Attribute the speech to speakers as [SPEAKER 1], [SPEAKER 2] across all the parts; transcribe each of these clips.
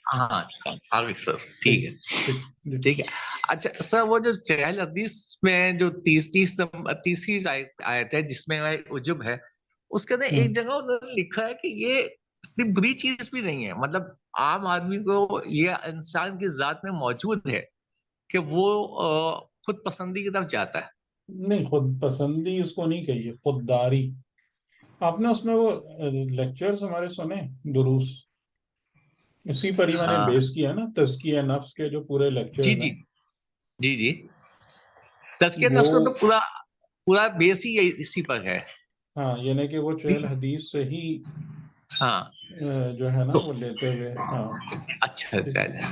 [SPEAKER 1] ہاں آگے سر ٹھیک ہے ٹھیک ہے. اچھا سر وہ جو چہل حدیث میں جو تیسری آیت ہے جس میں عجب ہے، اس کے اندر ایک جگہ انہوں نے لکھا ہے کہ یہ اتنی بری چیز بھی نہیں ہے، مطلب عام آدمی کو یہ انسان کی ذات میں موجود ہے کہ وہ خود پسندی کی طرف جاتا ہے.
[SPEAKER 2] نہیں، خود پسندی اس کو نہیں کہیے، خودداری. آپ نے اس میں وہ لیکچرز ہمارے سنے، دروس، اسی پر ہی میں نے
[SPEAKER 1] ہاں
[SPEAKER 2] بیس کیا نا، تزکیہ نفس کے جو پورے
[SPEAKER 1] جی
[SPEAKER 2] لیکچرز
[SPEAKER 1] جی
[SPEAKER 2] ہیں
[SPEAKER 1] جی تزکیہ
[SPEAKER 2] وہ،
[SPEAKER 1] نفس کا تو پورا بیس ہی اسی پر ہے.
[SPEAKER 2] ہاں یعنی کہ وہ چہل حدیث سے ہی
[SPEAKER 1] ہاں
[SPEAKER 2] جو ہے نا
[SPEAKER 1] تو
[SPEAKER 2] وہ لیتے ہوئے. ہاں
[SPEAKER 1] اچھا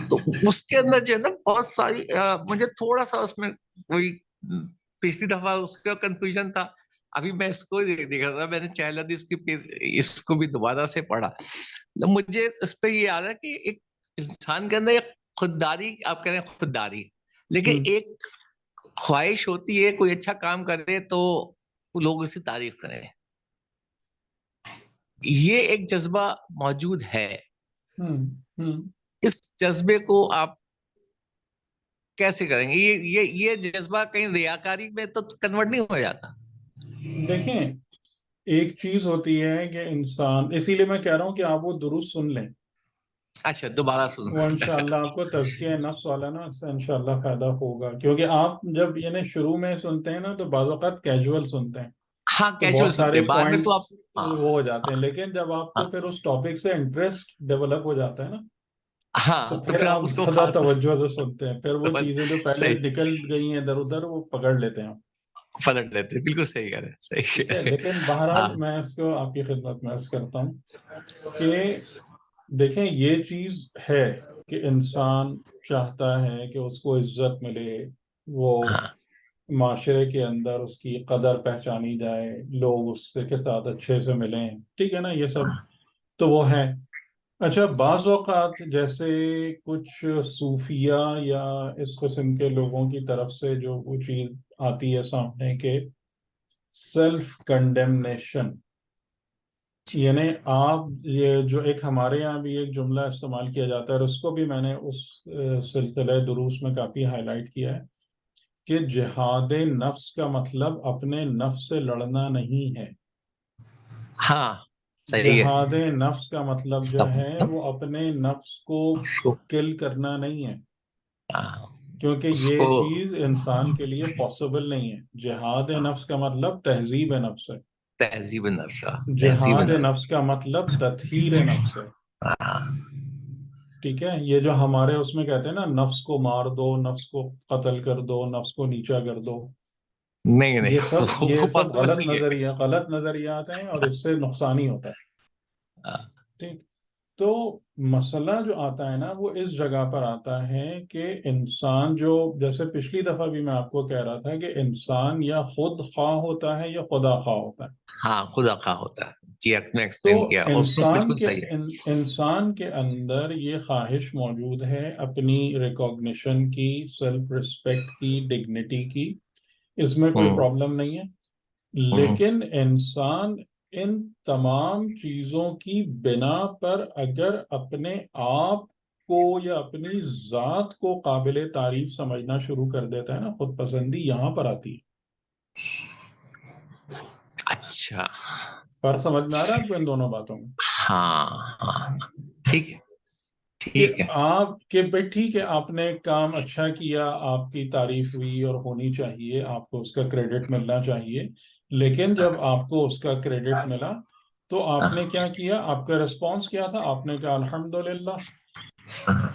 [SPEAKER 1] تو اس کے اندر جو ہے نا بہت ساری مجھے تھوڑا سا اس میں کوئی پچھلی دفعہ اس کا کنفیوژن تھا، ابھی میں اس کو دیکھ رہا تھا، میں نے چہل حدیث کی اس کو بھی دوبارہ سے پڑھا، مجھے اس پہ یہ یاد ہے کہ ایک انسان کے اندر ایک خودداری، آپ کہہ رہے ہیں خودداری، لیکن ایک خواہش ہوتی ہے کوئی اچھا کام کرے تو لوگ اس کی تعریف کریں، یہ ایک جذبہ موجود ہے. اس جذبے کو آپ کیسے کریں گے؟ یہ جذبہ کہیں ریاکاری میں تو کنورٹ نہیں ہو جاتا؟
[SPEAKER 2] دیکھیں، ایک چیز ہوتی ہے کہ انسان، اسی لیے میں کہہ رہا ہوں کہ آپ وہ درست سن لیں،
[SPEAKER 1] اچھا دوبارہ
[SPEAKER 2] وہ
[SPEAKER 1] سن.
[SPEAKER 2] انشاءاللہ آپ کو تزکیہ نفس والا نا اس سے انشاءاللہ فائدہ ہوگا. کیونکہ آپ جب یعنی شروع میں سنتے ہیں نا تو بعض اوقات کیجول سنتے ہیں
[SPEAKER 1] ہاں
[SPEAKER 2] تو
[SPEAKER 1] کیجول
[SPEAKER 2] بہت
[SPEAKER 1] سنتے
[SPEAKER 2] سارے
[SPEAKER 1] ہیں، بعد میں
[SPEAKER 2] پوائنٹس
[SPEAKER 1] تو آپ
[SPEAKER 2] وہ ہو جاتے ہیں، لیکن جب آپ
[SPEAKER 1] ہاں
[SPEAKER 2] کو پھر اس ٹاپک سے انٹرسٹ ڈیولپ ہو جاتا ہے نا تو
[SPEAKER 1] ہاں تو
[SPEAKER 2] پھر
[SPEAKER 1] پھر آپ
[SPEAKER 2] آپ
[SPEAKER 1] اس کو
[SPEAKER 2] زیادہ
[SPEAKER 1] خاص
[SPEAKER 2] توجہ سے سنتے ہیں، پھر وہ چیزیں جو پہلے
[SPEAKER 1] صحیح
[SPEAKER 2] نکل گئی ہیں ادھر ادھر وہ پکڑ لیتے ہیں.
[SPEAKER 1] پلٹ لیتے ہیں، بالکل صحیح کہہ رہے ہیں،
[SPEAKER 2] ٹھیک ہے،
[SPEAKER 1] صحیح.
[SPEAKER 2] لیکن
[SPEAKER 1] ہاں
[SPEAKER 2] بہرحال میں اس کو آپ کی خدمت میں عرض کرتا ہوں کہ دیکھیں یہ چیز ہے کہ انسان چاہتا ہے کہ اس کو عزت ملے، وہ
[SPEAKER 1] ہاں
[SPEAKER 2] معاشرے کے اندر اس کی قدر پہچانی جائے، لوگ اس کے ساتھ اچھے سے ملیں، ٹھیک ہے نا، یہ سب تو وہ ہے. اچھا، بعض اوقات جیسے کچھ صوفیہ یا اس قسم کے لوگوں کی طرف سے جو وہ چیز آتی ہے سامنے کہ سیلف کنڈیمنیشن، یعنی آپ یہ جو ایک ہمارے یہاں بھی ایک جملہ استعمال کیا جاتا ہے اور اس کو بھی میں نے اس سلسلہ دروس میں کافی ہائی لائٹ کیا ہے کہ جہاد نفس کا مطلب اپنے نفس سے لڑنا نہیں ہے.
[SPEAKER 1] ہاں صحیح ہے.
[SPEAKER 2] جہاد نفس کا مطلب جو ہے وہ اپنے نفس کو کل کرنا نہیں ہے، کیونکہ
[SPEAKER 1] اس
[SPEAKER 2] یہ
[SPEAKER 1] کو
[SPEAKER 2] چیز انسان کے لیے پاسبل نہیں ہے. جہاد نفس کا مطلب تہذیب نفس ہے،
[SPEAKER 1] تہذیب نفس، تہذیب
[SPEAKER 2] جہاد
[SPEAKER 1] نفس.
[SPEAKER 2] نفس کا مطلب تطہیر نفس ہے. ٹھیک ہے، یہ جو ہمارے اس میں کہتے ہیں نا نفس کو مار دو، نفس کو قتل کر دو، نفس کو نیچا کر دو،
[SPEAKER 1] نہیں
[SPEAKER 2] یہ
[SPEAKER 1] نہیں
[SPEAKER 2] سب
[SPEAKER 1] وہ
[SPEAKER 2] یہ سب
[SPEAKER 1] پاسبل نہیں ہے.
[SPEAKER 2] غلط نظریات ہیں اور اس سے نقصان ہی ہوتا ہے. ٹھیک، تو مسئلہ جو آتا ہے نا وہ اس جگہ پر آتا ہے کہ انسان جو، جیسے پچھلی دفعہ بھی میں آپ کو کہہ رہا تھا کہ انسان یا خود خواہ ہوتا ہے یا خدا خواہ ہوتا ہے.
[SPEAKER 1] ہاں خدا خواہ ہوتا ہے، جی آپ نے
[SPEAKER 2] تو
[SPEAKER 1] ایکسپلین کیا، اس میں بالکل صحیح ہے.
[SPEAKER 2] انسان کے اندر یہ خواہش موجود ہے اپنی ریکوگنیشن کی، سیلف رسپیکٹ کی، ڈگنیٹی کی، اس میں کوئی
[SPEAKER 1] ہوں
[SPEAKER 2] پرابلم نہیں ہے.
[SPEAKER 1] ہوں
[SPEAKER 2] لیکن انسان ان تمام چیزوں کی بنا پر اگر اپنے آپ کو یا اپنی ذات کو قابل تعریف سمجھنا شروع کر دیتا ہے نا، خود پسندی یہاں پر آتی ہے.
[SPEAKER 1] اچھا
[SPEAKER 2] فرق سمجھ میں آ رہا ہے آپ کو ان دونوں باتوں میں؟
[SPEAKER 1] ہاں ہاں ٹھیک ہے
[SPEAKER 2] کہ
[SPEAKER 1] ٹھیک ہے.
[SPEAKER 2] آپ کہ بھائی ٹھیک ہے، آپ نے کام اچھا کیا، آپ کی تعریف ہوئی اور ہونی چاہیے، آپ کو اس کا کریڈٹ ملنا چاہیے، لیکن جب آپ کو اس کا کریڈٹ ملا تو آپ نے کیا کیا؟ آپ کا رسپانس کیا تھا؟ آپ نے کہا الحمدللہ،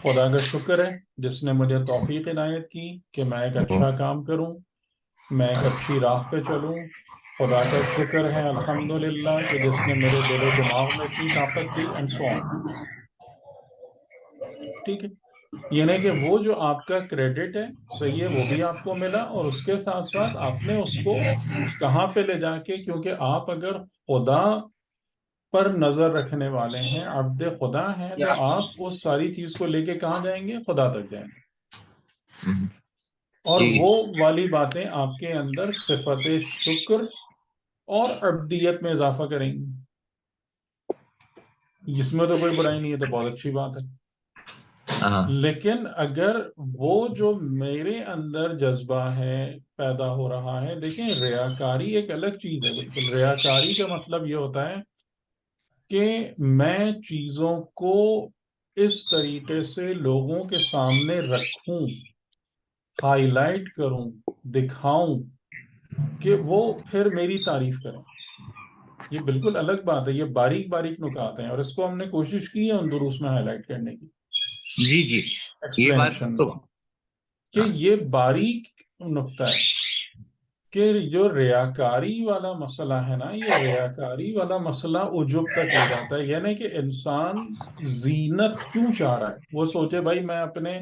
[SPEAKER 2] خدا کا شکر ہے جس نے مجھے توفیق عنایت کی کہ میں ایک اچھا کام کروں، میں ایک اچھی راہ پہ چلوں. خدا کا شکر ہے الحمدللہ کہ جس نے میرے دل و دماغ میں اتنی طاقت دی، اینڈ سو آن. ٹھیک ہے، یعنی کہ وہ جو آپ کا کریڈٹ ہے صحیح ہے، وہ بھی آپ کو ملا، اور اس کے ساتھ ساتھ آپ نے اس کو کہاں پہ لے جا کے، کیونکہ آپ اگر خدا پر نظر رکھنے والے ہیں، عبد خدا ہیں، تو آپ اس ساری چیز کو لے کے کہاں جائیں گے؟ خدا تک جائیں گے. اور
[SPEAKER 1] جی
[SPEAKER 2] وہ والی باتیں آپ کے اندر صفت شکر اور عبدیت میں اضافہ کریں گی. اس میں تو کوئی برائی نہیں ہے، تو بہت اچھی بات ہے.
[SPEAKER 1] ہاں
[SPEAKER 2] لیکن اگر وہ جو میرے اندر جذبہ ہے پیدا ہو رہا ہے، دیکھیں ریاکاری ایک الگ چیز ہے بالکل. ریاکاری کا مطلب یہ ہوتا ہے کہ میں چیزوں کو اس طریقے سے لوگوں کے سامنے رکھوں، ہائی لائٹ کروں، دکھاؤں کہ وہ پھر میری تعریف کریں. یہ بالکل الگ بات ہے، یہ باریک باریک نکات ہیں، اور اس کو ہم نے کوشش کی ہے ان دروس میں ہائی لائٹ کرنے کی،
[SPEAKER 1] جی جی، یہ بات
[SPEAKER 2] ایکسپلینیشن
[SPEAKER 1] تو
[SPEAKER 2] میں، کہ یہ باریک نقطہ ہے کہ جو ریاکاری والا مسئلہ ہے نا، یہ ریاکاری والا مسئلہ عجب تک لے جاتا ہے. یعنی کہ انسان زینت کیوں چاہ رہا ہے؟ وہ سوچے بھائی میں اپنے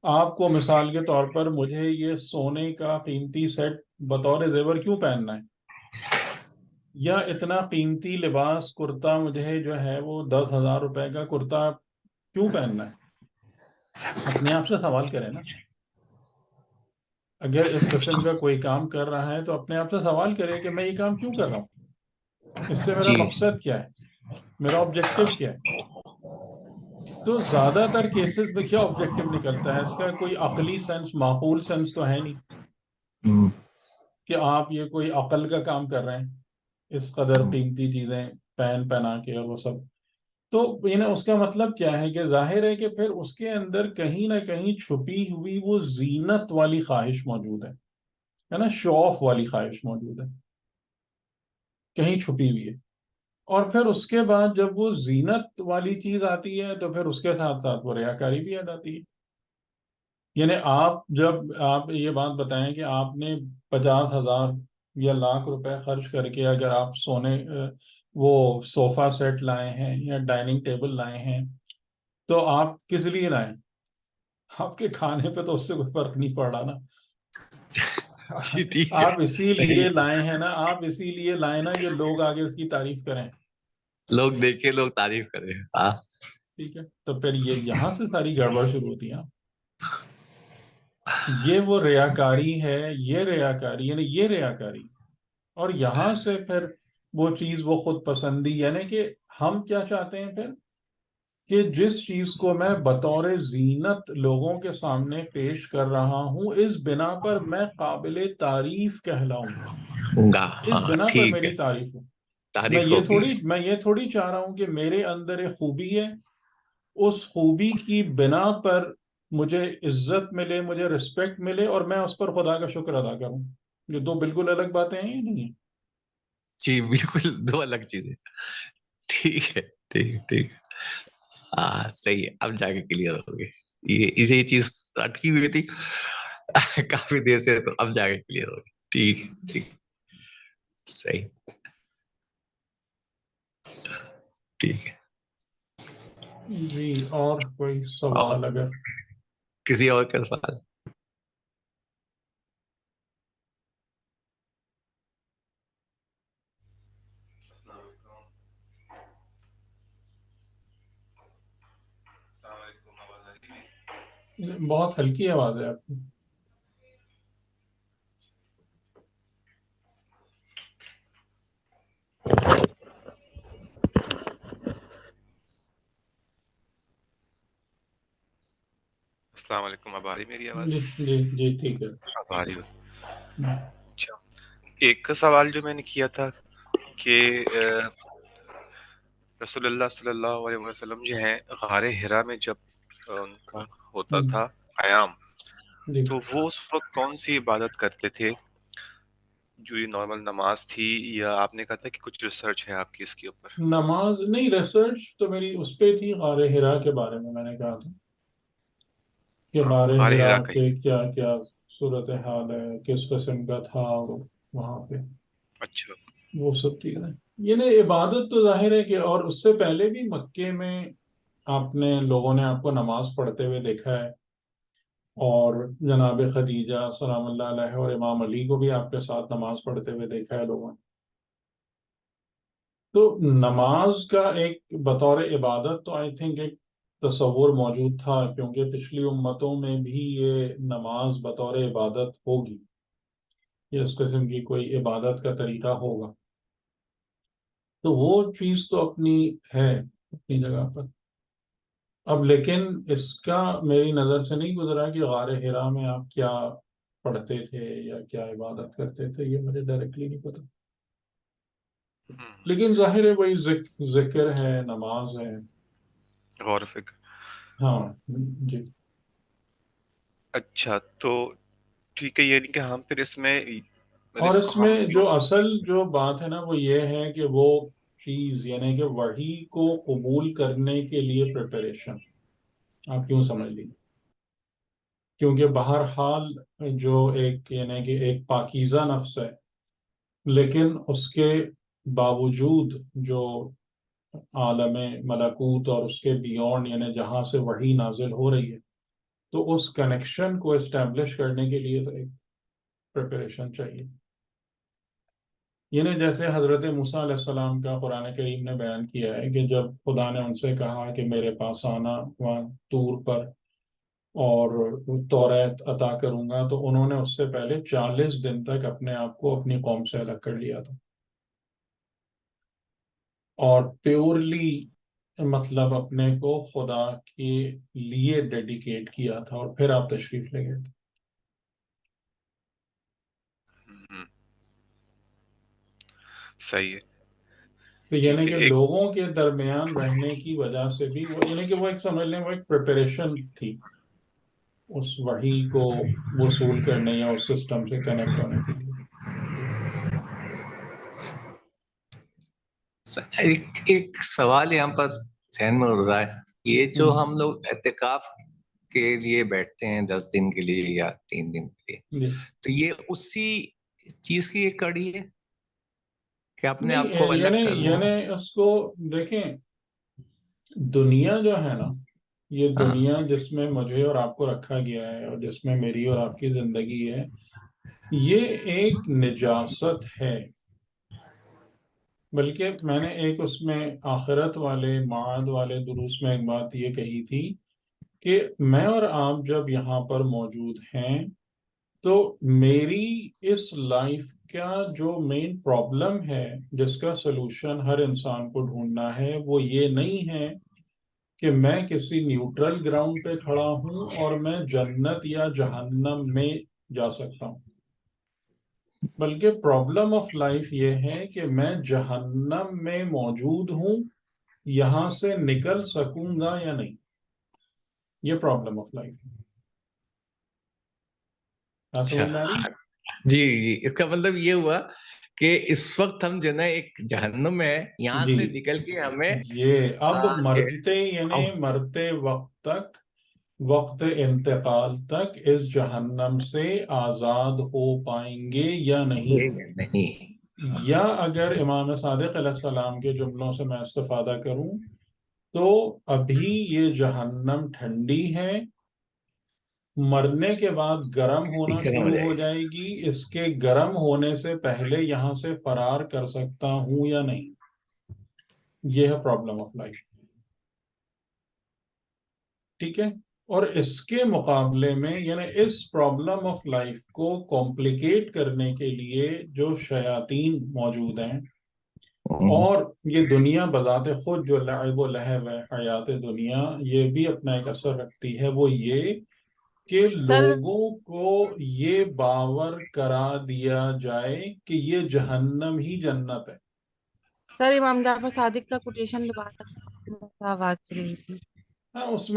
[SPEAKER 2] آپ کو مثال کے طور پر مجھے یہ سونے کا قیمتی سیٹ بطور زیور کیوں پہننا ہے، یا اتنا قیمتی لباس کرتا مجھے جو ہے وہ 10,000 روپے کا کرتا کیوں پہننا ہے؟ اپنے آپ سے سوال کریں نا. اگر اس قسم کا کوئی کام کر رہا ہے تو اپنے آپ سے سوال کرے کہ میں یہ کام کیوں کر رہا ہوں، اس سے میرا
[SPEAKER 1] جی
[SPEAKER 2] مقصد کیا ہے، میرا آبجیکٹو کیا ہے. تو زیادہ تر کیسز میں کیا آبجیکٹو نکلتا ہے؟ اس کا کوئی عقلی سینس، معقول سینس تو ہے نہیں
[SPEAKER 1] ہم،
[SPEAKER 2] کہ آپ یہ کوئی عقل کا کام کر رہے ہیں، اس قدر قیمتی چیزیں پہنا کے اور وہ سب. تو اس کا مطلب کیا ہے کہ ظاہر ہے کہ پھر اس کے اندر کہیں نہ کہیں چھپی ہوئی وہ زینت والی خواہش موجود ہے نا، شو آف والی خواہش موجود ہے، کہیں چھپی ہوئی ہے. اور پھر اس کے بعد جب وہ زینت والی چیز آتی ہے تو پھر اس کے ساتھ ساتھ وہ ریاکاری بھی آ جاتی ہے. یعنی جب آپ یہ بات بتائیں کہ آپ نے 50,000 یا لاکھ روپے خرچ کر کے اگر آپ سونے وہ صوفہ سیٹ لائے ہیں یا ڈائننگ ٹیبل لائے ہیں، تو آپ کس لیے لائیں؟ آپ کے کھانے پہ تو اس سے کوئی فرق نہیں پڑ رہا نا.
[SPEAKER 1] جی ٹھیک ہے،
[SPEAKER 2] آپ اسی
[SPEAKER 1] صحیح
[SPEAKER 2] لیے
[SPEAKER 1] ہے.
[SPEAKER 2] لائے ہیں نا، آپ اسی لیے لائے نا کہ لوگ آگے اس کی تعریف کریں.
[SPEAKER 1] لوگ دیکھے، لوگ تعریف کریں. ہاں
[SPEAKER 2] ٹھیک ہے، تو پھر یہ یہاں سے ساری گڑبڑ شروع ہوتی ہے. یہ وہ ریاکاری ہے، یہ ریاکاری، یعنی یہ ریاکاری. اور یہاں سے پھر وہ چیز، وہ خود پسندی، یعنی کہ ہم کیا چاہتے ہیں پھر کہ جس چیز کو میں بطور زینت لوگوں کے سامنے پیش کر رہا ہوں، اس بنا پر میں قابل تعریف کہلاؤں،
[SPEAKER 1] گا،
[SPEAKER 2] اس
[SPEAKER 1] ہاں
[SPEAKER 2] بنا پر
[SPEAKER 1] ٹھیک ہے،
[SPEAKER 2] میری تعریف ہو. میں
[SPEAKER 1] تعریف
[SPEAKER 2] یہ
[SPEAKER 1] ہوگی.
[SPEAKER 2] تھوڑی میں یہ تھوڑی چاہ رہا ہوں کہ میرے اندر ایک خوبی ہے، اس خوبی کی بنا پر مجھے عزت ملے، مجھے رسپیکٹ ملے، اور میں اس پر خدا کا شکر ادا کروں. یہ دو بالکل الگ باتیں ہیں یا نہیں ہیں؟
[SPEAKER 1] جی بالکل دو الگ چیزیں. ٹھیک ہے، ٹھیک ہے، ٹھیک ہے. ہاں صحیح ہے، اب جا کے کلیئر ہو گئے. یہ چیز اٹکی ہوئی تھی کافی دیر سے، تو اب جا کے کلیئر ہو گئی. ٹھیک ٹھیک، صحیح، ٹھیک ہے.
[SPEAKER 2] جی، اور کوئی
[SPEAKER 1] اور
[SPEAKER 2] سوال اگر؟
[SPEAKER 1] کسی اور کا سوال؟
[SPEAKER 2] بہت ہلکی آواز ہے آپ کی.
[SPEAKER 3] السلام علیکم. اب آ رہی میری آواز؟
[SPEAKER 2] جی جی جی، ٹھیک ہے.
[SPEAKER 3] اب آ رہی ہو؟ اچھا، ایک سوال جو میں نے کیا تھا کہ رسول اللہ صلی اللہ علیہ وسلم جو ہیں غار حرا میں جب ان کا ہوتا تھا قیام،
[SPEAKER 2] جی،
[SPEAKER 3] تو وہ اس وقت کون سی عبادت کرتے تھے؟ جو یہ نارمل نماز تھی، یا آپ نے کہا تھا کہ کچھ ریسرچ ہے آپ کی اس کے اوپر؟
[SPEAKER 2] نماز نہیں، ریسرچ تو میری اس پہ تھی، غار حرا کے بارے میں نے کہا تھا کہ
[SPEAKER 3] ہاں،
[SPEAKER 2] غار
[SPEAKER 3] غار
[SPEAKER 2] حرا
[SPEAKER 3] حرا کا
[SPEAKER 2] کے
[SPEAKER 3] ہی.
[SPEAKER 2] کیا کیا صورت حال ہے، کس قسم کا تھا وہاں پہ،
[SPEAKER 3] اچھا.
[SPEAKER 2] وہ سب چیزیں. یعنی عبادت تو ظاہر ہے کہ، اور اس سے پہلے بھی مکے میں لوگوں نے آپ کو نماز پڑھتے ہوئے دیکھا ہے، اور جناب خدیجہ سلام اللہ علیہ اور امام علی کو بھی آپ کے ساتھ نماز پڑھتے ہوئے دیکھا ہے لوگوں نے. تو نماز کا ایک بطور عبادت تو آئی تھنک ایک تصور موجود تھا، کیونکہ پچھلی امتوں میں بھی یہ نماز بطور عبادت ہوگی، یا اس قسم کی کوئی عبادت کا طریقہ ہوگا. تو وہ چیز تو اپنی ہے. اپنی جگہ پر. اب لیکن اس کا میری نظر سے نہیں گزرا کہ غار حرا میں آپ کیا پڑھتے تھے یا کیا عبادت کرتے تھے، یہ مجھے ڈائریکٹلی نہیں پتا. لیکن ظاہر ہے وہی ذکر ہے، نماز ہے.
[SPEAKER 3] غور و فکر.
[SPEAKER 2] ہاں جی.
[SPEAKER 3] اچھا تو ٹھیک ہے، یعنی کہ ہم پھر اس میں مطلب
[SPEAKER 2] اور
[SPEAKER 3] اس
[SPEAKER 2] اس
[SPEAKER 3] کو
[SPEAKER 2] میں
[SPEAKER 3] ہم
[SPEAKER 2] جو اصل جو بات ہے نا وہ یہ ہے کہ وہ چیز یعنی کہ وحی کو قبول کرنے کے لیے پریپریشن آپ کیوں سمجھ لیجیے. کیونکہ بہرحال جو ایک یعنی کہ ایک پاکیزہ نفس ہے، لیکن اس کے باوجود جو عالم ملکوت اور اس کے بیونڈ یعنی جہاں سے وحی نازل ہو رہی ہے، تو اس کنیکشن کو اسٹیبلش کرنے کے لیے تو ایک پریپریشن چاہیے. یعنی جیسے حضرت موسیٰ علیہ السلام کا قرآن کریم نے بیان کیا ہے کہ جب خدا نے ان سے کہا کہ میرے پاس آنا وہاں طور پر اور توریت عطا کروں گا، تو انہوں نے اس سے پہلے 40 دن تک اپنے آپ کو اپنی قوم سے الگ کر لیا تھا، اور پیورلی مطلب اپنے کو خدا کے لیے ڈیڈیکیٹ کیا تھا، اور پھر آپ تشریف لے گئے تھے.
[SPEAKER 3] صحیح ہے.
[SPEAKER 2] تو یعنی
[SPEAKER 3] ٹھیک ہے.
[SPEAKER 2] کہ
[SPEAKER 3] ایک
[SPEAKER 2] لوگوں کے درمیان رہنے کی وجہ سے بھی وہ یعنی کہ وہ ایک سمجھ لیں وہ ایک پریپریشن تھی اس وحی کو وصول کرنے یا اس سسٹم سے کنیکٹ ہونے کے لیے. جی.
[SPEAKER 1] ایک سوال یہاں پر ذہن میں اڑ رہا ہے. یہ جو ہم لوگ اعتکاف کے لیے بیٹھتے ہیں 10 دن کے لیے یا 3 دن کے لیے،
[SPEAKER 2] جی.
[SPEAKER 1] تو یہ اسی چیز کی ایک کڑی ہے کہ اپنے آپ کو
[SPEAKER 2] نہیں
[SPEAKER 1] الگ کرنا ہے.
[SPEAKER 2] یعنی اس کو دیکھیں، دنیا جو ہے نا، یہ
[SPEAKER 1] ہاں
[SPEAKER 2] دنیا جس میں مجھے اور آپ کو رکھا گیا ہے اور جس میں میری اور آپ کی زندگی ہے، یہ ایک نجاست ہے. بلکہ میں نے ایک اس میں آخرت والے معاد والے دروس میں ایک بات یہ کہی تھی کہ میں اور آپ جب یہاں پر موجود ہیں تو میری اس لائف کا جو مین پرابلم ہے جس کا سلوشن ہر انسان کو ڈھونڈنا ہے، وہ یہ نہیں ہے کہ میں کسی نیوٹرل گراؤنڈ پہ کھڑا ہوں اور میں جنت یا جہنم میں جا سکتا ہوں، بلکہ پرابلم آف لائف یہ ہے کہ میں جہنم میں موجود ہوں، یہاں سے نکل سکوں گا یا نہیں. یہ پرابلم آف لائف ہے. آپ
[SPEAKER 1] اچھا.
[SPEAKER 2] سمجھ میں آ رہی؟
[SPEAKER 1] جی جی، اس کا مطلب یہ ہوا کہ اس وقت ہم جو ہے نا ایک جہنم میں ہے، یہاں
[SPEAKER 2] جی.
[SPEAKER 1] سے نکل کے ہمیں
[SPEAKER 2] یہ اب
[SPEAKER 1] کہ
[SPEAKER 2] مرتے یعنی مرتے وقت تک، وقت انتقال تک اس جہنم سے آزاد ہو پائیں گے یا نہیں.
[SPEAKER 1] نہیں.
[SPEAKER 2] یا اگر امام صادق علیہ السلام کے جملوں سے میں استفادہ کروں تو ابھی یہ جہنم ٹھنڈی ہے، مرنے کے بعد گرم ہونا
[SPEAKER 1] ختم ہو
[SPEAKER 2] شروع
[SPEAKER 1] جائے
[SPEAKER 2] ہو
[SPEAKER 1] گی.
[SPEAKER 2] جائے گی. اس کے گرم ہونے سے پہلے یہاں سے فرار کر سکتا ہوں یا نہیں. یہ ہے پرابلم آف لائف. ٹھیک ہے. اور اس کے مقابلے میں یعنی اس پرابلم آف لائف کو کمپلیکیٹ کرنے کے لیے جو شیاطین موجود ہیں، اور یہ دنیا بذات خود جو لعب و لہو ہے، حیات دنیا، یہ بھی اپنا ایک اثر رکھتی ہے. وہ یہ کہ
[SPEAKER 4] سر
[SPEAKER 2] لوگوں کو یہ باور کرا دیا جائے کہ یہ جہنم ہی جنت ہے.
[SPEAKER 4] سر امام جعفر صادق کا کوٹیشن دوبارہ آواز چلی تھی.
[SPEAKER 2] ہاں، اس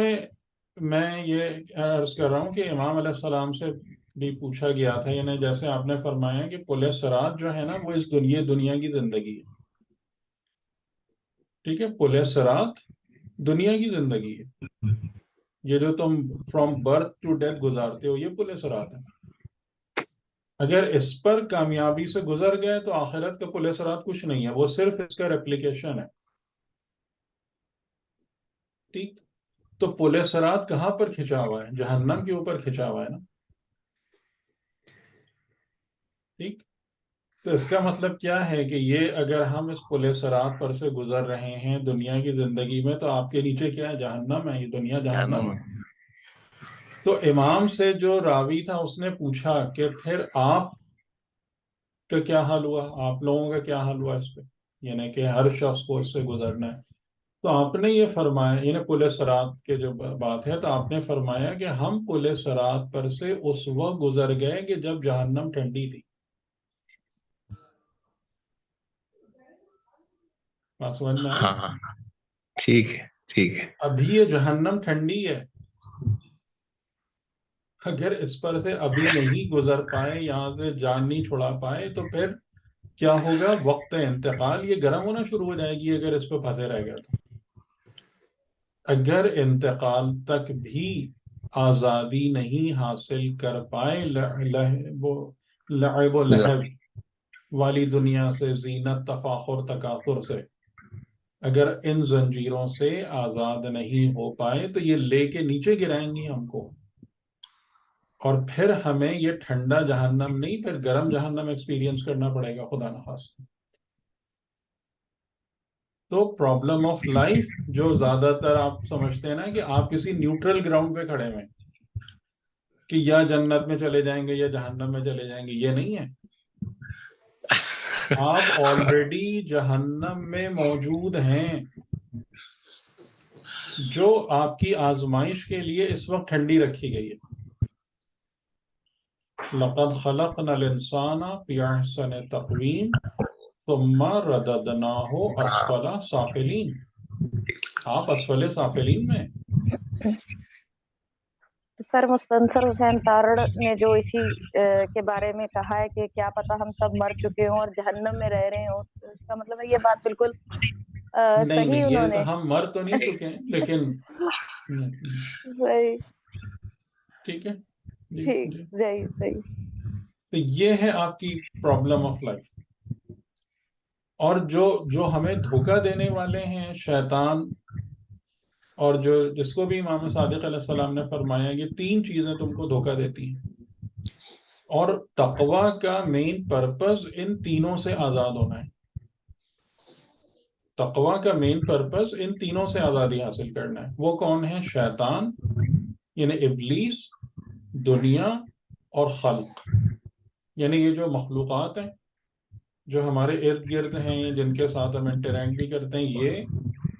[SPEAKER 2] میں یہ عرض کر رہا ہوں کہ امام علیہ السلام سے بھی پوچھا گیا تھا، یعنی جیسے آپ نے فرمایا کہ پل صراط جو ہے نا وہ اس دنیا کی زندگی ہے. ٹھیک ہے. پل صراط دنیا کی زندگی ہے. یہ جو تم فرام برتھ ٹو ڈیتھ گزارتے ہو، یہ پل صراط ہے. اگر اس پر کامیابی سے گزر گئے تو آخرت کا پل صراط کچھ نہیں ہے، وہ صرف اس کا ریپلیکیشن ہے. ٹھیک. تو پل صراط کہاں پر کھنچا ہوا ہے؟ جہنم کے اوپر کھنچا ہوا ہے نا. ٹھیک. تو اس کا مطلب کیا ہے کہ یہ اگر ہم اس پل صراط پر سے گزر رہے ہیں دنیا کی زندگی میں، تو آپ کے نیچے کیا ہے؟ جہنم ہے. یہ دنیا جہنم ہے. تو امام سے جو راوی تھا اس نے پوچھا کہ پھر آپ کا کیا حال ہوا، آپ لوگوں کا کیا حال ہوا اس پہ، یعنی کہ ہر شخص کو اس سے گزرنا ہے. تو آپ نے یہ فرمایا، یعنی پل صراط کے جو بات ہے، تو آپ نے فرمایا کہ ہم پل صراط پر سے اس وقت گزر گئے کہ جب جہنم ٹھنڈی تھی. بات سمجھ میں آئی؟
[SPEAKER 1] ہاں ہاں ٹھیک ہے ٹھیک ہے.
[SPEAKER 2] ابھی یہ جہنم ٹھنڈی ہے، اگر اس پر سے ابھی نہیں گزر پائے، یہاں سے جان نہیں چھڑا پائے، تو پھر کیا ہوگا؟ وقت انتقال یہ گرم ہونا شروع ہو جائے گی اگر اس پہ پھنسے رہ گیا تو. اگر انتقال تک بھی آزادی نہیں حاصل کر پائے لعب و لہب والی دنیا سے، زینت، تفاخر، تکاثر سے، اگر ان زنجیروں سے آزاد نہیں ہو پائے تو یہ لے کے نیچے گرائیں گی ہم کو، اور پھر ہمیں یہ ٹھنڈا جہنم نہیں، پھر گرم جہنم ایکسپیرینس کرنا پڑے گا، خدا نخواستہ. تو پرابلم آف لائف جو زیادہ تر آپ سمجھتے ہیں نا کہ آپ کسی نیوٹرل گراؤنڈ پہ کھڑے ہوئے کہ یا جنت میں چلے جائیں گے یا جہنم میں چلے جائیں گے، یہ نہیں ہے. آپ آلریڈی جہنم میں موجود ہیں، جو آپ کی آزمائش کے لیے اس وقت ٹھنڈی رکھی گئی ہے. لَقَدْ خَلَقْنَا الْإِنسَانَ فِي أَحْسَنِ تَقْوِيمٍ ثُمَّ رَدَدْنَاهُ أَسْفَلَ سَافِلِينَ. آپ اسفل سافلین میں.
[SPEAKER 5] سر مستنصر حسین تارڑ نے جو اسی کے بارے میں کہا ہے کہ کیا پتہ ہم سب مر چکے ہوں اور جہنم میں رہ رہے ہوں، اس کا مطلب ہے یہ بات بالکل
[SPEAKER 2] نہیں
[SPEAKER 5] صحیح
[SPEAKER 2] یہ
[SPEAKER 5] انہوں
[SPEAKER 2] تو
[SPEAKER 5] نے.
[SPEAKER 2] ہم مر تو نہیں چکے ہیں، لیکن
[SPEAKER 5] صحیح،
[SPEAKER 2] ٹھیک ہے جی
[SPEAKER 5] ٹھیک،
[SPEAKER 2] جی.
[SPEAKER 5] صحیح صحیح.
[SPEAKER 2] تو یہ ہے آپ کی پرابلم آف لائف. اور جو ہمیں دھوکہ دینے والے ہیں شیطان، اور جس کو بھی امام صادق علیہ السلام نے فرمایا کہ 3 چیزیں تم کو دھوکہ دیتی ہیں، اور تقوی کا مین پرپز ان تینوں سے آزاد ہونا ہے. تقوی کا مین پرپز ان تینوں سے آزادی حاصل کرنا ہے. وہ کون ہے؟ شیطان یعنی ابلیس، دنیا اور خلق، یعنی یہ جو مخلوقات ہیں جو ہمارے ارد گرد ہیں، جن کے ساتھ ہم انٹریکٹ بھی کرتے ہیں،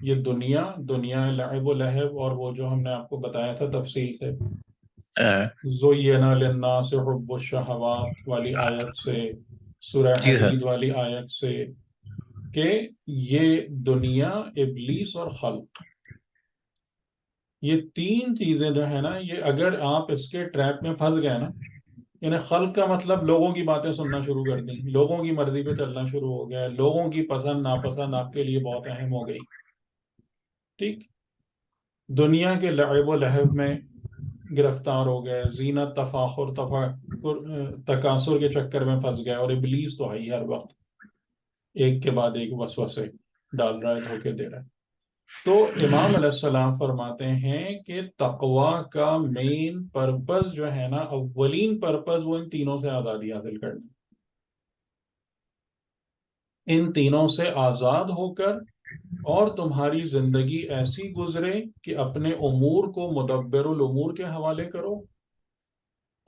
[SPEAKER 2] یہ دنیا لعب و لہب، اور وہ جو ہم نے آپ کو بتایا تھا تفصیل سے، زُيِّنَ لِلنَّاسِ حُبُّ الشَّهَوَاتِ والی آیت سے، سورہ
[SPEAKER 1] جی سر.
[SPEAKER 2] حدید والی آیت سے، کہ یہ دنیا، ابلیس اور خلق، یہ 3 چیزیں جو ہے نا، یہ اگر آپ اس کے ٹریپ میں پھنس گئے نا، یعنی خلق کا مطلب لوگوں کی باتیں سننا شروع کر دیں، لوگوں کی مرضی پہ چلنا شروع ہو گیا، لوگوں کی پسند ناپسند آپ کے لیے بہت اہم ہو گئی. ٹھیک. دنیا کے لعب و لہب میں گرفتار ہو گئے، زینت، تفاخر، تکاثر کے چکر میں پھنس گئے، اور ابلیس تو ہے ہی ہر وقت ایک کے بعد ایک وسوسے ڈال رہا ہے، دھوکے دے رہا ہے. تو امام علیہ السلام فرماتے ہیں کہ تقوی کا مین پرپز جو ہے نا، اولین پرپز، وہ ان تینوں سے آزادی حاصل کرنا. ان تینوں سے آزاد ہو کر اور تمہاری زندگی ایسی گزرے کہ اپنے امور کو مدبر الامور کے حوالے کرو،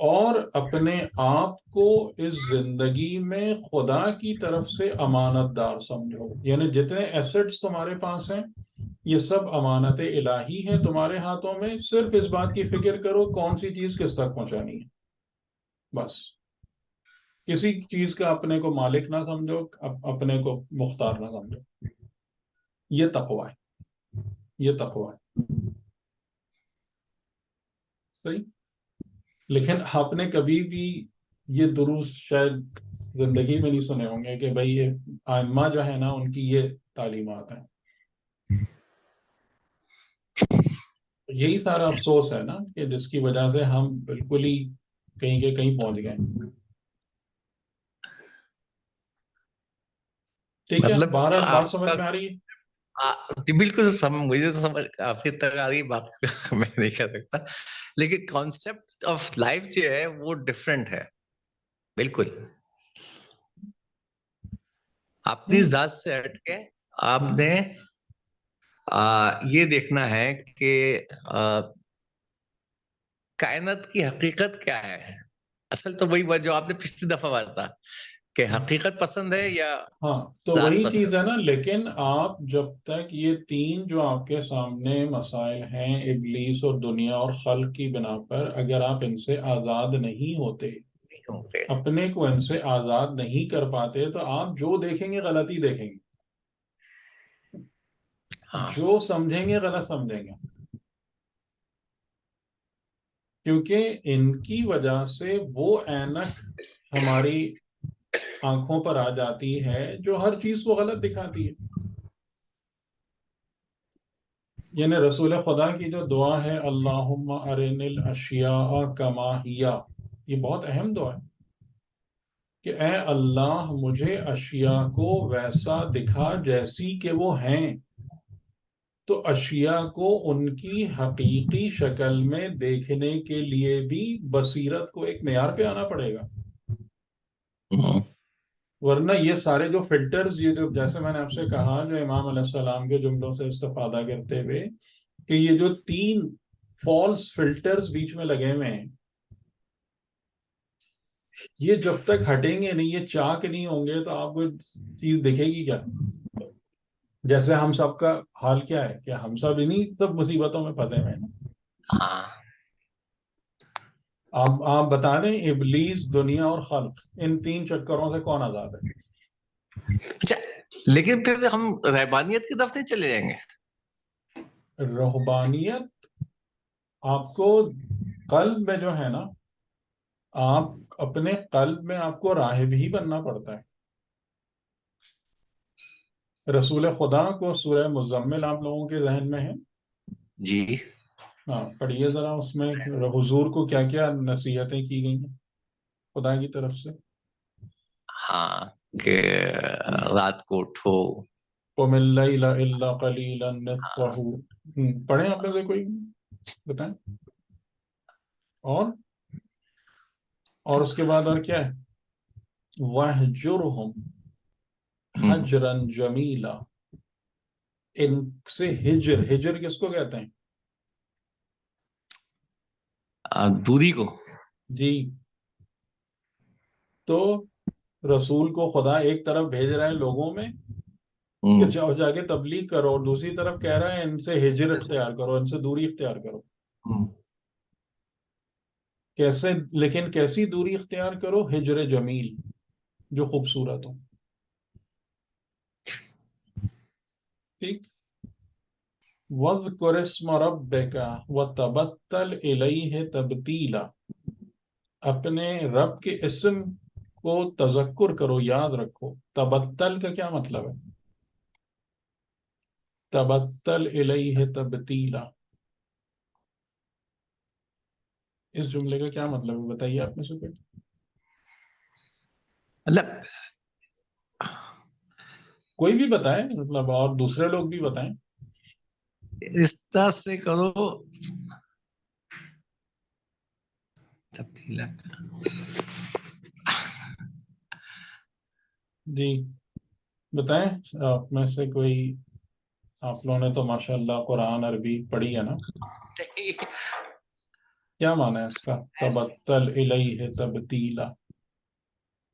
[SPEAKER 2] اور اپنے آپ کو اس زندگی میں خدا کی طرف سے امانت دار سمجھو. یعنی جتنے ایسٹس تمہارے پاس ہیں، یہ سب امانت الہی ہے تمہارے ہاتھوں میں. صرف اس بات کی فکر کرو کون سی چیز کس تک پہنچانی ہے، بس. کسی چیز کا اپنے کو مالک نہ سمجھو، اپنے کو مختار نہ سمجھو. یہ تقوی ہے، یہ تقوی ہے. صحیح. لیکن آپ نے کبھی بھی یہ دروس شاید زندگی میں نہیں سنے ہوں گے کہ بھئی یہ ائمہ جو ہے نا، ان کی یہ تعلیمات ہیں. یہی سارا افسوس ہے نا کہ جس کی وجہ سے ہم بالکل ہی کہیں کے کہیں پہنچ گئے. ٹھیک ہے،
[SPEAKER 1] مطلب
[SPEAKER 2] بہرحال بات
[SPEAKER 1] آپ
[SPEAKER 2] سمجھ
[SPEAKER 1] کا
[SPEAKER 2] میں آ رہی ہے.
[SPEAKER 1] جی بالکل مجھے تو سمجھ کافی تک آ رہی بات میں نہیں کہہ سکتا، لیکن کانسیپٹ آف لائف جو ہے وہ ڈفرینٹ ہے بالکل. اپنی ذات سے ہٹ کے آپ نے یہ دیکھنا ہے کہ کائنات کی حقیقت کیا ہے. اصل تو وہی جو آپ نے پچھلی دفعہ بتایا تھا کہ حقیقت پسند ہے یا
[SPEAKER 2] ہاں تو
[SPEAKER 1] ذات
[SPEAKER 2] وہی
[SPEAKER 1] پسند؟
[SPEAKER 2] چیز ہے نا، لیکن آپ جب تک یہ تین جو آپ کے سامنے مسائل ہیں، ابلیس اور دنیا اور خلق کی بنا پر، اگر آپ ان سے آزاد نہیں ہوتے،
[SPEAKER 1] نہیں ہوتے.
[SPEAKER 2] اپنے کو ان سے آزاد نہیں کر پاتے، تو آپ جو دیکھیں گے غلطی دیکھیں گے،
[SPEAKER 1] ہاں
[SPEAKER 2] جو سمجھیں گے غلط سمجھیں گے، کیونکہ ان کی وجہ سے وہ اینک ہماری آنکھوں پر آ جاتی ہے جو ہر چیز کو غلط دکھاتی ہے. یعنی رسول خدا کی جو دعا ہے اللہم ارن الاشیاء کما ہیا، یہ بہت اہم دعا ہے کہ اے اللہ مجھے اشیاء کو ویسا دکھا جیسی کہ وہ ہیں. تو اشیاء کو ان کی حقیقی شکل میں دیکھنے کے لیے بھی بصیرت کو ایک معیار پہ آنا پڑے گا، ورنہ یہ سارے جو فلٹرز، یہ جو جیسے میں نے آپ سے کہا جو امام علیہ السلام کے جملوں سے استفادہ کرتے ہوئے کہ یہ جو تین فالس فلٹرز بیچ میں لگے ہوئے ہیں، یہ جب تک ہٹیں گے نہیں، یہ چاک نہیں ہوں گے، تو آپ کو چیز دکھے گی کیا؟ جیسے ہم سب کا حال کیا ہے کہ ہم سب انہی سب مصیبتوں میں پھنسے ہوئے ہیں نا.
[SPEAKER 1] ہاں
[SPEAKER 2] آپ بتا رہے ہیں ابلیس، دنیا اور خلق، ان تین چکروں سے کون آزاد ہے؟
[SPEAKER 1] اچھا، لیکن پھر ہم رہبانیت کی طرف نہیں چلے جائیں گے؟
[SPEAKER 2] رہبانیت آپ کو قلب میں جو ہے نا، آپ اپنے قلب میں آپ کو راہب ہی بننا پڑتا ہے. رسول خدا کو سورہ مزمل آپ لوگوں کے ذہن میں ہے؟
[SPEAKER 1] جی
[SPEAKER 2] ہاں پڑھیے ذرا، اس میں حضور کو کیا کیا نصیحتیں کی گئی ہیں خدا کی طرف سے.
[SPEAKER 1] ہاں کہ رات کو اٹھو.
[SPEAKER 2] قُمِ اللَّيْلَ إِلَّا قَلِيلًا نِّصْفَهُ، پڑھیں آپ میں سے کوئی بتائیں. اور اس کے بعد اور کیا ہے؟ وَاهْجُرْهُمْ حَجْرًا جَمِيلًا، ان سے ہجر کس کو کہتے ہیں؟
[SPEAKER 1] دوری کو.
[SPEAKER 2] جی، تو رسول کو خدا ایک طرف بھیج رہے ہیں لوگوں میں کہ جاؤ جا کے تبلیغ کرو، اور دوسری طرف کہہ رہے ہیں ان سے ہجر اختیار کرو، ان سے دوری اختیار کرو. کیسے؟ لیکن کیسی دوری اختیار کرو؟ ہجر جمیل، جو خوبصورت ہو. ٹھیک. وَاذْكُرِ اسْمَ رَبِّكَ وَتَبَتَّلْ إِلَيْهِ تَبْتِيلًا، اپنے رب کے اسم کو تذکر کرو، یاد رکھو. تبتل کا کیا مطلب ہے؟ تبتل الیہ تبتیلا، اس جملے کا کیا مطلب ہے بتائیے آپ میں سے کوئی.
[SPEAKER 1] مطلب
[SPEAKER 2] کوئی بھی بتائیں، مطلب اور دوسرے لوگ بھی بتائیں.
[SPEAKER 1] اس طرح سے کرو تبدیل.
[SPEAKER 2] جی بتائیں آپ میں سے کوئی. آپ لوگوں نے تو ماشاءاللہ قرآن عربی پڑھی ہے نا، کیا معنی ہے اس کا تبتل الیہ تبتیلا؟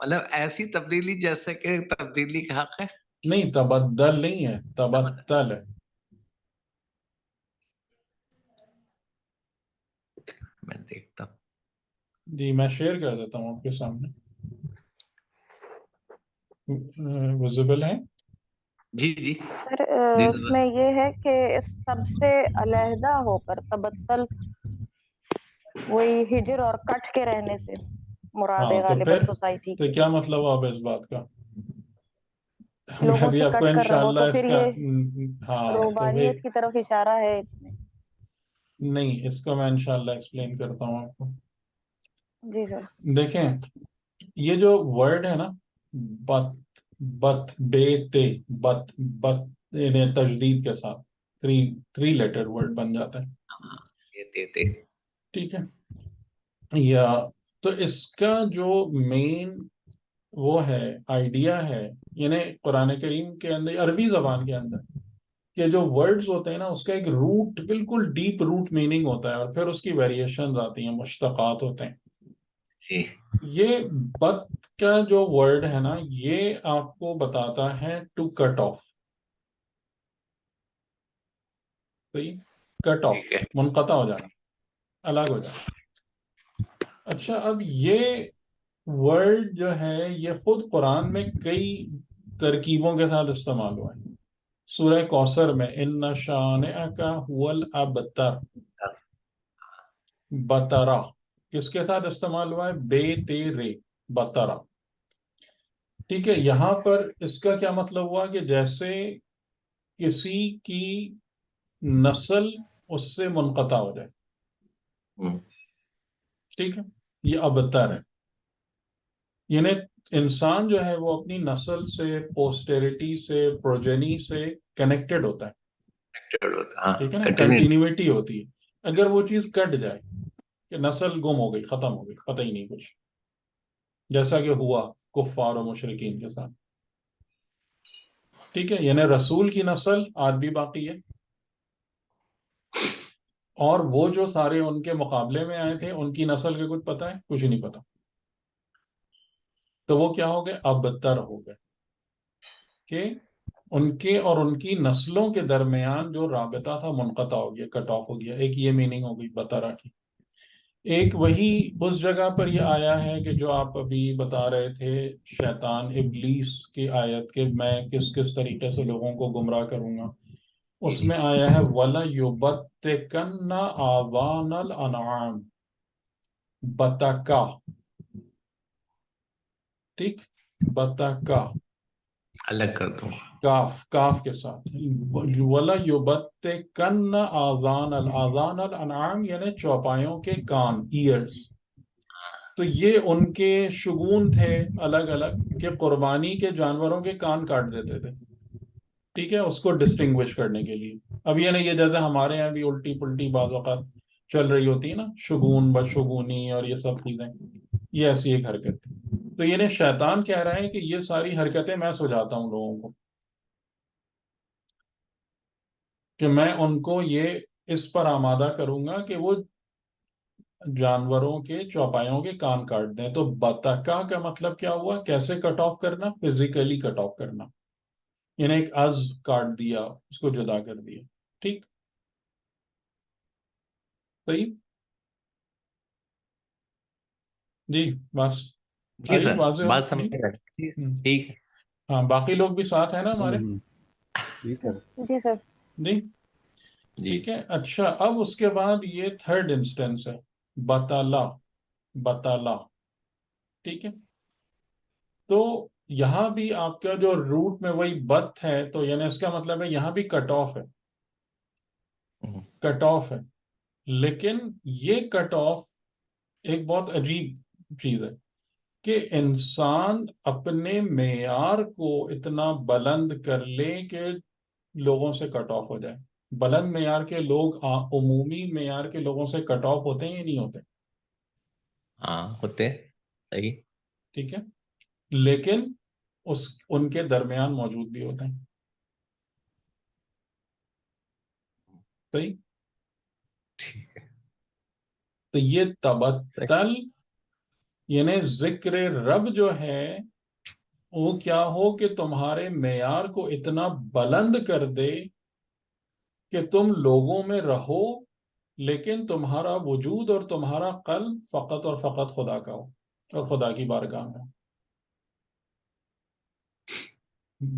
[SPEAKER 1] مطلب ایسی تبدیلی جیسے کہ تبدیلی کا حق ہے.
[SPEAKER 2] نہیں، تبدل نہیں ہے، تبتل ہے.
[SPEAKER 1] میں دیکھتا ہوں.
[SPEAKER 2] جی میں شیئر کر دیتا ہوں آپ کے سامنے. ویزیبل ہے؟
[SPEAKER 1] جی جی
[SPEAKER 5] سر اس میں یہ ہے کہ سب سے علیحدہ ہو کر تبتل، وہی ہجر اور کٹ کے رہنے سے مراد ہے
[SPEAKER 2] ہاں تو
[SPEAKER 5] غالباً
[SPEAKER 2] پھر
[SPEAKER 5] سوسائٹی
[SPEAKER 2] تو
[SPEAKER 5] کی.
[SPEAKER 2] کیا مطلب آپ اس بات کا؟ میں
[SPEAKER 5] لوگوں
[SPEAKER 2] بھی
[SPEAKER 5] سے
[SPEAKER 2] آپ کو
[SPEAKER 5] کٹ کر رہو
[SPEAKER 2] انشاءاللہ
[SPEAKER 5] تو
[SPEAKER 2] اس
[SPEAKER 5] پھر
[SPEAKER 2] کا
[SPEAKER 5] یہ
[SPEAKER 2] ہاں تو
[SPEAKER 5] روحانیت کی طرف اشارہ ہے اس میں.
[SPEAKER 2] نہیں، اس کو میں انشاءاللہ ایکسپلین کرتا ہوں آپ کو.
[SPEAKER 5] جی سر.
[SPEAKER 2] دیکھیں یہ جو ورڈ ہے نا، بت بت بے تے بت بت، یعنی تجدید کے ساتھ تھری لیٹر ورڈ بن جاتا ہے.
[SPEAKER 1] یہ دیتے.
[SPEAKER 2] ٹھیک ہے. یا تو اس کا جو مین وہ ہے آئیڈیا ہے، یعنی قرآن کریم کے اندر، عربی زبان کے اندر کہ جو ورڈز ہوتے ہیں نا، اس کا ایک روٹ، بالکل ڈیپ روٹ میننگ ہوتا ہے، اور پھر اس کی ویریشنز آتی ہیں، مشتقات ہوتے ہیں.
[SPEAKER 1] جی
[SPEAKER 2] یہ بت کا جو ورڈ ہے نا یہ آپ کو بتاتا ہے ٹو کٹ آف. صحیح, کٹ آف,
[SPEAKER 1] ٹھیک ہے.
[SPEAKER 2] منقطع ہو جانا, الگ ہو جانا. اچھا اب یہ ورڈ جو ہے یہ خود قرآن میں کئی ترکیبوں کے ساتھ استعمال ہوا ہے. سورہ کوثر میں ان شانئک هو الابتر, بترا کس کے ساتھ استعمال ہوا ہے؟ بے تیرے, بترا. ٹھیک ہے, یہاں پر اس کا کیا مطلب ہوا کہ جیسے کسی کی نسل اس سے منقطع ہو جائے.
[SPEAKER 1] ہم.
[SPEAKER 2] ٹھیک ہے, یہ ابتر ہے. یعنی انسان جو ہے وہ اپنی نسل سے, پوسٹیریٹی سے, پروجینی سے کنیکٹڈ ہوتا ہے.
[SPEAKER 1] ہاں
[SPEAKER 2] ٹھیک ہے نا,
[SPEAKER 1] کنٹینیو.
[SPEAKER 2] کنٹینیوٹی ہوتی ہے. اگر وہ چیز کٹ جائے کہ نسل گم ہو گئی, ختم ہو گئی, پتہ ہی نہیں کچھ, جیسا کہ ہوا کفار و مشرکین کے ساتھ. ٹھیک ہے, یعنی رسول کی نسل آج بھی باقی ہے, اور وہ جو سارے ان کے مقابلے میں آئے تھے ان کی نسل کے کچھ پتہ ہے؟ کچھ نہیں پتہ. تو وہ کیا ہو گئے؟ ابتر ہو گئے کہ ان کے اور ان کی نسلوں کے درمیان جو رابطہ تھا منقطع ہو گیا, کٹ آف ہو گیا. ایک یہ میننگ ہو گئی بترا کی. ایک وہی اس جگہ پر یہ آیا ہے کہ جو آپ ابھی بتا رہے تھے, شیطان ابلیس کی آیت کہ میں کس کس طریقے سے لوگوں کو گمراہ کروں گا. اس میں آیا ہے وَلَيُبَتِّكَنَّ آذَانَ الْأَنْعَامِ, بتکا. ٹھیک, بتکا,
[SPEAKER 1] الگ کر دوں.
[SPEAKER 2] کاف, کاف کے ساتھ. وَلَيُبَتِّكَنَّ آذَانَ الْآذَانَ الْأَنْعَامِ یعنی چوپایوں کے کان, ایئرز. تو یہ ان کے شگون تھے الگ الگ کہ قربانی کے جانوروں کے کان کاٹ دیتے تھے. ٹھیک ہے, اس کو ڈسٹنگوش کرنے کے لیے. اب یہ نہیں, یہ جیسے ہمارے یہاں بھی الٹی پلٹی بعض اوقات چل رہی ہوتی ہے نا, شگون بشگونی اور یہ سب چیزیں, یہ ایسی ایک حرکت تھی. تو یہ شیطان کہہ رہا ہے کہ یہ ساری حرکتیں میں سجاتا ہوں لوگوں کو, کہ میں ان کو یہ اس پر آمادہ کروں گا کہ وہ جانوروں کے چوپایوں کے کان کاٹ دیں. تو بتکا کا مطلب کیا ہوا؟ کیسے کٹ آف کرنا؟ فزیکلی کٹ آف کرنا, یعنی ایک عضو کاٹ دیا, اس کو جدا کر دیا. ٹھیک, صحیح جی, بس
[SPEAKER 1] جی
[SPEAKER 2] آئی
[SPEAKER 1] سر,
[SPEAKER 2] واضح ہو
[SPEAKER 1] بات
[SPEAKER 2] جی.
[SPEAKER 1] سمجھ گئے. ٹھیک ہے.
[SPEAKER 2] ہاں, باقی لوگ بھی ساتھ ہیں نا ہمارے؟
[SPEAKER 6] جی سر.
[SPEAKER 5] جی سر.
[SPEAKER 2] جی
[SPEAKER 1] جی
[SPEAKER 2] ٹھیک ہے. اچھا, اب اس کے بعد یہ تھرڈ انسٹنس ہے, بتالا, بتالا. ٹھیک ہے, تو یہاں بھی آپ کا جو روٹ میں وہی بت ہے, تو یعنی اس کا مطلب ہے یہاں بھی کٹ آف ہے, کٹ آف ہے. لیکن یہ کٹ آف ایک بہت عجیب چیز ہے کہ انسان اپنے معیار کو اتنا بلند کر لے کہ لوگوں سے کٹ آف ہو جائے. بلند معیار کے لوگ عمومی معیار کے لوگوں سے کٹ آف ہوتے ہیں یا نہیں ہوتے؟
[SPEAKER 1] ہاں ہوتے. صحیح.
[SPEAKER 2] ٹھیک ہے, لیکن ان کے درمیان موجود بھی ہوتے ہیں. صحیح.
[SPEAKER 1] ٹھیک ہے.
[SPEAKER 2] تو یہ تبتل یعنی ذکر رب جو ہے وہ کیا ہو کہ تمہارے معیار کو اتنا بلند کر دے کہ تم لوگوں میں رہو لیکن تمہارا وجود اور تمہارا قلب فقط اور فقط خدا کا ہو اور خدا کی بارگاہ میں.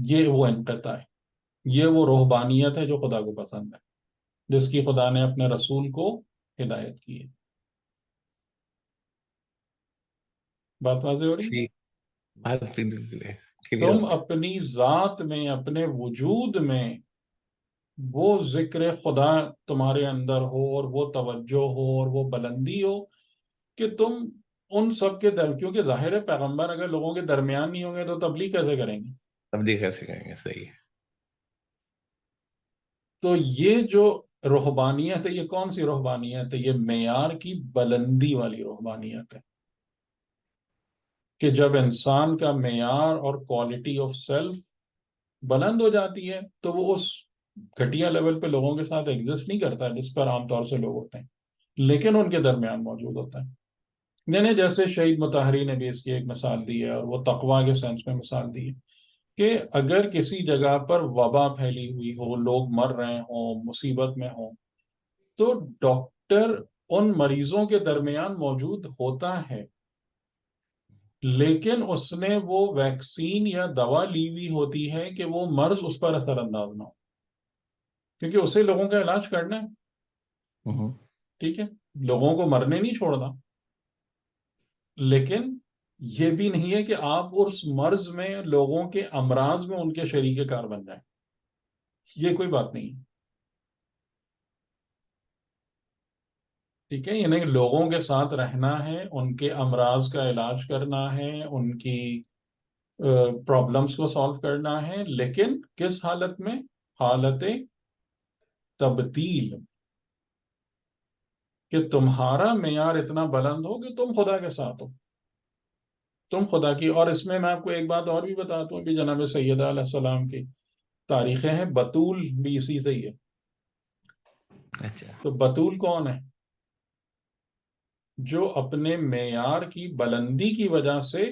[SPEAKER 2] یہ وہ انقطاع ہے, یہ وہ روحانیت ہے جو خدا کو پسند ہے, جس کی خدا نے اپنے رسول کو ہدایت کی ہے. بات واضح ہو رہی؟
[SPEAKER 1] ٹھیک. بات کلیئر
[SPEAKER 2] تم
[SPEAKER 1] ہو گئی.
[SPEAKER 2] اپنی ذات میں, اپنے وجود میں وہ ذکر خدا تمہارے اندر ہو اور وہ توجہ ہو اور وہ بلندی ہو کہ تم ان سب کے کیونکہ ظاہر ہے پیغمبر اگر لوگوں کے درمیان نہیں ہوں گے تو تبلیغ کیسے کریں گے؟
[SPEAKER 1] تبدیل کیسے کریں گے. صحیح ہے.
[SPEAKER 2] تو یہ جو رہبانیت ہے, یہ کون سی رہبانیت ہے؟ یہ معیار کی بلندی والی رہبانیت ہے کہ جب انسان کا معیار اور کوالٹی آف سیلف بلند ہو جاتی ہے تو وہ اس گھٹیا لیول پہ لوگوں کے ساتھ ایگزسٹ نہیں کرتا جس پر عام طور سے لوگ ہوتے ہیں, لیکن ان کے درمیان موجود ہوتا ہے. نہیں جیسے شہید مطہری نے بھی اس کی ایک مثال دی ہے اور وہ تقوی کے سینس میں مثال دی ہے کہ اگر کسی جگہ پر وبا پھیلی ہوئی ہو، لوگ مر رہے ہوں، مصیبت میں ہوں، تو ڈاکٹر ان مریضوں کے درمیان موجود ہوتا ہے، لیکن اس نے وہ ویکسین یا دوا لی ہوئی ہوتی ہے کہ وہ مرض اس پر اثر انداز نہ ہو، کیونکہ اسے لوگوں کا علاج کرنا ہے، ٹھیک ہے، لوگوں کو مرنے نہیں چھوڑنا، لیکن یہ بھی نہیں ہے کہ آپ اس مرض میں لوگوں کے امراض میں ان کے شریک کار بن جائیں، یہ کوئی بات نہیں ہے، ٹھیک ہے، یعنی لوگوں کے ساتھ رہنا ہے، ان کے امراض کا علاج کرنا ہے، ان کی پرابلمس کو سالو کرنا ہے، لیکن کس حالت میں؟ حالت تبدیل، کہ تمہارا معیار اتنا بلند ہو کہ تم خدا کے ساتھ ہو، تم خدا کی. اور اس میں آپ کو ایک بات اور بھی بتاتا ہوں کہ جناب سیدہ علیہ السلام کی تاریخیں ہیں، بطول بھی اسی سے ہی ہے.
[SPEAKER 1] اچھا.
[SPEAKER 2] تو بطول کون ہے؟ جو اپنے معیار کی بلندی کی وجہ سے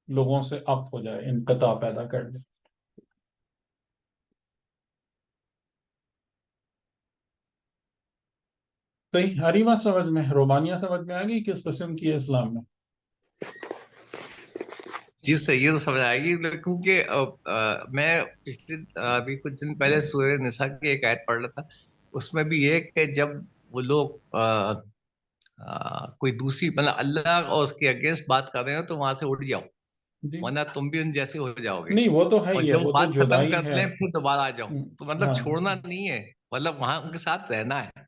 [SPEAKER 2] لوگوں سے اپ ہو جائے، انقطاع پیدا کر دے. صحیح. ہری بات سمجھ میں، رومانیہ سمجھ میں آ گئی کس قسم کی ہے اسلام میں؟
[SPEAKER 1] جی صحیح تو سمجھ آئے گی، کیونکہ میں پچھلے ابھی کچھ دن پہلے سورہ نساء کی ایک آیت پڑھ رہا تھا، اس میں بھی یہ کہ جب وہ لوگ کوئی دوسری مطلب اللہ اور اس کے اگینسٹ بات کر رہے ہو تو وہاں سے اٹھ جاؤ،
[SPEAKER 2] جی
[SPEAKER 1] ورنہ تم بھی ان جیسے ہو جاؤ گے،
[SPEAKER 2] نہیں، وہ تو ہے
[SPEAKER 1] اور
[SPEAKER 2] ہی ہے،
[SPEAKER 1] جب
[SPEAKER 2] وہ تو
[SPEAKER 1] بات ختم
[SPEAKER 2] جدائی
[SPEAKER 1] کر
[SPEAKER 2] ہے.
[SPEAKER 1] لیں پھر دوبارہ آ جاؤ. تو مطلب
[SPEAKER 2] ہاں
[SPEAKER 1] چھوڑنا نہیں ہے، مطلب وہاں ان کے ساتھ رہنا ہے.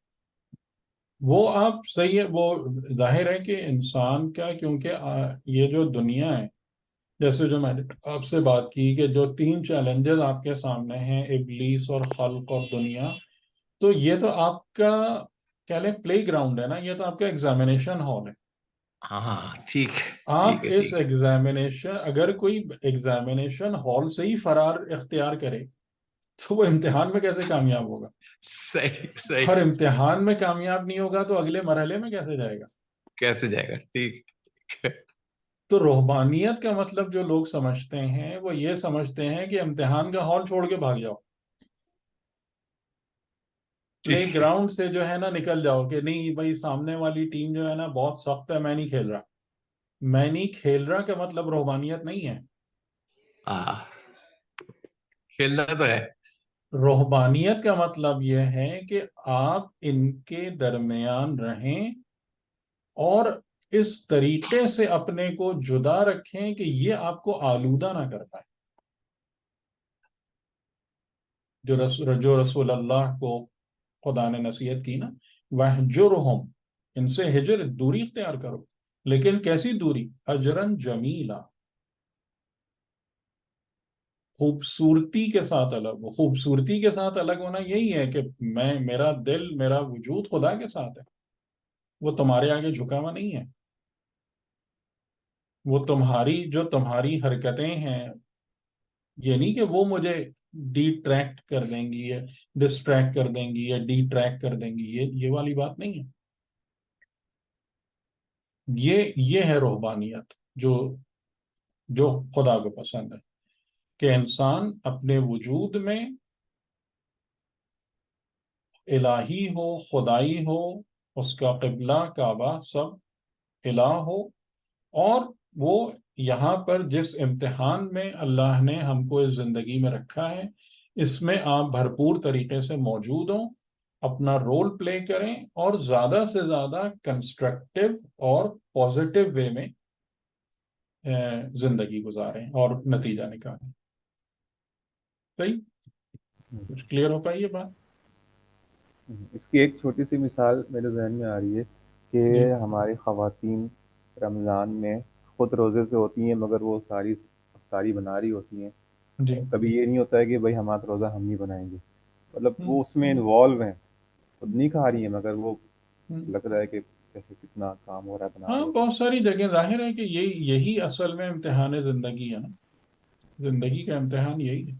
[SPEAKER 2] وہ آپ صحیح ہے، وہ ظاہر ہے کہ انسان کا، کیونکہ یہ جو دنیا ہے، جیسے جو میں نے آپ سے بات کی کہ جو 3 چیلنجز آپ کے سامنے ہیں، ابلیس اور خلق اور دنیا، تو یہ تو آپ کا کہہ لیں پلے گراؤنڈ ہے نا، یہ تو آپ کا ایگزامینیشن ہال ہے.
[SPEAKER 1] ہاں ٹھیک
[SPEAKER 2] آپ
[SPEAKER 1] ہے
[SPEAKER 2] اس
[SPEAKER 1] ٹھیک ہے.
[SPEAKER 2] ایگزامینیشن، اگر کوئی ایگزامینیشن ہال سے ہی فرار اختیار کرے تو وہ امتحان میں کیسے کامیاب ہوگا؟
[SPEAKER 1] صحیح
[SPEAKER 2] اور
[SPEAKER 1] صحیح.
[SPEAKER 2] امتحان میں کامیاب نہیں ہوگا تو اگلے مرحلے میں کیسے جائے گا؟
[SPEAKER 1] کیسے جائے گا؟ ٹھیک.
[SPEAKER 2] تو روحانیت کا مطلب جو لوگ سمجھتے ہیں وہ یہ سمجھتے ہیں کہ امتحان کا ہال چھوڑ کے بھاگ جاؤ، پلے
[SPEAKER 1] ٹھیک ہے.
[SPEAKER 2] گراؤنڈ سے جو ہے نا نکل جاؤ، کہ نہیں بھائی سامنے والی ٹیم جو ہے نا بہت سخت ہے، میں نہیں کھیل رہا. میں نہیں کھیل رہا کا مطلب روحانیت نہیں ہے.
[SPEAKER 1] کھیلنا تو ہے.
[SPEAKER 2] روحانیت کا مطلب یہ ہے کہ آپ ان کے درمیان رہیں اور اس طریقے سے اپنے کو جدا رکھیں کہ یہ آپ کو آلودہ نہ کر پائے. جو رسول اللہ کو خدا نے نصیحت کی نا، وَاہْجُرْهُمْ، ان سے ہجر، دوری اختیار کرو، لیکن کیسی دوری؟ حجرن جمیلا، خوبصورتی کے ساتھ الگ ہو. خوبصورتی کے ساتھ الگ ہونا یہی ہے کہ میرا دل، میرا وجود خدا کے ساتھ ہے، وہ تمہارے آگے جھکا ہوا نہیں ہے. وہ تمہاری حرکتیں ہیں، یہ نہیں کہ وہ مجھے ڈیٹریکٹ کر دیں گی یا ڈسٹریکٹ کر دیں گی یا ڈیٹریکٹ کر دیں گی، یہ والی بات نہیں ہے. یہ ہے روحانیت جو خدا کو پسند ہے، کہ انسان اپنے وجود میں الہی ہو، خدائی ہو، اس کا قبلہ کعبہ سب الہ ہو، اور وہ یہاں پر جس امتحان میں اللہ نے ہم کو اس زندگی میں رکھا ہے، اس میں آپ بھرپور طریقے سے موجود ہوں، اپنا رول پلے کریں اور زیادہ سے زیادہ کنسٹرکٹیو اور پازیٹیو وے میں زندگی گزاریں اور نتیجہ نکالیں. صحیح؟ کچھ کلیئر ہو پائی یہ بات؟
[SPEAKER 6] اس کی ایک چھوٹی سی مثال میرے ذہن میں آ رہی ہے
[SPEAKER 2] جی
[SPEAKER 6] کہ ہماری خواتین رمضان میں خود روزے سے ہوتی ہیں، مگر وہ ساری بنا رہی ہوتی ہیں.
[SPEAKER 2] جی
[SPEAKER 6] کبھی یہ نہیں ہوتا ہے کہ بھائی ہمارا روزہ ہم نہیں بنائیں گے، مطلب وہ اس میں انوالو ہیں، خود نہیں کھا رہی ہیں مگر وہ لگ رہا ہے کہ جیسے کتنا کام ہو رہا ہے بنا
[SPEAKER 2] ہاں،
[SPEAKER 6] رہے
[SPEAKER 2] بہت ساری جگہ ظاہر ہے کہ یہی اصل میں امتحان زندگی ہے نا، زندگی کا امتحان یہی ہے.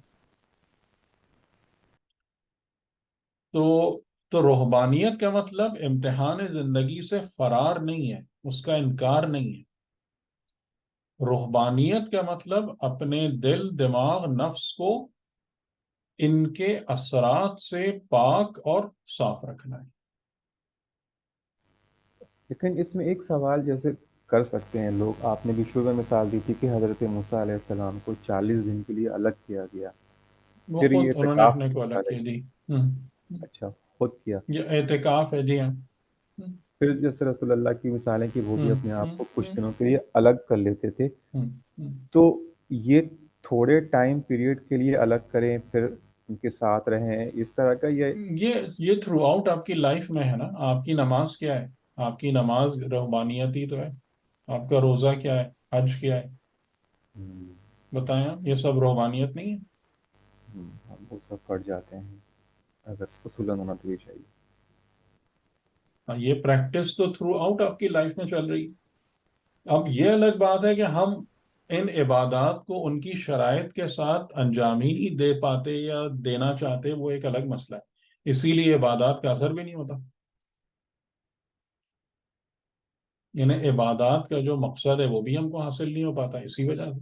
[SPEAKER 2] تو تو روحانیت کا مطلب امتحان زندگی سے فرار نہیں ہے، اس کا انکار نہیں ہے. روحانیت کا مطلب اپنے دل، دماغ، نفس کو ان کے اثرات سے پاک اور صاف رکھنا ہے.
[SPEAKER 6] لیکن اس میں ایک سوال جیسے کر سکتے ہیں لوگ، آپ نے بھی شروع میں مثال دی تھی کہ حضرت موسیٰ علیہ السلام کو 40 دن کے لیے الگ کیا گیا،
[SPEAKER 2] وہ
[SPEAKER 6] پھر
[SPEAKER 2] خود
[SPEAKER 6] یہ
[SPEAKER 2] انہوں نے
[SPEAKER 6] اعتکاف
[SPEAKER 2] اپنے کو الگ
[SPEAKER 6] کرے.
[SPEAKER 2] کیا. جی.
[SPEAKER 6] اچھا، خود کیا.
[SPEAKER 2] یہ اعتکاف ہے. جی ہاں.
[SPEAKER 6] پھر جیسے رسول اللہ کی مثالیں کہ وہ بھی اپنے آپ کو کچھ
[SPEAKER 2] ہوں
[SPEAKER 6] دنوں کے لیے الگ کر لیتے تھے، تو یہ تھوڑے ٹائم پیریڈ کے لیے الگ کریں پھر ان کے ساتھ رہیں، اس طرح کا
[SPEAKER 2] یہ تھرو آؤٹ آپ کی لائف میں ہے نا. آپ کی نماز کیا ہے؟ آپ کی نماز روحانیت ہی تو ہے. آپ کا روزہ کیا ہے؟ حج کیا ہے؟ بتائیں آپ، یہ سب روحانیت نہیں ہے؟
[SPEAKER 6] ہم اس میں پڑ جاتے ہیں اگر اصولاً ہونا تو یہ چاہیے.
[SPEAKER 2] یہ پریکٹس تو تھرو آؤٹ آپ کی لائف میں چل رہی ہے. اب یہ الگ بات ہے کہ ہم ان عبادات کو ان کی شرائط کے ساتھ انجام ہی نہیں دے پاتے یا دینا چاہتے، وہ ایک الگ مسئلہ ہے. اسی لیے عبادات کا اثر بھی نہیں ہوتا. یعنی عبادات کا جو مقصد ہے وہ بھی ہم کو حاصل نہیں ہو پاتا اسی وجہ سے.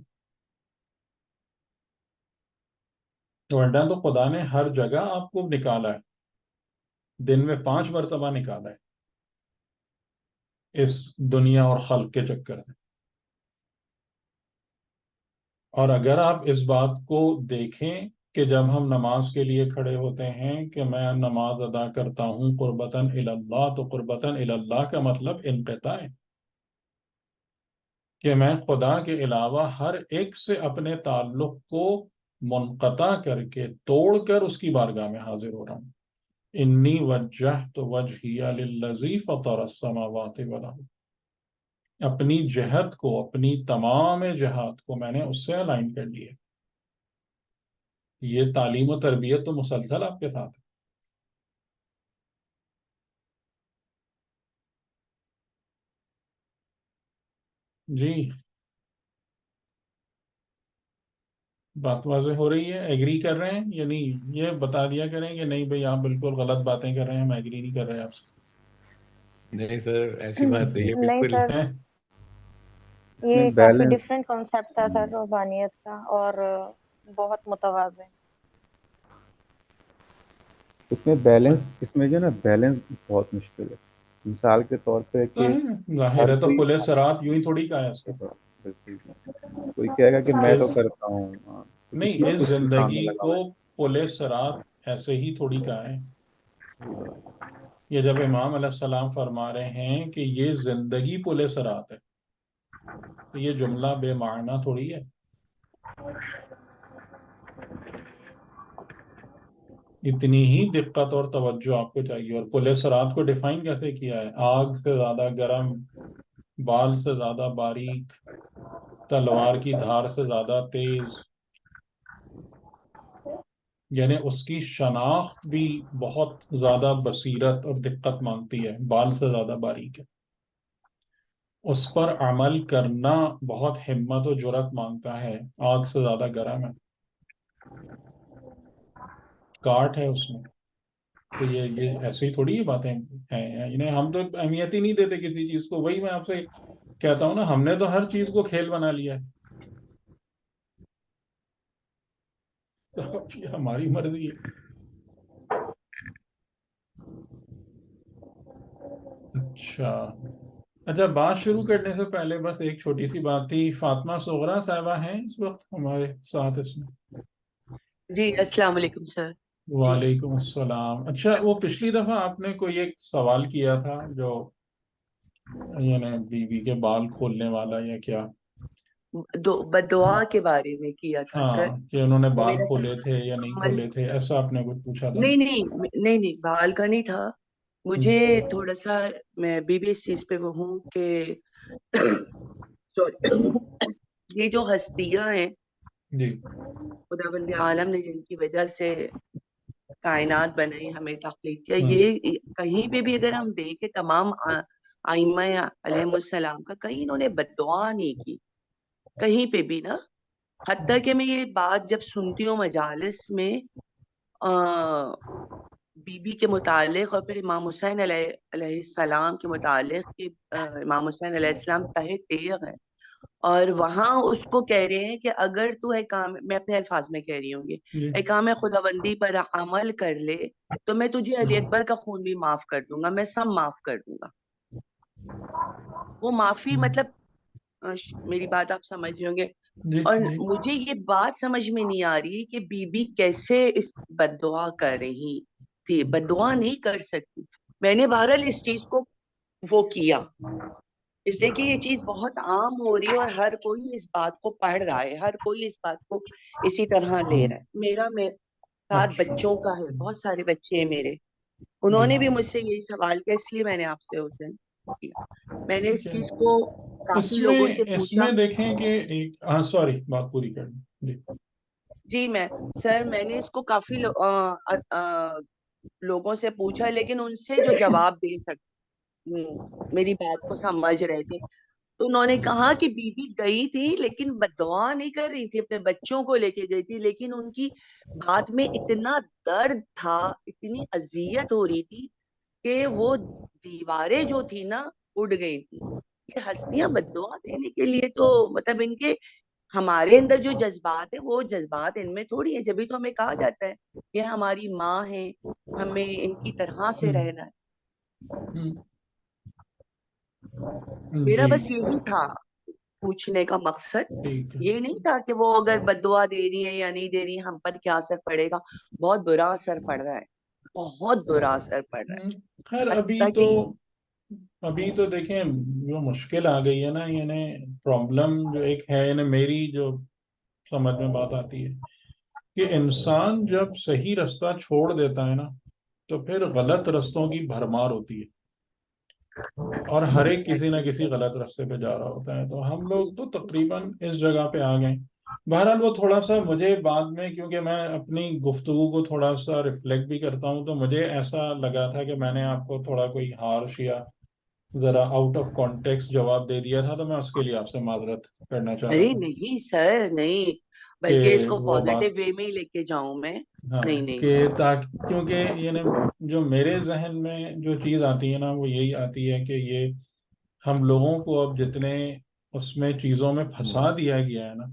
[SPEAKER 2] ورنہ تو خدا نے ہر جگہ آپ کو نکالا ہے، دن میں 5 مرتبہ نکالا ہے اس دنیا اور خلق کے چکر میں. اور اگر آپ اس بات کو دیکھیں کہ جب ہم نماز کے لیے کھڑے ہوتے ہیں کہ میں نماز ادا کرتا ہوں قربتاً الی اللہ، تو قربتاً الی اللہ کا مطلب انقطاع ہے کہ میں خدا کے علاوہ ہر ایک سے اپنے تعلق کو منقطع کر کے، توڑ کر اس کی بارگاہ میں حاضر ہو رہا ہوں. انی وجہت وجہی للذی فطر السماوات والارض، اپنی جہت کو، اپنی تمام جہات کو میں نے اس سے الائن کر لیا. یہ تعلیم و تربیت تو مسلسل آپ کے ساتھ ہے. جی، بات واضح ہو رہی ہے؟ ایگری کر رہے ہیں یا نہیں؟ یہ بتا دیا کریں کہ نہیں بھئی آپ بالکل غلط باتیں کر رہے ہیں، ہم ایگری نہیں کر رہے آپ سے.
[SPEAKER 1] نہیں سر، ایسی بات نہیں ہے
[SPEAKER 5] نہیں
[SPEAKER 1] بالکل.
[SPEAKER 5] سر،
[SPEAKER 2] ہیں؟
[SPEAKER 6] اس میں
[SPEAKER 5] یہ کافی
[SPEAKER 6] بیلنس،
[SPEAKER 5] ڈفرینٹ کانسیپٹ تھا سر روحانیت کا، اور بہت متوازن.
[SPEAKER 6] اس میں بیلنس، اس میں جو نا بیلنس بہت مشکل ہے. مثال کے طور پہ کہ
[SPEAKER 2] ظاہر
[SPEAKER 6] ہر
[SPEAKER 2] ہے، تو
[SPEAKER 6] کوئی
[SPEAKER 2] پولیس رات یوں ہی تھوڑی کہا ہے اس کو.
[SPEAKER 6] بالکل کوئی کہے گا کہ میں تو
[SPEAKER 2] اس
[SPEAKER 6] کرتا ہوں، تو کسی
[SPEAKER 2] نہیں،
[SPEAKER 6] نہ
[SPEAKER 2] اس
[SPEAKER 6] کسی کام میں
[SPEAKER 2] زندگی
[SPEAKER 6] لگا
[SPEAKER 2] کو
[SPEAKER 6] ہوا
[SPEAKER 2] پولیس رات ایسے ہی تھوڑی کہا ہے. یہ جب امام علیہ السلام فرما رہے ہیں کہ یہ زندگی پولیس رات ہے، تو یہ جملہ بے معنی تھوڑی ہے. اتنی ہی دقت اور توجہ آپ کو چاہیے. اور پولیس رات کو ڈیفائن کیسے کیا ہے؟ آگ سے زیادہ گرم، بال سے زیادہ باریک، تلوار کی دھار سے زیادہ تیز. یعنی اس کی شناخت بھی بہت زیادہ بصیرت اور دقت مانگتی ہے. بال سے زیادہ باریک ہے، اس پر عمل کرنا بہت ہمت و جرات مانگتا ہے. آگ سے زیادہ گرم ہے، کاٹ ہے اس میں. تو یہ ایسے ہی تھوڑی یہ باتیں ہیں. انہیں ہم تو اہمیت ہی نہیں دیتے کسی چیز کو. وہی میں آپ سے کہتا ہوں نا، ہم نے تو ہر چیز کو کھیل بنا لیا ہے. تو اب یہ ہماری مرضی ہے. اچھا، بات شروع کرنے سے پہلے بس ایک چھوٹی سی بات تھی. فاطمہ صغرا صاحبہ ہیں اس وقت ہمارے ساتھ اس میں؟
[SPEAKER 7] جی السلام علیکم سر.
[SPEAKER 2] وعلیکم السلام. اچھا، وہ پچھلی دفعہ آپ نے کوئی ایک سوال کیا تھا جو یعنی بیوی کے بال کھولنے والا یا کیا؟
[SPEAKER 7] بدعا کے بارے میں کیا تھا سر.
[SPEAKER 2] ہاں، کہ انہوں نے بال
[SPEAKER 7] میرا
[SPEAKER 2] کھولے تھے یا نہیں کھولے تھے، ایسا آپ نے کچھ پوچھا تھا.
[SPEAKER 7] نہیں بال کا نہیں تھا. مجھے تھوڑا سا، میں بی بی اس چیز پہ وہ ہوں کہ یہ جو ہستیاں ہیں
[SPEAKER 2] جی،
[SPEAKER 7] خدا بند عالم نے جن کی وجہ سے کائنات بنائی، ہمیں تخلیق کیا، یہ کہیں پہ بھی اگر ہم دیکھیں تمام ائمہ علیہم السلام کا، کہیں انہوں نے بد دعا نہیں کی کہیں پہ بھی نا. حتیٰ کہ میں یہ بات جب سنتی ہوں مجالس میں، بی بی کے متعلق اور پھر امام حسین علیہ السلام کے متعلق کہ امام حسین علیہ السلام تہہ تیغ ہے، اور وہاں اس کو کہہ رہے ہیں کہ اگر تو احکام، میں اپنے الفاظ میں کہہ رہی ہوں گی،
[SPEAKER 2] جی
[SPEAKER 7] احکام خداوندی پر عمل کر لے تو میں تجھے علی اکبر کا خون بھی معاف کر دوں گا، میں سب معاف کر دوں گا. وہ معافی مطلب میری بات آپ سمجھ رہے ہوں گے.
[SPEAKER 2] جی
[SPEAKER 7] اور
[SPEAKER 2] جی
[SPEAKER 7] مجھے یہ بات سمجھ میں نہیں آ رہی کہ بی بی کیسے اس بد دعا کر رہی تھی. بد دعا نہیں کر سکتی. میں نے بہرحال اس چیز کو وہ کیا، اس لیے کہ یہ چیز بہت عام ہو رہی ہے اور ہر کوئی اس بات کو پڑھ رہا ہے، ہر کوئی اس بات کو اسی طرح لے رہا ہے. میرا 7
[SPEAKER 2] اچھا
[SPEAKER 7] بچوں کا ہے، بہت سارے بچے ہیں میرے. انہوں
[SPEAKER 2] جی
[SPEAKER 7] نے بھی مجھ سے یہی سوال کیا، اس لیے میں نے آپ سے اس دن کیا. میں نے اس
[SPEAKER 2] ٹھیک ہے.
[SPEAKER 7] چیز کو
[SPEAKER 2] اس
[SPEAKER 7] کافی
[SPEAKER 2] میں
[SPEAKER 7] لوگوں سے
[SPEAKER 2] اس
[SPEAKER 7] پوچھا.
[SPEAKER 2] میں دیکھیں کہ ایک سوری بات پوری کر دیں. جی
[SPEAKER 7] جی میں نے اس کو کافی لوگوں سے پوچھا، لیکن ان سے جو جواب دے سکتے میری بات کو سمجھ رہے تھے، تو انہوں نے کہا کہ بی بی گئی تھی لیکن بددعا نہیں کر رہی تھی، اپنے بچوں کو لے کے گئی تھی، لیکن ان کی بات میں اتنا درد تھا، اتنی اذیت ہو رہی تھی کہ وہ دیواریں جو تھی نا اڑ گئی تھی. یہ ہستیاں بددعا دینے کے لیے تو مطلب ان کے ہمارے اندر جو جذبات ہیں وہ جذبات ان میں تھوڑی ہیں. جبھی تو ہمیں کہا جاتا ہے کہ ہماری ماں ہے، ہمیں ان کی طرح سے رہنا ہے. میرا
[SPEAKER 2] جی
[SPEAKER 7] بس یہی تھا پوچھنے کا مقصد.
[SPEAKER 2] ٹھیک ہے.
[SPEAKER 7] یہ نہیں تھا کہ وہ اگر بددعا دے رہی ہے یا نہیں دے رہی ہے ہم پر کیا اثر پڑے گا. بہت برا اثر پڑ رہا ہے، بہت برا اثر پڑ رہا ہے.
[SPEAKER 2] خیر
[SPEAKER 7] حتیٰ کہ
[SPEAKER 2] ابھی تو دیکھیں جو مشکل آ گئی ہے نا، یعنی پرابلم جو ایک ہے، یعنی میری جو سمجھ میں بات آتی ہے کہ انسان جب صحیح رستہ چھوڑ دیتا ہے نا تو پھر غلط رستوں کی بھرمار ہوتی ہے، اور ہر ایک کسی نہ کسی غلط راستے پہ جا رہا ہوتا ہے. تو ہم لوگ تو تقریباً اس جگہ پہ آ گئے. بہرحال وہ تھوڑا سا مجھے بعد میں، کیونکہ میں اپنی گفتگو کو تھوڑا سا ریفلیکٹ بھی کرتا ہوں، تو مجھے ایسا لگا تھا کہ میں نے آپ کو تھوڑا کوئی ہارش یا ذرا آؤٹ آف کانٹیکسٹ جواب دے دیا تھا، تو میں اس کے لیے آپ سے معذرت کرنا چاہ رہا
[SPEAKER 7] ارے
[SPEAKER 2] تھا
[SPEAKER 7] نہیں سر، نہیں،
[SPEAKER 2] کہ
[SPEAKER 7] بلکہ اس کو
[SPEAKER 2] وہ بات،
[SPEAKER 7] پازیٹیو وے میں ہی لے کے جاؤں میں.
[SPEAKER 2] ہاں،
[SPEAKER 7] نہیں نہیں
[SPEAKER 2] کہ
[SPEAKER 7] سر.
[SPEAKER 2] کیونکہ یعنی جو میرے ذہن میں جو چیز آتی ہے نا وہ یہی آتی ہے کہ یہ ہم لوگوں کو اب جتنے اس میں چیزوں میں پھنسا دیا گیا ہے نا،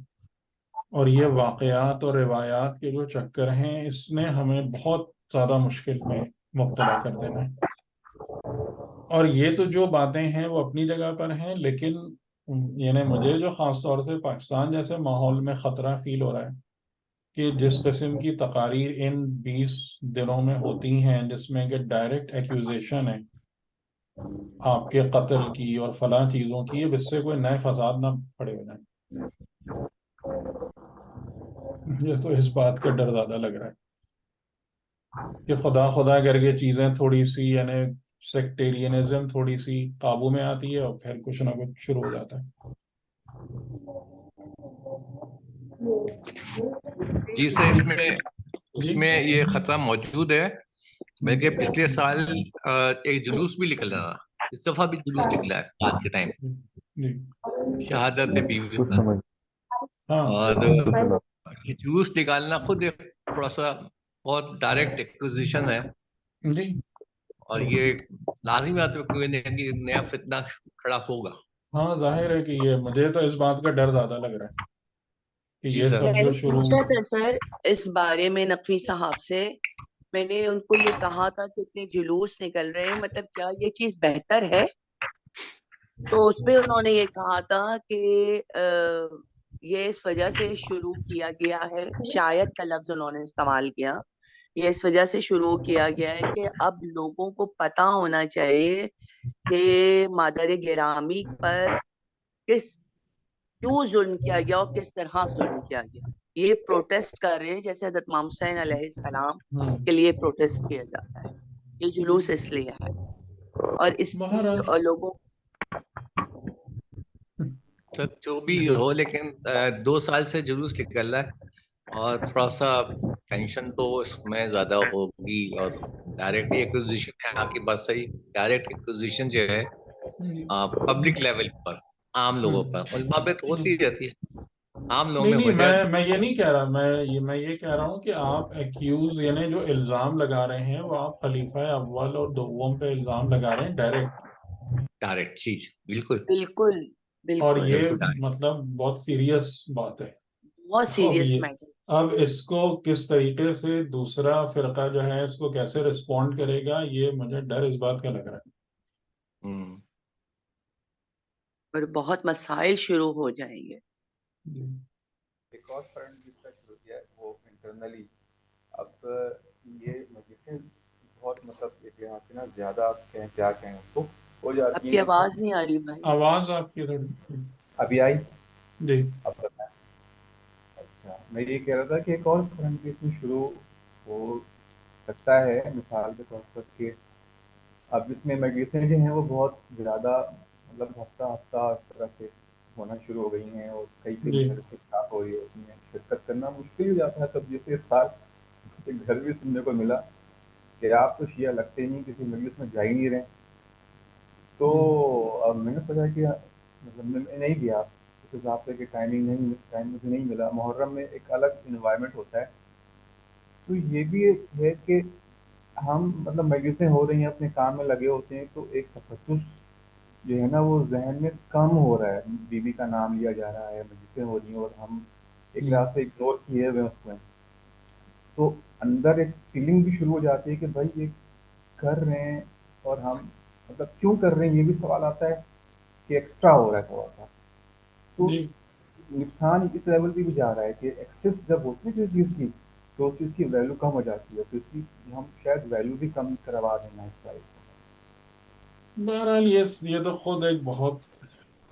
[SPEAKER 2] اور یہ واقعات اور روایات کے جو چکر ہیں، اس نے ہمیں بہت زیادہ مشکل میں مبتلا کر دینا ہے. اور یہ تو جو باتیں ہیں وہ اپنی جگہ پر ہیں، لیکن یعنی مجھے جو خاص طور سے پاکستان جیسے ماحول میں خطرہ فیل ہو رہا ہے کہ جس قسم کی تقاریر ان 20 دنوں میں ہوتی ہیں، جس میں کہ ڈائریکٹ ایکیوزیشن ہے آپ کے قتل کی اور فلاں چیزوں کی، اب اس سے کوئی نئے فساد نہ پڑے ہو جائیں. مجھے تو اس بات کا ڈر زیادہ لگ رہا ہے کہ خدا خدا کر کے چیزیں تھوڑی سی، یعنی سیکٹیرینزم تھوڑی سی قابو میں آتی ہے اور پھر کچھ نہ کچھ شروع ہو جاتا ہے.
[SPEAKER 1] جی سر، اس
[SPEAKER 2] جی
[SPEAKER 1] میں یہ خطرہ موجود ہے. بلکہ پچھلے سال ایک جلوس بھی نکل رہا، اس دفعہ بھی جلوس نکلا ہے رات کے ٹائم،
[SPEAKER 2] جی
[SPEAKER 1] شہادت بیوی
[SPEAKER 6] کچھ
[SPEAKER 1] پر.
[SPEAKER 6] سمجھ
[SPEAKER 2] ہاں
[SPEAKER 1] اور
[SPEAKER 6] چلا.
[SPEAKER 1] یہ جلوس نکالنا خود ایک تھوڑا سا بہت ڈائریکٹ ایکوزیشن ہے،
[SPEAKER 2] جی
[SPEAKER 1] اور یہ لازمی بات ہے کہ کوئی نیا فتنہ کھڑا ہوگا.
[SPEAKER 2] ہاں، ظاہر ہے کہ یہ مجھے تو اس بات کا ڈر زیادہ لگ رہا ہے کہ
[SPEAKER 1] جی
[SPEAKER 2] یہ
[SPEAKER 1] سر.
[SPEAKER 2] سب
[SPEAKER 7] میں
[SPEAKER 2] جو
[SPEAKER 7] نے
[SPEAKER 2] شروع،
[SPEAKER 7] پوچھا تھا سر اس بارے میں نقوی صاحب سے. میں نے ان کو یہ کہا تھا کہ اتنے جلوس نکل رہے ہیں، مطلب کیا یہ چیز بہتر ہے؟ تو اس پہ انہوں نے یہ کہا تھا کہ یہ اس وجہ سے شروع کیا گیا ہے، شاید کا لفظ انہوں نے استعمال کیا، یہ اس وجہ سے شروع کیا گیا ہے کہ اب لوگوں کو پتا ہونا چاہیے کہ مادر گرامی پر کیوں ظلم کیا گیا اور کس طرح ظلم کیا گیا. یہ پروٹیسٹ کر رہے ہیں جیسے حضرت امام حسین علیہ السلام کے لیے پروٹیسٹ کیا جاتا ہے. یہ جلوس اس لیے ہے، اور اس سے
[SPEAKER 2] بہرحال
[SPEAKER 7] لوگوں
[SPEAKER 1] سر جو بھی ہو، لیکن 2 سال سے جلوس نکل رہا ہے، اور تھوڑا سا ٹینشن تو اس میں زیادہ ہوگی. اور ڈائریکٹ ایکوزیشن ہے، آپ کی بات صحیح، ڈائریکٹ ایکوزیشن جو ہے پبلک لیول پر، عام لوگوں پر، علماء پہ تو ہوتی ہی رہتی ہے. عام لوگوں
[SPEAKER 2] نہیں
[SPEAKER 1] میں
[SPEAKER 2] نہیں،
[SPEAKER 1] وجہ
[SPEAKER 2] میں یہ نہیں کہہ رہا، میں یہ کہہ رہا ہوں کہ آپ ایکیوز یعنی جو الزام لگا رہے ہیں وہ آپ خلیفہ اول اور دوم پہ الزام لگا رہے ہیں ڈائریکٹ،
[SPEAKER 1] ڈائریکٹ چیز، بالکل
[SPEAKER 7] بالکل
[SPEAKER 2] اور
[SPEAKER 7] بالکل
[SPEAKER 2] یہ
[SPEAKER 1] بالکل direct۔
[SPEAKER 2] مطلب بہت سیریس بات ہے.
[SPEAKER 7] بہت
[SPEAKER 2] اب
[SPEAKER 7] سیریس
[SPEAKER 2] یہ
[SPEAKER 7] میٹر.
[SPEAKER 2] اب اس کو کس طریقے سے دوسرا فرقہ جو ہے اس کو کیسے رسپونڈ کرے گا، یہ مجھے ڈر اس بات کا لگ رہا ہے.
[SPEAKER 1] ہوں،
[SPEAKER 7] اور بہت مسائل شروع ہو جائیں گے.
[SPEAKER 2] جی.
[SPEAKER 6] ایک اور فرنٹ جس کا شروع کیا ہے وہ انٹرنلی. اب یہ مجلسیں بہت مطلب ایک یہاں سے نا زیادہ کہیں کیا کہیں اس کو ہو
[SPEAKER 7] آپ
[SPEAKER 6] جاتی
[SPEAKER 7] کی
[SPEAKER 6] ہیں.
[SPEAKER 7] آواز نہیں آ رہی بھائی.
[SPEAKER 2] آواز آپ کی تھوڑی.
[SPEAKER 6] ابھی آئی؟
[SPEAKER 2] جی.
[SPEAKER 6] اب بتائیں. اچھا، میں یہ کہہ رہا تھا کہ ایک اور فرنٹ اس میں شروع ہو سکتا ہے مثال کے طور پر کہ اب اس میں مجلسیں جو ہیں وہ بہت زیادہ مطلب ہفتہ ہفتہ اس طرح سے ہونا شروع ہو گئی ہیں، اور کئی کئی
[SPEAKER 2] جی.
[SPEAKER 6] گھر سے اسٹارٹ ہو رہی ہے. اس میں شرکت کرنا مشکل ہو جاتا ہے. تب جیسے اس سال مجھے گھر بھی سننے کو ملا کہ آپ تو شیعہ لگتے ہی نہیں، کسی مجلس میں جا ہی نہیں رہے. تو اب میں نے سوچا کہ مطلب میں نہیں گیا اس حساب سے کہ ٹائم مجھے نہیں ملا. محرم میں ایک الگ انوائرمنٹ ہوتا ہے. تو یہ بھی ایک ہے کہ ہم مطلب مجلسیں ہو رہی ہیں، اپنے کام میں لگے ہوتے ہیں، تو ایک تفتش جو ہے نا وہ ذہن میں کم ہو رہا ہے. بیوی کا نام لیا جا رہا ہے، مجلسیں ہو رہی ہیں، اور ہم ایک لحاظ سے اگنور کیے ہوئے اس میں. تو اندر ایک فیلنگ بھی شروع ہو جاتی ہے کہ بھائی یہ کر رہے ہیں اور ہم مطلب کیوں کر رہے ہیں. یہ بھی سوال آتا ہے کہ ایکسٹرا ہو رہا ہے تھوڑا سا. تو
[SPEAKER 2] جی.
[SPEAKER 6] نقصان اس لیول پہ بھی جا رہا ہے کہ ایکسس جب ہوتی ہے کسی چیز کی تو اس چیز کی ویلو کم ہو جاتی ہے. تو اس کی ہم شاید ویلو بھی کم کروا دیں گے اس پرائز کو.
[SPEAKER 2] بہرحال یہ تو خود ایک بہت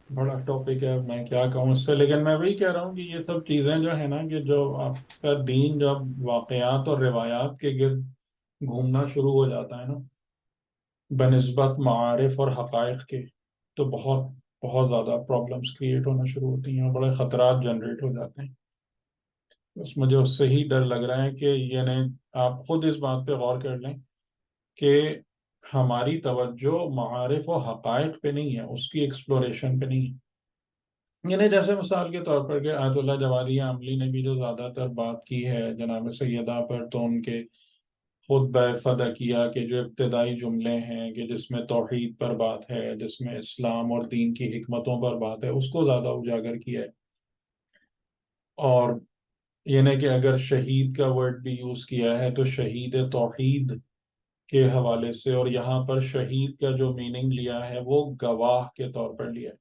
[SPEAKER 2] بڑا ٹاپک ہے، میں کیا کہوں اس سے. لیکن میں وہی کہہ رہا ہوں کہ یہ سب چیزیں جو ہے نا کہ جو آپ کا دین جب واقعات اور روایات کے گرد گھومنا شروع ہو جاتا ہے نا بنسبت معارف اور حقائق کے، تو بہت بہت زیادہ پرابلمس کریٹ ہونا شروع ہوتی ہیں اور بڑے خطرات جنریٹ ہو جاتے ہیں. بس مجھے اس سے ہی ڈر لگ رہا ہے کہ یعنی آپ خود اس بات پہ غور کر لیں کہ ہماری توجہ معارف و حقائق پہ نہیں ہے، اس کی ایکسپلوریشن پہ نہیں ہے. یعنی جیسے مثال کے طور پر کہ آیت اللہ جوادی عاملی نے بھی جو زیادہ تر بات کی ہے جناب سیدہ پر، تو ان کے خطبہ فدکیہ کے جو ابتدائی جملے ہیں کہ جس میں توحید پر بات ہے، جس میں اسلام اور دین کی حکمتوں پر بات ہے، اس کو زیادہ اجاگر کیا ہے. اور یعنی کہ اگر شہید کا ورڈ بھی یوز کیا ہے تو شہید توحید کے حوالے سے، اور یہاں پر شہید کا جو میننگ لیا ہے وہ گواہ کے طور پر لیا ہے.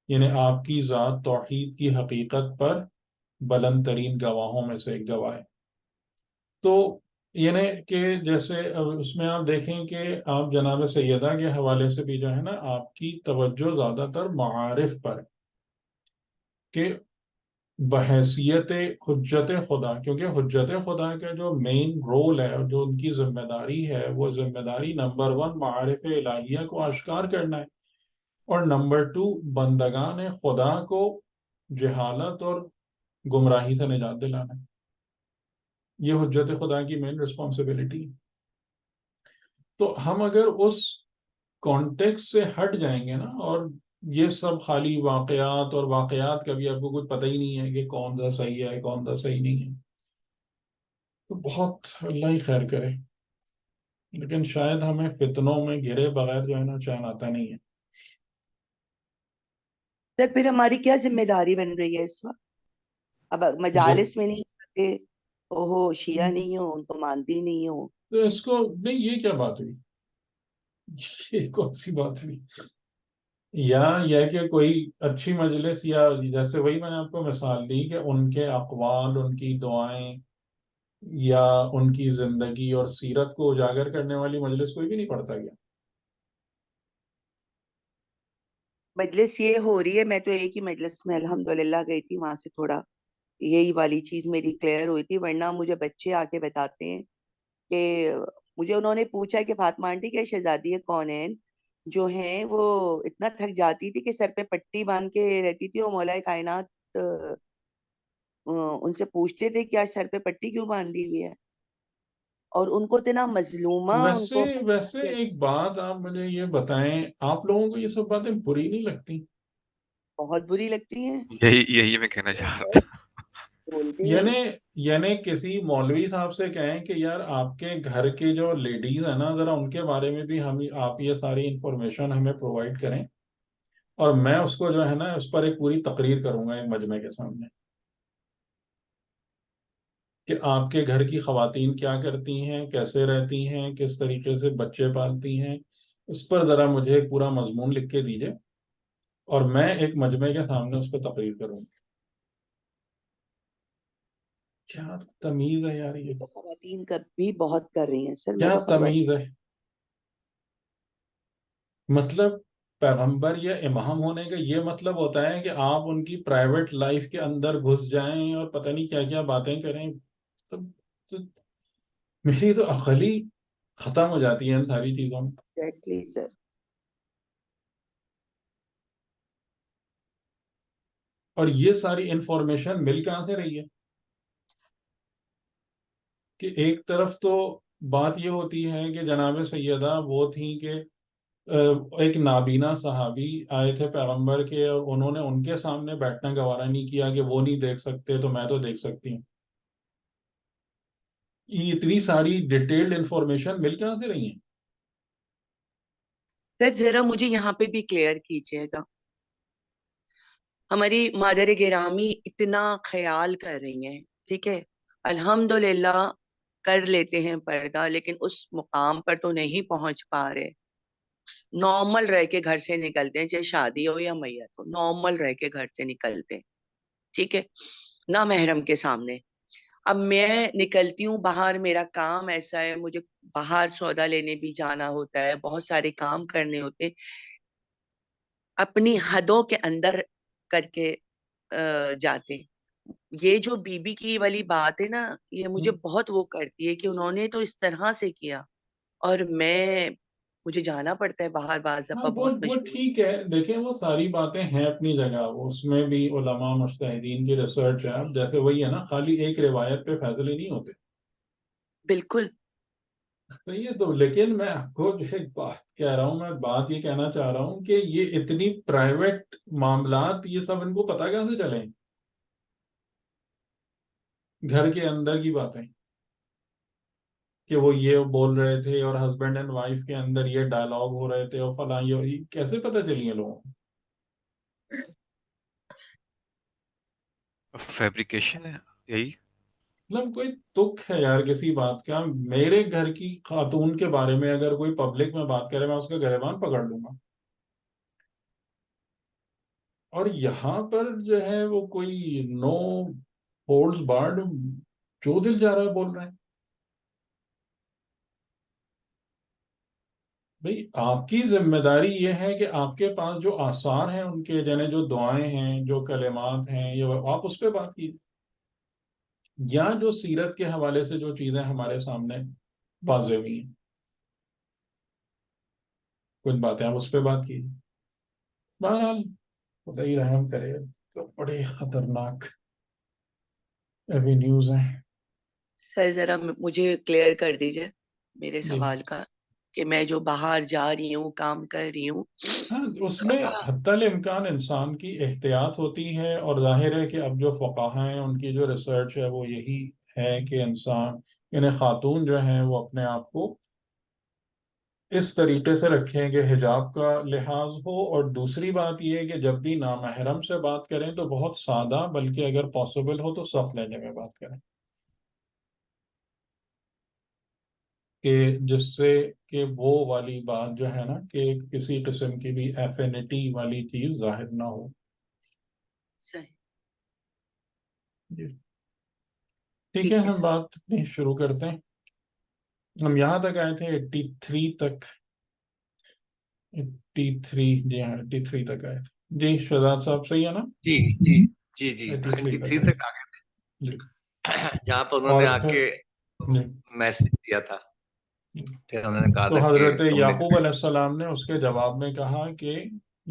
[SPEAKER 2] یعنی آپ کی ذات توحید کی حقیقت پر بلند ترین گواہوں میں سے ایک گواہ ہے. تو یعنی کہ جیسے اب اس میں آپ دیکھیں کہ آپ جناب سیدہ کے حوالے سے بھی جو ہے نا آپ کی توجہ زیادہ تر معارف پر کہ بحیثیت حجت خدا، کیونکہ حجت خدا کا جو مین رول ہے اور جو ان کی ذمہ داری ہے وہ ذمہ داری نمبر 1 معارف الہیہ کو آشکار کرنا ہے، اور نمبر 2 بندگان خدا کو جہالت اور گمراہی سے نجات دلانا ہے. یہ حجت خدا کی مین رسپانسبلٹی. تو ہم اگر اس کانٹیکس سے ہٹ جائیں گے نا، اور یہ سب خالی واقعات اور واقعات کا بھی آپ کو کچھ پتہ ہی نہیں ہے کہ کون سا صحیح ہے کون سا صحیح نہیں ہے، تو بہت اللہ ہی خیر کرے. لیکن شاید ہمیں فتنوں میں گرے بغیر جو ہے نا چین آتا نہیں ہے.
[SPEAKER 7] سر پھر ہماری کیا ذمہ داری بن رہی ہے اس وقت؟ اب مجالس میں نہیں جاتے، اوہو شیعہ نہیں ہو، ان کو مانتی نہیں ہو.
[SPEAKER 2] تو اس کو نہیں، یہ کیا بات ہوئی؟ یہ کون سی بات ہوئی؟ یا یہ کہ کوئی اچھی مجلس، یا جیسے وہی میں نے آپ کو مثال دی کہ ان کے اقوال، ان کی دعائیں یا ان کی زندگی اور سیرت کو اجاگر کرنے والی مجلس کوئی بھی نہیں پڑھتا گیا.
[SPEAKER 7] مجلس یہ ہو رہی ہے، میں تو ایک ہی مجلس میں الحمدللہ گئی تھی، وہاں سے تھوڑا یہی والی چیز میری کلیئر ہوئی تھی. ورنہ مجھے بچے آ کے بتاتے ہیں کہ مجھے انہوں نے پوچھا کہ فاطمہ آنٹی کے شہزادی کونین جو ہیں وہ اتنا تھک جاتی تھی کہ سر پہ پٹی باندھ کے رہتی تھی، اور مولا کائنات ان سے پوچھتے تھے کہ آج سر پہ پٹی کیوں باندھی ہوئی ہے، اور ان کو اتنا مظلومہ ان کو
[SPEAKER 2] ویسے ایک بات آپ مجھے یہ بتائیں، آپ لوگوں کو یہ سب باتیں بری نہیں لگتی؟
[SPEAKER 7] بہت بری لگتی ہیں،
[SPEAKER 3] یہی میں کہنا چاہ رہا تھا.
[SPEAKER 7] بولتی ہیں.
[SPEAKER 2] یعنی کسی مولوی صاحب سے کہیں کہ یار آپ کے گھر کے جو لیڈیز ہیں نا ذرا ان کے بارے میں بھی آپ یہ ساری انفارمیشن ہمیں پرووائڈ کریں، اور میں اس کو جو ہے نا اس پر ایک پوری تقریر کروں گا ایک مجمع کے سامنے کہ آپ کے گھر کی خواتین کیا کرتی ہیں، کیسے رہتی ہیں، کس طریقے سے بچے پالتی ہیں، اس پر ذرا مجھے ایک پورا مضمون لکھ کے دیجیے اور میں ایک مجمع کے سامنے اس پہ تقریر کروں گا. کیا تمیز ہے یار، یہ
[SPEAKER 7] خواتین کا بھی بہت کر رہی ہیں سر،
[SPEAKER 2] کیا
[SPEAKER 7] میں تو
[SPEAKER 2] تمیز ہے. مطلب پیغمبر یا امام ہونے کا یہ مطلب ہوتا ہے کہ آپ ان کی پرائیویٹ لائف کے اندر گھس جائیں اور پتہ نہیں کیا کیا باتیں کریں. تو میری تو عقل ہی ختم ہو جاتی ہے ان ساری چیزوں میں.
[SPEAKER 7] ایگزیکٹلی سر.
[SPEAKER 2] اور یہ ساری انفارمیشن مل کہاں سے رہی ہے کہ ایک طرف تو بات یہ ہوتی ہے کہ جناب سیدہ وہ تھیں کہ ایک نابینا صحابی آئے تھے پیغمبر کے اور انہوں نے ان کے سامنے بیٹھنا گوارا نہیں کیا کہ وہ نہیں دیکھ سکتے تو میں تو دیکھ سکتی ہوں. یہ اتنی ساری ڈیٹیلڈ انفارمیشن مل کہاں سے رہی ہیں؟
[SPEAKER 7] سر ذرا مجھے یہاں پہ بھی کلیئر کیجیے گا. ہماری مادر گرامی اتنا خیال کر رہی ہیں، ٹھیک ہے، الحمدللہ کر لیتے ہیں پردہ، لیکن اس مقام پر تو نہیں پہنچ پا رہے. نارمل رہ کے گھر سے نکلتے ہیں، چاہے شادی ہو یا میت ہو، نارمل رہ کے گھر سے نکلتے ہیں، ٹھیک ہے، نہ محرم کے سامنے. اب میں نکلتی ہوں باہر، میرا کام ایسا ہے، مجھے باہر سودا لینے بھی جانا ہوتا ہے، بہت سارے کام کرنے ہوتے ہیں، اپنی حدوں کے اندر کر کے جاتے. یہ جو بی بی کی والی بات ہے نا، یہ مجھے بہت وہ کرتی ہے کہ انہوں نے تو اس طرح سے کیا اور مجھے جانا پڑتا ہے باہر بعض
[SPEAKER 2] ہاں
[SPEAKER 7] دفعہ، بہت
[SPEAKER 2] وہ
[SPEAKER 7] مجبور.
[SPEAKER 2] ٹھیک ہے، دیکھیں وہ ساری باتیں ہیں اپنی جگہ، وہ اس میں بھی علماء مجتہدین کی ریسرچ ہے. اب جیسے وہی ہے نا، خالی ایک روایت پہ فیصلے نہیں ہوتے.
[SPEAKER 7] بالکل.
[SPEAKER 2] صحیح ہے. تو لیکن میں آپ کو جو ایک بات کہہ رہا ہوں، میں بات یہ کہنا چاہ رہا ہوں کہ یہ اتنی پرائیویٹ معاملات یہ سب ان کو پتہ کہاں سے چلیں؟ گھر کے اندر کی باتیں کہ وہ یہ بول رہے تھے اور ہسبینڈ اینڈ وائف کے اندر یہ ڈائلاگ ہو رہے تھے اور فلاں، یہ کیسے پتہ چلی ہے لوگوں کو؟
[SPEAKER 3] فیبریکیشن ہے یہی.
[SPEAKER 2] مطلب کوئی تک ہے یار کسی بات کا. میرے گھر کی خاتون کے بارے میں اگر کوئی پبلک میں بات کرے میں اس کا گریبان پکڑ لوں گا. اور یہاں پر جو ہے وہ کوئی نو ہولڈز بارڈ، جو دل جا رہا ہے بول رہے ہیں. بھئی آپ کی ذمہ داری یہ ہے کہ آپ کے پاس جو آثار ہیں ان کے، یعنی جو دعائیں ہیں، جو کلمات ہیں، یہ آپ اس پہ بات کیجیے، یا جو سیرت کے حوالے سے جو چیزیں ہمارے سامنے واضح ہوئی ہیں کچھ باتیں آپ اس پہ بات کیجیے. بہرحال خدا ہی رحم کرے. تو بڑے خطرناک ایوینیوز ہیں.
[SPEAKER 7] سر ذرا مجھے کلیئر کر دیجئے میرے
[SPEAKER 2] جی
[SPEAKER 7] سوال کا کہ میں جو باہر جا رہی ہوں، کام کر رہی ہوں.
[SPEAKER 2] ہاں، اس میں حتی الامکان انسان کی احتیاط ہوتی ہے، اور ظاہر ہے کہ اب جو فقہاء ہیں ان کی جو ریسرچ ہے وہ یہی ہے کہ انسان، یعنی خاتون جو ہیں وہ اپنے آپ کو اس طریقے سے رکھیں کہ حجاب کا لحاظ ہو. اور دوسری بات یہ ہے کہ جب بھی نامحرم سے بات کریں تو بہت سادہ، بلکہ اگر پاسبل ہو تو سخت لہجے میں بات کریں، کہ جس سے کہ وہ والی بات جو ہے نا کہ کسی قسم کی بھی ایفینٹی والی چیز ظاہر نہ ہو.
[SPEAKER 7] صحیح.
[SPEAKER 2] جی ٹھیک ہے،
[SPEAKER 7] ٹھیک ہے
[SPEAKER 2] ہم
[SPEAKER 7] سر.
[SPEAKER 2] بات شروع کرتے ہیں. ہم یہاں تک آئے تھے 83 تک. 83، جی ہاں 83 تک آئے تھے. جی شہزاد صاحب صحیح ہے نا؟
[SPEAKER 1] جی جی جی جی
[SPEAKER 2] 83
[SPEAKER 1] 93
[SPEAKER 2] تک
[SPEAKER 1] تک آ
[SPEAKER 2] آئے.
[SPEAKER 1] گئے
[SPEAKER 2] جی
[SPEAKER 1] تھے، جہاں پر انہوں نے
[SPEAKER 2] اور
[SPEAKER 1] آ
[SPEAKER 2] پھر
[SPEAKER 1] کے
[SPEAKER 2] جی
[SPEAKER 1] میسج دیا تھا. پھر انہوں نے کہا
[SPEAKER 2] تو
[SPEAKER 1] تھا کہ
[SPEAKER 2] حضرت
[SPEAKER 1] تم نے
[SPEAKER 2] یعقوب علیہ السلام نے اس کے جواب میں کہا کہ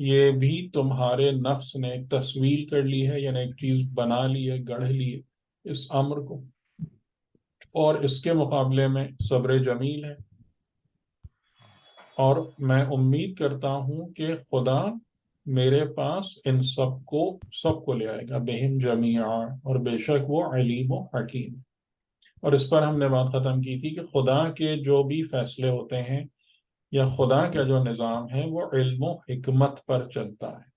[SPEAKER 2] یہ بھی تمہارے نفس نے تصویل کر لی ہے، یعنی ایک چیز بنا لی ہے، گڑھ لی ہے اس امر کو، اور اس کے مقابلے میں صبر جمیل ہے. اور میں امید کرتا ہوں کہ خدا میرے پاس ان سب کو لے آئے گا، بہم جمیعا، اور بے شک وہ علیم و حکیم. اور اس پر ہم نے بات ختم کی تھی کہ خدا کے جو بھی فیصلے ہوتے ہیں یا خدا کا جو نظام ہے وہ علم و حکمت پر چلتا ہے.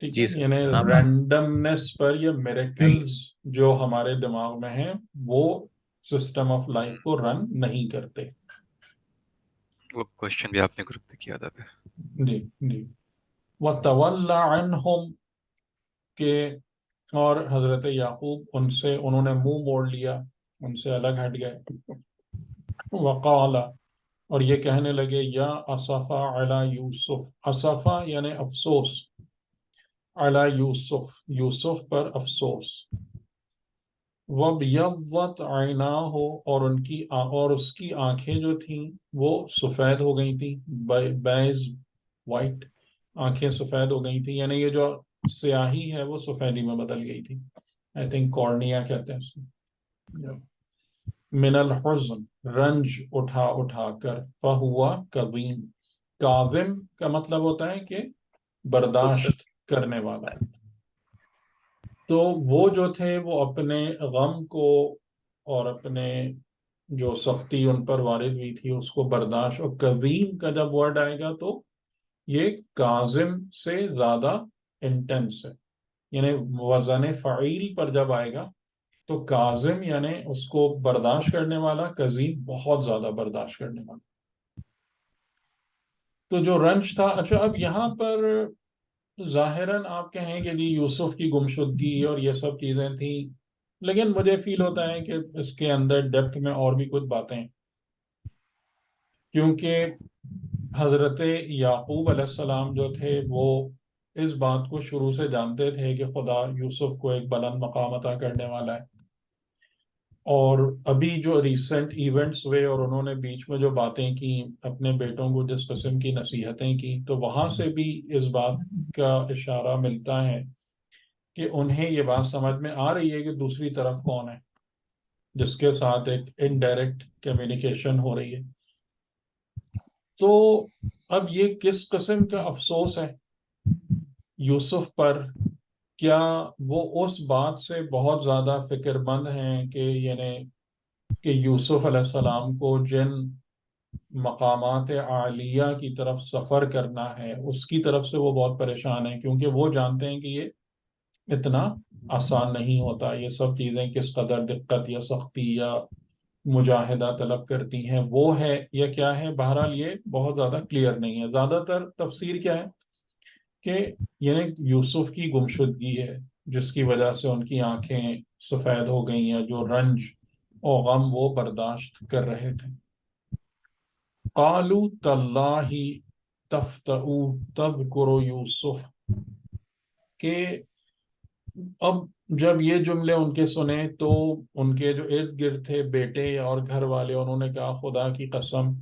[SPEAKER 2] ٹھیک
[SPEAKER 1] جی
[SPEAKER 2] ہے،
[SPEAKER 1] سر.
[SPEAKER 2] یعنی رینڈمنس پر یا میریکلز جو ہمارے دماغ میں ہیں وہ سسٹم آف لائف کو رن نہیں کرتے.
[SPEAKER 3] وہ کوشچن بھی آپ نے گروپ پہ کیا تھا پھر.
[SPEAKER 2] جی جی. وَتَوَلَّ عَنْهُمْ، کہ اور حضرت یعقوب انہوں نے منہ موڑ لیا، ان سے الگ ہٹ گئے. وقال، اور یہ کہنے لگے، یا اسفا علی یوسف، اسفا یعنی افسوس، علی یوسف، یوسف پر افسوس. وَابْيَضَّتْ عَيْنَاهُ، اور اس کی آنکھیں جو تھیں وہ سفید ہو گئی تھیں، بیض، وائٹ، آنکھیں سفید ہو گئی تھیں، یعنی یہ جو سیاہی ہے وہ سفیدی میں بدل گئی تھی. آئی تھنک کورنیا کہتے ہیں اس کو. من الحزن، رنج اٹھا کر. فہوا کظیم، کاظم کا مطلب ہوتا ہے کہ برداشت کرنے والا. تو وہ جو تھے وہ اپنے غم کو اور اپنے جو سختی ان پر وارد ہوئی تھی اس کو برداشت. اور کظیم کا جب ورڈ آئے گا تو یہ کاظم سے زیادہ انٹینس ہے، یعنی وزن فعیل پر جب آئے گا تو کاظم یعنی اس کو برداشت کرنے والا، کظیم بہت زیادہ برداشت کرنے والا. تو جو رنج تھا. اچھا، اب یہاں پر ظاہراً آپ کہیں کہ جی یوسف کی گمشدگی اور یہ سب چیزیں تھیں، لیکن مجھے فیل ہوتا ہے کہ اس کے اندر ڈیپتھ میں اور بھی کچھ باتیں ہیں، کیونکہ حضرت یعقوب علیہ السلام جو تھے وہ اس بات کو شروع سے جانتے تھے کہ خدا یوسف کو ایک بلند مقام عطا کرنے والا ہے. اور ابھی جو ریسنٹ ایونٹس ہوئے اور انہوں نے بیچ میں جو باتیں کی، اپنے بیٹوں کو جس قسم کی نصیحتیں کی، تو وہاں سے بھی اس بات کا اشارہ ملتا ہے کہ انہیں یہ بات سمجھ میں آ رہی ہے کہ دوسری طرف کون ہے جس کے ساتھ ایک انڈائریکٹ کمیونیکیشن ہو رہی ہے. تو اب یہ کس قسم کا افسوس ہے یوسف پر؟ کیا وہ اس بات سے بہت زیادہ فکر مند ہیں کہ یعنی کہ یوسف علیہ السلام کو جن مقامات عالیہ کی طرف سفر کرنا ہے اس کی طرف سے وہ بہت پریشان ہیں، کیونکہ وہ جانتے ہیں کہ یہ اتنا آسان نہیں ہوتا. یہ سب چیزیں کس قدر دقت یا سختی یا مجاہدہ طلب کرتی ہیں، وہ ہے یا کیا ہے. بہرحال یہ بہت زیادہ کلیئر نہیں ہے. زیادہ تر تفسیر کیا ہے کہ یعنی یوسف کی گمشدگی ہے جس کی وجہ سے ان کی آنکھیں سفید ہو گئی ہیں، جو رنج اور غم وہ برداشت کر رہے تھے. قالوا تاللہ تفتأ تذکر یوسف، کہ اب جب یہ جملے ان کے سنے تو ان کے جو ارد گرد تھے بیٹے اور گھر والے، انہوں نے کہا خدا کی قسم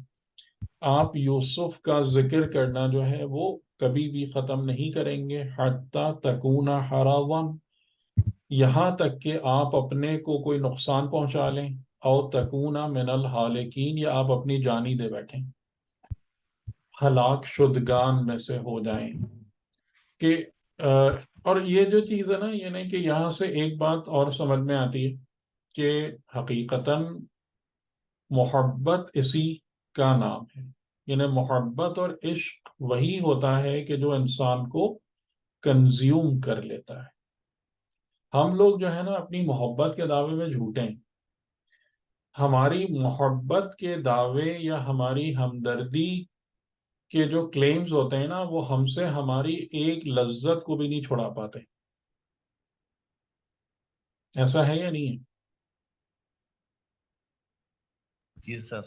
[SPEAKER 2] آپ یوسف کا ذکر کرنا جو ہے وہ کبھی بھی ختم نہیں کریں گے، حتی تکون حراوا، یہاں تک کہ آپ اپنے کو کوئی نقصان پہنچا لیں، او تکون من الحالکین، یا آپ اپنی جان ہی دے بیٹھیں، ہلاک شدگان میں سے ہو جائیں. کہ اور یہ جو چیز ہے نا، یعنی کہ یہاں سے ایک بات اور سمجھ میں آتی ہے کہ حقیقتاً محبت اسی کا نام ہے. یعنی محبت اور عشق وہی ہوتا ہے کہ جو انسان کو کنزیوم کر لیتا ہے. ہم لوگ جو ہے نا اپنی محبت کے دعوے میں جھوٹے ہیں. ہماری محبت کے دعوے یا ہماری ہمدردی کے جو کلیمز ہوتے ہیں نا وہ ہم سے ہماری ایک لذت کو بھی نہیں چھڑا پاتے. ایسا ہے یا نہیں ہے؟
[SPEAKER 1] جی سر.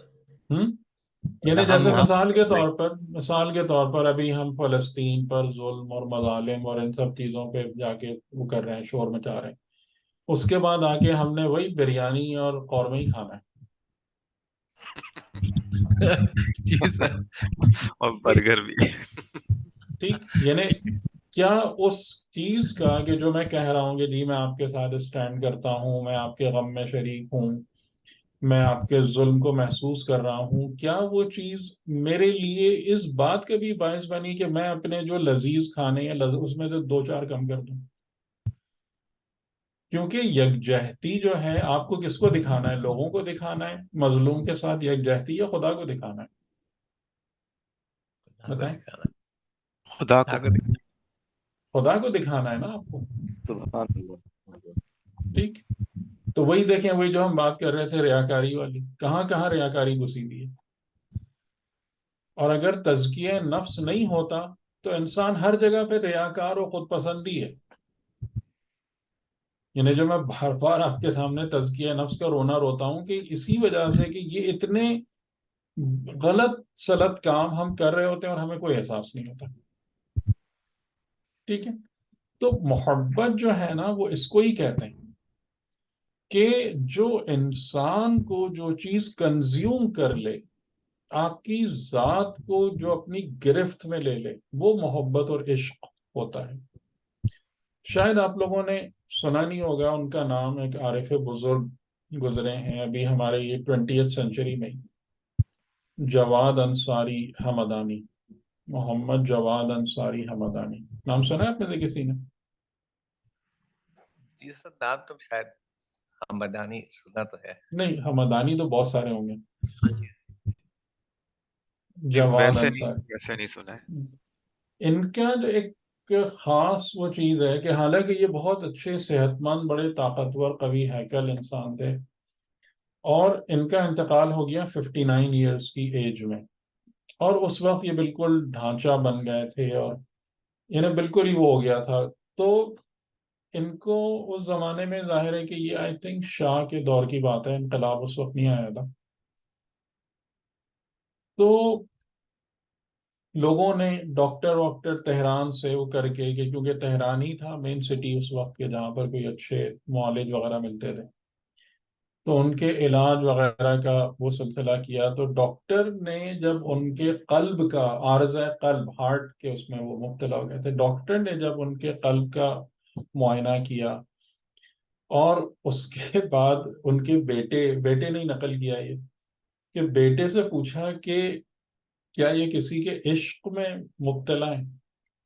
[SPEAKER 2] یعنی جیسے
[SPEAKER 1] ہم
[SPEAKER 2] مثال کے طور پر ابھی ہم فلسطین پر ظلم اور مظالم اور ان سب چیزوں پہ جا کے وہ کر رہے ہیں، شور مچا رہے ہیں، اس کے بعد آ کے ہم نے وہی بریانی اور قورمہ ہی کھانا ہے.
[SPEAKER 1] جی سر.
[SPEAKER 3] اور برگر بھی.
[SPEAKER 2] ٹھیک، یعنی کیا اس چیز کا کہ جو میں کہہ رہا ہوں کہ جی میں آپ کے ساتھ اسٹینڈ کرتا ہوں، میں آپ کے غم میں شریک ہوں، میں آپ کے ظلم کو محسوس کر رہا ہوں، کیا وہ چیز میرے لیے اس بات کا بھی باعث بنی کہ میں اپنے جو لذیذ کھانے یا اس میں سے 2-4 کم کر دوں؟ کیونکہ یکجہتی جو ہے آپ کو کس کو دکھانا ہے؟ لوگوں کو دکھانا ہے مظلوم کے ساتھ یکجہتی، یا خدا کو دکھانا ہے؟ بتائیں۔
[SPEAKER 3] خدا کو
[SPEAKER 2] خدا کو دکھانا ہے نا آپ کو،
[SPEAKER 6] سبحان اللہ۔
[SPEAKER 2] ٹھیک؟ تو وہی دیکھیں، وہی جو ہم بات کر رہے تھے ریاکاری والی، کہاں کہاں ریاکاری گھسی ہوئی ہے۔ اور اگر تزکیہ نفس نہیں ہوتا تو انسان ہر جگہ پہ ریاکار و خود پسندی ہے۔ یعنی جو میں بار بار آپ کے سامنے تزکیہ نفس کا رونا روتا ہوں کہ اسی وجہ سے کہ یہ اتنے غلط سلط کام ہم کر رہے ہوتے ہیں اور ہمیں کوئی احساس نہیں ہوتا۔ ٹھیک ہے، تو محبت جو ہے نا وہ اس کو ہی کہتے ہیں کہ جو انسان کو جو چیز کنزیوم کر لے، آپ کی ذات کو جو اپنی گرفت میں لے لے، وہ محبت اور عشق ہوتا ہے۔ شاید آپ لوگوں نے سنا نہیں ہوگا، ان کا نام ایک عارف بزرگ گزرے ہیں ابھی ہمارے یہ 20th سینچری میں، جواد انصاری حمدانی، محمد جواد انصاری حمدانی۔ نام سنا ہے آپ میں سے کسی نے؟
[SPEAKER 1] جی سر، نام تو شاید حمدانی سنا تو ہے۔
[SPEAKER 2] نہیں، حمدانی تو بہت سارے ہوں گے۔ جواد انصاری،
[SPEAKER 3] ویسے نہیں سنا ہے۔
[SPEAKER 2] ان کا جو ایک خاص وہ چیز ہے کہ حالانکہ یہ بہت اچھے صحت مند بڑے طاقتور قوی ہیکل انسان تھے، اور ان کا انتقال ہو گیا 59 ایئرس کی ایج میں، اور اس وقت یہ بالکل ڈھانچہ بن گئے تھے، اور یعنی بالکل ہی وہ ہو گیا تھا۔ تو ان کو اس زمانے میں ظاہر ہے کہ یہ آئی تھنک شاہ کے دور کی بات ہے، انقلاب اس وقت نہیں آیا تھا، تو لوگوں نے ڈاکٹر تہران سے وہ کر کے، کہ کیونکہ تہران ہی تھا مین سٹی اس وقت کے جہاں پر کوئی اچھے معالج وغیرہ ملتے تھے، تو ان کے علاج وغیرہ کا وہ سلسلہ کیا۔ تو ڈاکٹر نے جب ان کے قلب کا عارضہ قلب، ہارٹ کے اس میں وہ مبتلا ہو گئے تھے، ڈاکٹر نے جب ان کے قلب کا معائنہ کیا اور اس کے بعد ان کے بیٹے نے نقل کیا یہ، کہ بیٹے سے پوچھا کہ کیا یہ کسی کے عشق میں مبتلا ہیں؟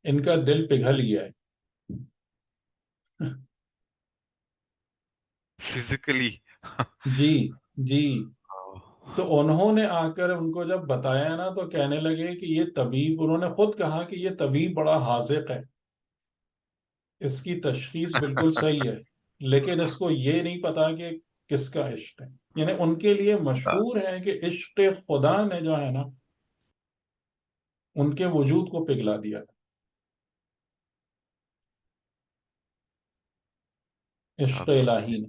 [SPEAKER 2] ان کا دل پگھل گیا ہے۔
[SPEAKER 3] فزیکلی
[SPEAKER 2] جی، تو انہوں نے آ کر ان کو جب بتایا نا تو کہنے لگے کہ یہ طبیب، انہوں نے خود کہا کہ یہ طبیب بڑا حاذق ہے، اس کی تشخیص بالکل صحیح ہے، لیکن اس کو یہ نہیں پتا کہ کس کا عشق ہے۔ یعنی ان کے لیے مشہور ہے کہ عشق خدا نے جو ہے نا ان کے وجود کو پگھلا دیا تھا، عشق الہی نے۔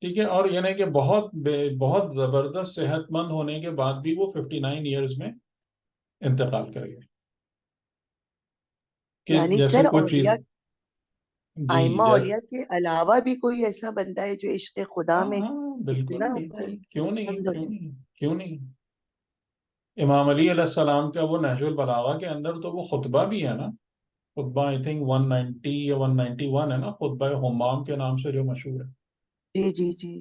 [SPEAKER 2] ٹھیک ہے، اور یعنی کہ بہت زبردست صحت مند ہونے کے بعد بھی وہ 59 ایئرز میں انتقال کر گئے، کہ
[SPEAKER 7] یعنی
[SPEAKER 2] جیسے
[SPEAKER 7] سر
[SPEAKER 2] کچھ چیز،
[SPEAKER 7] اولیاء،
[SPEAKER 2] جی
[SPEAKER 7] آئمہ اولیاء کے علاوہ بھی کوئی ایسا بندہ ہے جو عشق خدا میں
[SPEAKER 2] ہاں بالکل
[SPEAKER 7] اتنا
[SPEAKER 2] بالکل، کیوں نہیں،
[SPEAKER 7] الحمدللہ۔
[SPEAKER 2] کیوں نہیں۔ امام علی علیہ السلام کا وہ نہج البلاغہ کے اندر تو وہ خطبہ بھی ہے نا، خطبہ آئی تھنک 190 یا 191 ہے نا، خطبہ حمام کے نام سے جو مشہور ہے،
[SPEAKER 7] جی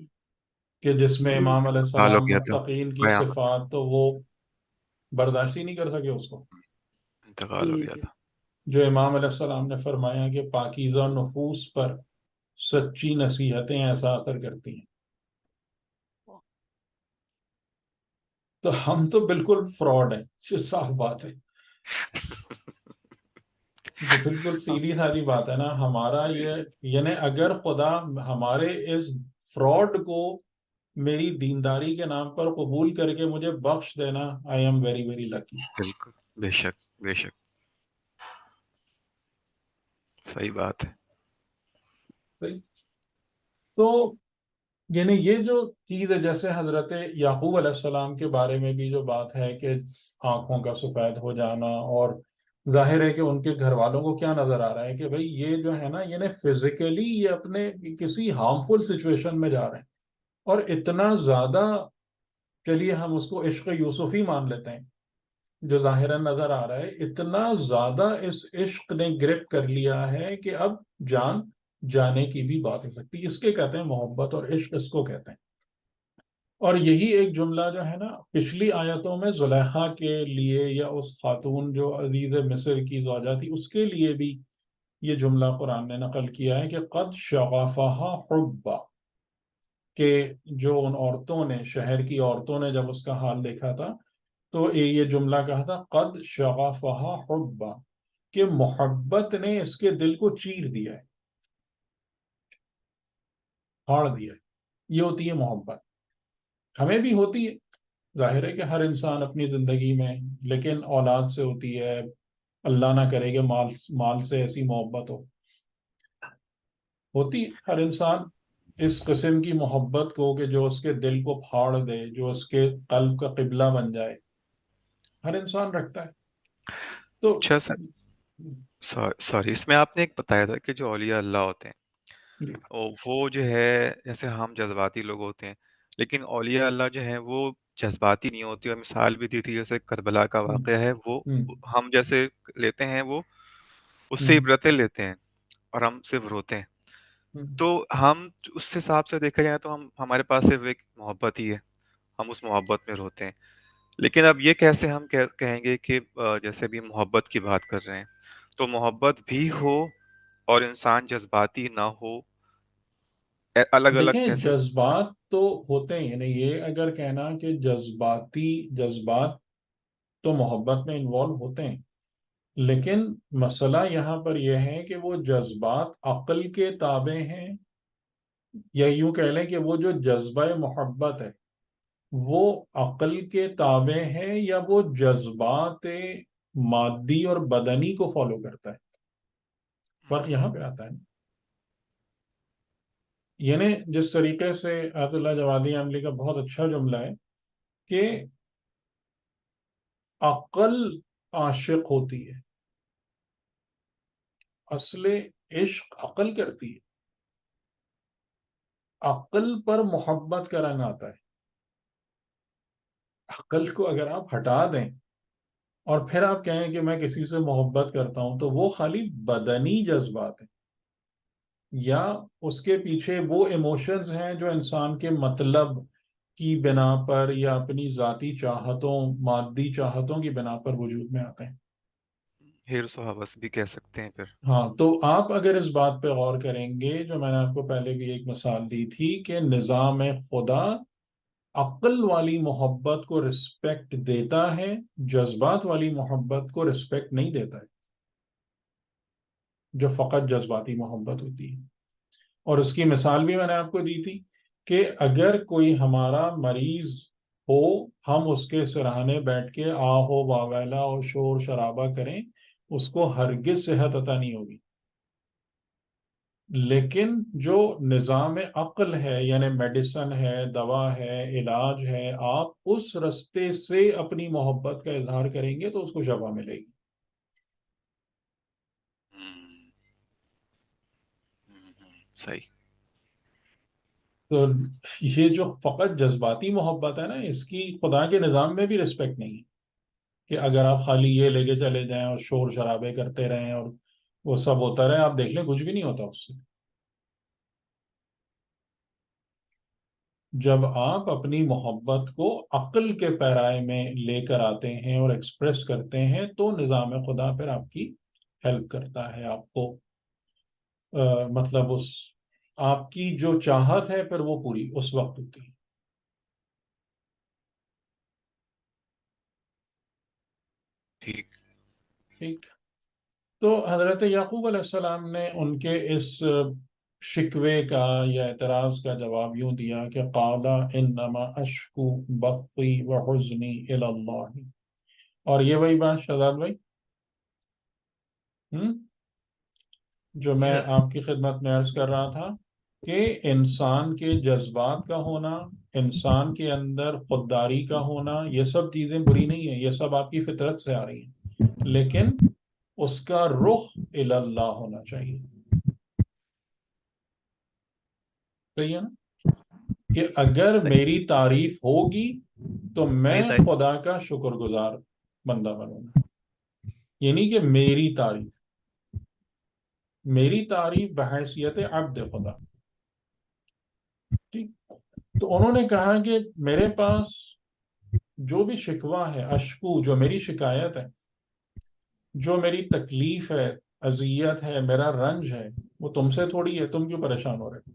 [SPEAKER 2] کہ جس میں امام علیہ
[SPEAKER 3] ہو
[SPEAKER 2] السلام
[SPEAKER 3] گیا تھا،
[SPEAKER 2] متقین کی صفات تو وہ برداشت ہی نہیں کر سکے اس کو،
[SPEAKER 3] انتقال ہو گیا تھا۔
[SPEAKER 2] جو امام علیہ السلام نے فرمایا کہ پاکیزہ نفوس پر سچی نصیحتیں ایسا اثر کرتی ہیں۔ تو ہم تو بالکل فراڈ ہیں، یہ صاف بات ہے، یہ بالکل سیدھی ساری بات ہے نا ہمارا یہ، یعنی اگر خدا ہمارے اس فراڈ کو میری دینداری کے نام پر قبول کر کے مجھے بخش دینا، I am very very lucky.
[SPEAKER 3] بالکل، بے شک بے شک، صحیح بات ہے۔
[SPEAKER 2] تو یعنی یہ جو چیز ہے، جیسے حضرت یعقوب علیہ السلام کے بارے میں بھی جو بات ہے کہ آنکھوں کا سفید ہو جانا، اور ظاہر ہے کہ ان کے گھر والوں کو کیا نظر آ رہا ہے کہ بھئی یہ جو ہے نا یعنی فزیکلی یہ اپنے کسی ہارمفل سچویشن میں جا رہے ہیں، اور اتنا زیادہ، چلیے ہم اس کو عشق یوسفی مان لیتے ہیں جو ظاہراً نظر آ رہا ہے، اتنا زیادہ اس عشق نے گرپ کر لیا ہے کہ اب جان جانے کی بھی بات ہو سکتی ہے. اس کے کہتے ہیں محبت اور عشق اس کو کہتے ہیں. اور یہی ایک جملہ جو ہے نا پچھلی آیتوں میں زلیخا کے لیے یا اس خاتون جو عزیز مصر کی زوجہ تھی اس کے لیے بھی یہ جملہ قرآن نے نقل کیا ہے کہ قد شغفہا حبا، کہ جو ان عورتوں نے، شہر کی عورتوں نے جب اس کا حال دیکھا تھا تو یہ جملہ کہا تھا قد شغفہا حبا، کہ محبت نے اس کے دل کو چیر دیا ہے، پھاڑ دیا ہے. یہ ہوتی ہے محبت. ہمیں بھی ہوتی ہے، ظاہر ہے کہ ہر انسان اپنی زندگی میں، لیکن اولاد سے ہوتی ہے، اللہ نہ کرے کہ مال سے ایسی محبت ہوتی ہے. ہر انسان اس قسم کی محبت کو کہ جو اس کے دل کو پھاڑ دے، جو اس کے قلب کا قبلہ بن جائے، ہر انسان رکھتا ہے. تو
[SPEAKER 3] اچھا سر، سوری، اس میں آپ نے ایک بتایا تھا کہ جو اولیاء اللہ ہوتے ہیں
[SPEAKER 2] جی.
[SPEAKER 3] وہ جو ہے، جیسے ہم جذباتی لوگ ہوتے ہیں، لیکن اولیاء اللہ جو ہیں وہ جذباتی نہیں ہوتی. اور مثال بھی دی تھی جیسے کربلا کا واقعہ ہے، وہ ہم جیسے لیتے ہیں وہ اس سے عبرتیں لیتے ہیں اور ہم صرف روتے ہیں. تو ہم اس حساب سے دیکھا جائے تو ہمارے پاس صرف ایک محبت ہی ہے، ہم اس محبت میں روتے ہیں. لیکن اب یہ کیسے ہم کہیں گے کہ جیسے بھی محبت کی بات کر رہے ہیں تو محبت بھی ہو اور انسان جذباتی نہ ہو، الگ الگ
[SPEAKER 2] دیکھیں
[SPEAKER 3] کیسے؟
[SPEAKER 2] جذبات تو ہوتے ہیں، یعنی یہ اگر کہنا کہ جذبات تو محبت میں انوالو ہوتے ہیں، لیکن مسئلہ یہاں پر یہ ہے کہ وہ جذبات عقل کے تابع ہیں، یا یوں کہہ لیں کہ وہ جو جذبہ محبت ہے وہ عقل کے تابع ہے یا وہ جذبات مادی اور بدنی کو فالو کرتا ہے. فرق یہاں پہ آتا ہے. یعنی جس طریقے سے آیت اللہ جوادی عملی کا بہت اچھا جملہ ہے کہ عقل عاشق ہوتی ہے، اصل عشق عقل کرتی ہے، عقل پر محبت کا رنگ آتا ہے. عقل کو اگر آپ ہٹا دیں اور پھر آپ کہیں کہ میں کسی سے محبت کرتا ہوں تو وہ خالی بدنی جذبات ہیں، یا اس کے پیچھے وہ ایموشنز ہیں جو انسان کے مطلب کی بنا پر یا اپنی ذاتی چاہتوں، مادی چاہتوں کی بنا پر وجود میں آتے ہیں.
[SPEAKER 3] حرص و حوث بھی کہہ سکتے ہیں پھر.
[SPEAKER 2] ہاں، تو آپ اگر اس بات پہ غور کریں گے، جو میں نے آپ کو پہلے بھی ایک مثال دی تھی کہ نظام خدا عقل والی محبت کو رسپیکٹ دیتا ہے، جذبات والی محبت کو رسپیکٹ نہیں دیتا ہے، جو فقط جذباتی محبت ہوتی ہے. اور اس کی مثال بھی میں نے آپ کو دی تھی کہ اگر کوئی ہمارا مریض ہو، ہم اس کے سراہنے بیٹھ کے آہو واویلا اور شور شرابہ کریں، اس کو ہرگز صحت عطا نہیں ہوگی. لیکن جو نظام عقل ہے، یعنی میڈیسن ہے، دوا ہے، علاج ہے، آپ اس رستے سے اپنی محبت کا اظہار کریں گے تو اس کو شفا ملے گی.
[SPEAKER 3] صحیح.
[SPEAKER 2] تو یہ جو فقط جذباتی محبت ہے نا، اس کی خدا کے نظام میں بھی رسپیکٹ نہیں ہے کہ اگر آپ خالی یہ لے کے چلے جائیں اور شور شرابے کرتے رہیں اور وہ سب ہوتا رہے، آپ دیکھ لیں کچھ بھی نہیں ہوتا اس سے. جب آپ اپنی محبت کو عقل کے پیرائے میں لے کر آتے ہیں اور ایکسپریس کرتے ہیں تو نظام خدا پھر آپ کی ہیلپ کرتا ہے. آپ کو مطلب آپ کی جو چاہت ہے پھر وہ پوری اس وقت ہوتی ہے. ٹھیک. تو حضرت یعقوب علیہ السلام نے ان کے اس شکوے کا یا اعتراض کا جواب یوں دیا کہ قال انما اشکو بثی وحزنی الی اللہ. اور یہ وہی بات شہزاد بھائی جو میں آپ کی خدمت میں عرض کر رہا تھا کہ انسان کے جذبات کا ہونا، انسان کے اندر خودداری کا ہونا، یہ سب چیزیں بری نہیں ہیں، یہ سب آپ کی فطرت سے آ رہی ہیں، لیکن اس کا رخ الی اللہ ہونا چاہیے. صحیح ہے نا؟ کہ اگر میری تعریف ہوگی تو میں خدا کا شکر گزار بندہ بنوں گا، یعنی کہ میری تعریف. میری تعریف بحیثیت عبد خدا. ٹھیک. تو انہوں نے کہا کہ میرے پاس جو بھی شکوہ ہے، اشکو جو میری شکایت ہے، جو میری تکلیف ہے، اذیت ہے، میرا رنج ہے، وہ تم سے تھوڑی ہے. تم کیوں پریشان ہو رہے؟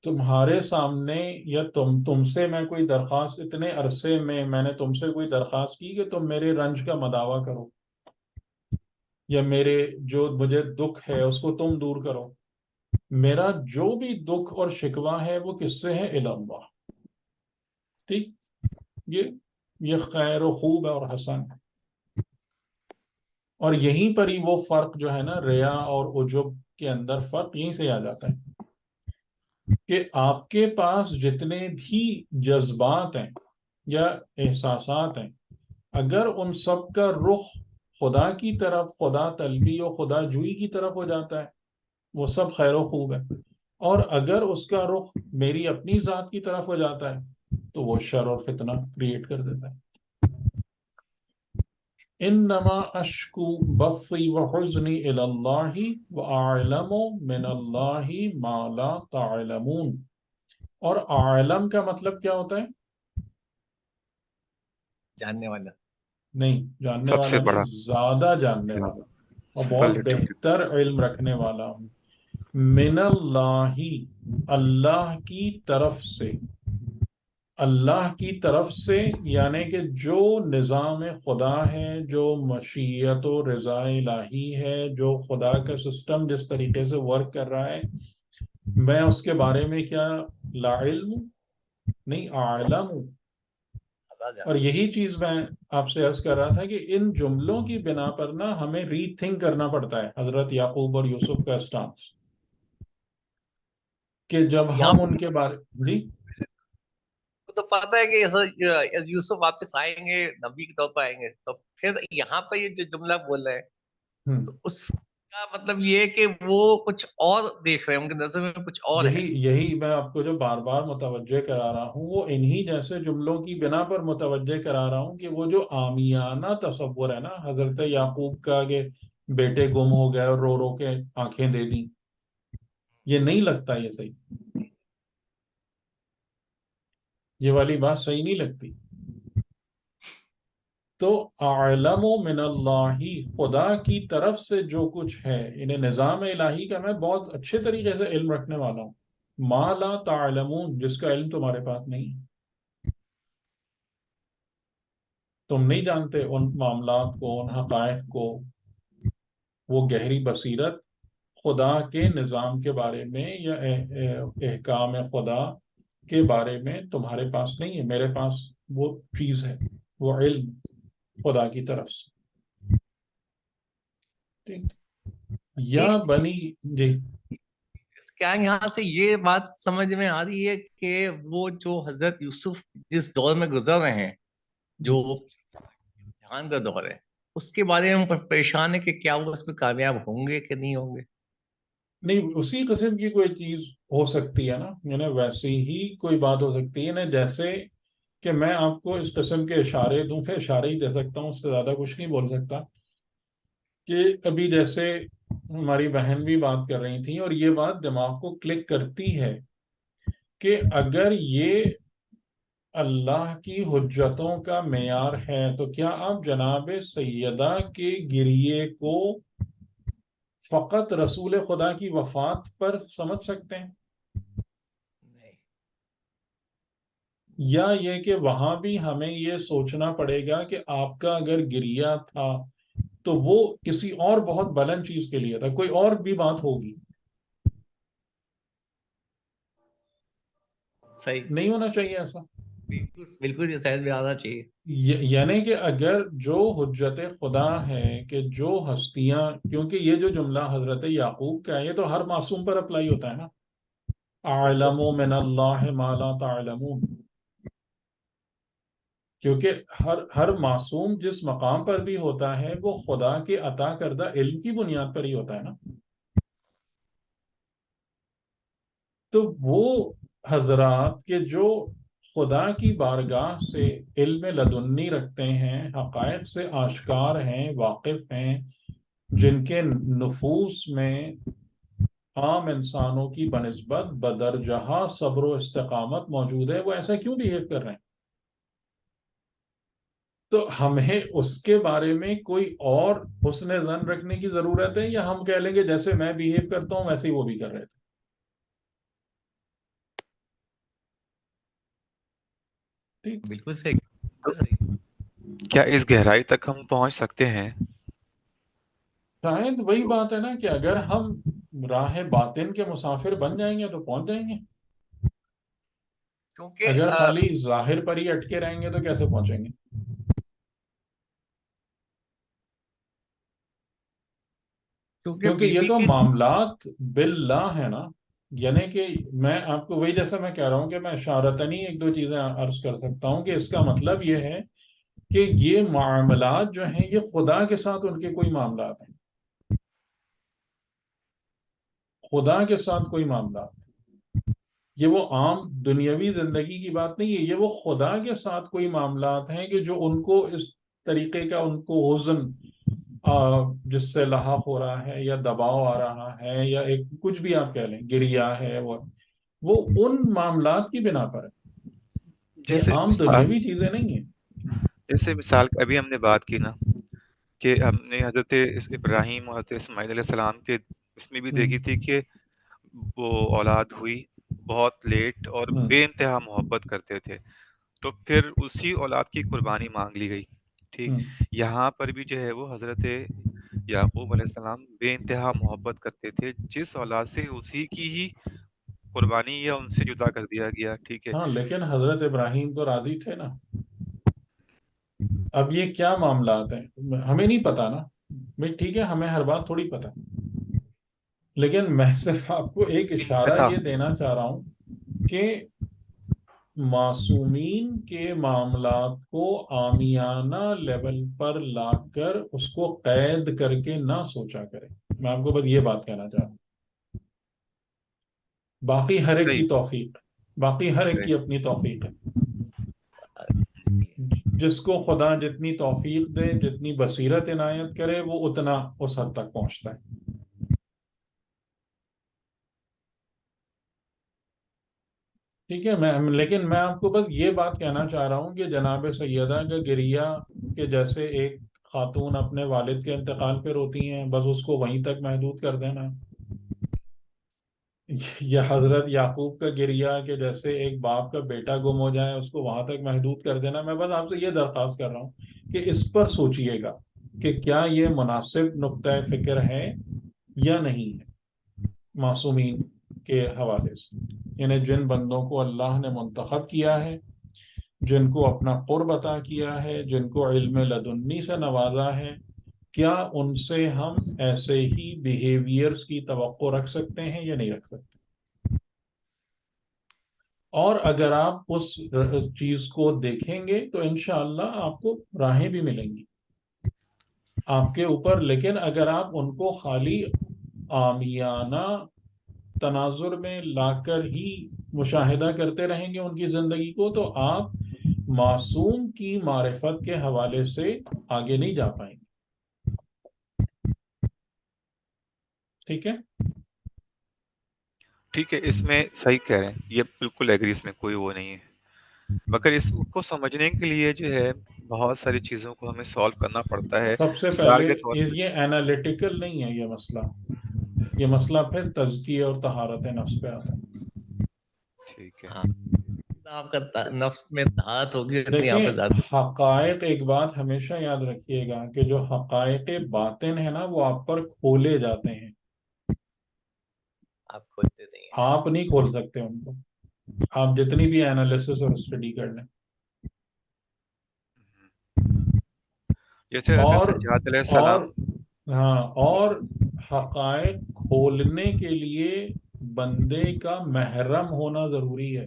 [SPEAKER 2] تمہارے سامنے یا تم سے میں کوئی درخواست، اتنے عرصے میں نے تم سے کوئی درخواست کی کہ تم میرے رنج کا مداوع کرو، یا میرے جو مجھے دکھ ہے اس کو تم دور کرو. میرا جو بھی دکھ اور شکوہ ہے وہ کس سے ہے؟ الی اللہ. ٹھیک. یہ خیر و خوب ہے اور حسن ہے. اور یہیں پر ہی وہ فرق جو ہے نا، ریا اور عجب کے اندر فرق یہیں سے آ جاتا ہے کہ آپ کے پاس جتنے بھی جذبات ہیں یا احساسات ہیں، اگر ان سب کا رخ خدا کی طرف، خدا طلبی و خدا جوئی کی طرف ہو جاتا ہے، وہ سب خیر و خوب ہے. اور اگر اس کا رخ میری اپنی ذات کی طرف ہو جاتا ہے تو وہ شر اور فتنہ کریٹ کر دیتا ہے. انما اشکو بثی وحزنی الی اللہ واعلم من اللہ ما لا تعلمون. اور عالم کا مطلب کیا ہوتا ہے؟
[SPEAKER 1] جاننے والا.
[SPEAKER 2] نہیں، جاننے
[SPEAKER 3] سب
[SPEAKER 2] والا
[SPEAKER 3] سے
[SPEAKER 2] نہیں،
[SPEAKER 3] بڑا،
[SPEAKER 2] زیادہ جاننے والا اور بہت
[SPEAKER 3] سپرلیٹو.
[SPEAKER 2] بہتر علم رکھنے والا ہوں. من اللہ، اللہ کی طرف سے. اللہ کی طرف سے یعنی کہ جو نظام خدا ہے، جو مشیت و رضا الہی ہے، جو خدا کا سسٹم جس طریقے سے ورک کر رہا ہے، میں اس کے بارے میں کیا لا علم نہیں، عالم ہوں. اور یہی چیز میں آپ سے عرض کر رہا تھا کہ ان جملوں کی بنا پر نا ہمیں ری تھنک کرنا پڑتا ہے حضرت یعقوب اور یوسف کا اسٹانس، کہ جب ہم ان کے بارے جی
[SPEAKER 1] تو پتا ہے کہ ایسا یوسف واپس آئیں گے، نبی کے طور پر آئیں گے، تو پھر یہاں پہ یہ جو جملہ بول رہے ہیں تو اس کا مطلب یہ ہے کہ وہ کچھ اور دیکھ رہے ہیں، ان کی نظر میں کچھ اور ہے.
[SPEAKER 2] یہی میں آپ کو جو بار بار متوجہ کرا رہا ہوں، وہ انہی جیسے جملوں کی بنا پر متوجہ کرا رہا ہوں کہ وہ جو عامیانہ تصور ہے نا حضرت یعقوب کا کہ بیٹے گم ہو گئے اور رو رو کے آنکھیں دے دیں، یہ نہیں لگتا یہ صحیح، یہ والی بات صحیح نہیں لگتی. تو اعلم من اللہ، خدا کی طرف سے جو کچھ ہے، انہیں نظام الہی کا میں بہت اچھے طریقے سے علم رکھنے والا ہوں. ما لا تعلمون، جس کا علم تمہارے پاس نہیں ہے. تم نہیں جانتے ان معاملات کو، ان حقائق کو. وہ گہری بصیرت خدا کے نظام کے بارے میں یا احکام خدا کے بارے میں تمہارے پاس نہیں ہے. میرے پاس وہ چیز ہے، وہ علم خدا کی طرف سے. ٹھیک. یا بنی جی
[SPEAKER 1] کیا یہاں سے یہ بات سمجھ میں آ رہی ہے کہ وہ جو حضرت یوسف جس دور میں گزر رہے ہیں، جو امتحان کا دور ہے، اس کے بارے میں پریشان ہے کہ کیا وہ اس میں کامیاب ہوں گے کہ نہیں ہوں گے؟
[SPEAKER 2] نہیں، اسی قسم کی کوئی چیز ہو سکتی ہے نا، یعنی ویسی ہی کوئی بات ہو سکتی ہے نا. جیسے کہ میں آپ کو اس قسم کے اشارے دوں، پھر اشارے ہی دے سکتا ہوں، اس سے زیادہ کچھ نہیں بول سکتا. کہ ابھی جیسے ہماری بہن بھی بات کر رہی تھیں اور یہ بات دماغ کو کلک کرتی ہے کہ اگر یہ اللہ کی حجتوں کا معیار ہے تو کیا آپ جناب سیدہ کے گریے کو فقط رسول خدا کی وفات پر سمجھ سکتے ہیں؟ یا یہ کہ وہاں بھی ہمیں یہ سوچنا پڑے گا کہ آپ کا اگر گریہ تھا تو وہ کسی اور بہت بلند چیز کے لیے تھا، کوئی اور بھی بات ہوگی.
[SPEAKER 1] صحیح،
[SPEAKER 2] نہیں ہونا چاہیے ایسا.
[SPEAKER 1] بالکل یہ سہج میں آنا چاہیے.
[SPEAKER 2] یعنی کہ اگر جو حجت خدا ہے کہ جو ہستیاں، کیونکہ یہ جو جملہ حضرت یعقوب کا ہے یہ تو ہر معصوم پر اپلائی ہوتا ہے نا، اعلم من اللہ ما لا تعلمون. کیونکہ ہر معصوم جس مقام پر بھی ہوتا ہے وہ خدا کے عطا کردہ علم کی بنیاد پر ہی ہوتا ہے نا. تو وہ حضرات کے جو خدا کی بارگاہ سے علم لدنی رکھتے ہیں، حقائق سے آشکار ہیں، واقف ہیں، جن کے نفوس میں عام انسانوں کی بنسبت بدرجہ صبر و استقامت موجود ہے، وہ ایسا کیوں بیہیو کر رہے ہیں؟ تو ہمیں اس کے بارے میں کوئی اور حسن ظن رکھنے کی ضرورت ہے، یا ہم کہہ لیں گے جیسے میں بیہیو کرتا ہوں ویسے ہی وہ بھی کر رہے تھے؟ ٹھیک،
[SPEAKER 1] بالکل صحیح، بالکل صحیح۔
[SPEAKER 3] کیا اس گہرائی تک ہم پہنچ سکتے ہیں؟
[SPEAKER 2] شاید وہی بات ہے نا کہ اگر ہم راہ باطن کے مسافر بن جائیں گے تو پہنچ جائیں گے،
[SPEAKER 1] کیونکہ
[SPEAKER 2] اگر خالی ظاہر پر ہی اٹکے رہیں گے تو کیسے پہنچیں گے؟ کیونکہ یہ تو معاملات باللہ ہے نا، یعنی کہ میں آپ کو وہی جیسا میں کہہ رہا ہوں کہ میں اشارتاً ہی ایک دو چیزیں عرض کر سکتا ہوں کہ اس کا مطلب یہ ہے کہ یہ معاملات جو ہیں یہ خدا کے ساتھ ان کے کوئی معاملات ہیں، خدا کے ساتھ کوئی معاملات ہیں، یہ وہ عام دنیاوی زندگی کی بات نہیں ہے، یہ وہ خدا کے ساتھ کوئی معاملات ہیں کہ جو ان کو اس طریقے کا ان کو حزن جس سے لاحق ہو رہا ہے یا دباؤ آ رہا ہے یا ایک کچھ بھی آپ کہہ لیں گریا ہے، وہ ان معاملات کی بنا پر ہے، یہ
[SPEAKER 3] جیسے
[SPEAKER 2] عام دنیاوی چیزیں نہیں ہیں۔
[SPEAKER 3] مثال ابھی ہم نے بات کی نا کہ ہم نے حضرت ابراہیم اور حضرت اسماعیل علیہ السلام کے اس میں بھی دیکھی تھی کہ وہ اولاد ہوئی بہت لیٹ اور بے انتہا محبت کرتے تھے، تو پھر اسی اولاد کی قربانی مانگ لی گئی۔ ٹھیک، یہاں پر بھی جو ہے وہ حضرت یعقوب علیہ السلام بے انتہا محبت کرتے تھے، جس اولاد سے اسی کی ہی قربانی یا ان سے جدا کر دیا گیا۔ ٹھیک ہے،
[SPEAKER 2] ہاں لیکن حضرت ابراہیم تو راضی تھے نا۔ اب یہ کیا معاملات ہیں ہمیں نہیں پتا نا بھائی، ٹھیک ہے ہمیں ہر بات تھوڑی پتا، لیکن میں صرف آپ کو ایک اشارہ یہ دینا چاہ رہا ہوں کہ معصومین کے معاملات کو عامیانہ لیول پر لا کر اس کو قید کر کے نہ سوچا کریں، میں آپ کو بس یہ بات کہنا چاہ رہا ہوں۔ باقی ہر ایک کی توفیق، باقی ہر ایک کی اپنی توفیق ہے، جس کو خدا جتنی توفیق دے، جتنی بصیرت عنایت کرے، وہ اتنا اس حد تک پہنچتا ہے۔ ٹھیک ہے، لیکن میں آپ کو بس یہ بات کہنا چاہ رہا ہوں کہ جناب سیدہ کا گریہ کہ جیسے ایک خاتون اپنے والد کے انتقال پہ روتی ہیں، بس اس کو وہیں تک محدود کر دینا، یا حضرت یعقوب کا گریہ کہ جیسے ایک باپ کا بیٹا گم ہو جائے اس کو وہاں تک محدود کر دینا، میں بس آپ سے یہ درخواست کر رہا ہوں کہ اس پر سوچئے گا کہ کیا یہ مناسب نقطہ فکر ہے یا نہیں ہے معصومین کے حوالے سے، یعنی جن بندوں کو اللہ نے منتخب کیا ہے، جن کو اپنا قرب عطا کیا ہے، جن کو علم لدنی سے نوازا ہے، کیا ان سے ہم ایسے ہی بیہیویئرز کی توقع رکھ سکتے ہیں یا نہیں رکھ سکتے؟ اور اگر آپ اس چیز کو دیکھیں گے تو انشاءاللہ آپ کو راہیں بھی ملیں گی آپ کے اوپر، لیکن اگر آپ ان کو خالی عامیانہ تناظر میں لا کر ہی مشاہدہ کرتے رہیں گے ان کی زندگی کو، تو آپ معصوم کی معرفت کے حوالے سے آگے نہیں جا پائیں گے۔ ٹھیک ہے،
[SPEAKER 3] ٹھیک ہے، اس میں صحیح کہہ رہے ہیں، یہ بالکل ایگری، اس میں کوئی وہ نہیں ہے، مگر اس کو سمجھنے کے لیے جو ہے بہت ساری چیزوں کو ہمیں سالو کرنا پڑتا ہے۔
[SPEAKER 2] سب سے
[SPEAKER 3] مثال
[SPEAKER 2] پہلے
[SPEAKER 3] کے طور پر
[SPEAKER 2] یہ انالیٹیکل نہیں ہے، یہ مسئلہ پھر تزکیہ اور طہارت نفس پہ آتا ہے۔
[SPEAKER 3] ٹھیک ہے،
[SPEAKER 1] آپ کا نفس میں طاعت ہوگی اتنی آپ
[SPEAKER 2] دیکھیں
[SPEAKER 1] زیادہ
[SPEAKER 2] حقائق، ایک بات ہمیشہ یاد رکھیے گا کہ جو حقائق باطن ہے نا وہ آپ پر کھولے جاتے ہیں،
[SPEAKER 1] آپ کھولتے نہیں ہیں۔
[SPEAKER 2] آپ نہیں کھول سکتے ان کو، آپ جتنی بھی انالیسس اور اسٹڈی کر لیں۔
[SPEAKER 3] جیسے حضرت
[SPEAKER 2] اور
[SPEAKER 3] سجاد علیہ
[SPEAKER 2] اور
[SPEAKER 3] السلام،
[SPEAKER 2] ہاں، اور حقائق کھولنے کے لیے بندے کا محرم ہونا ضروری ہے۔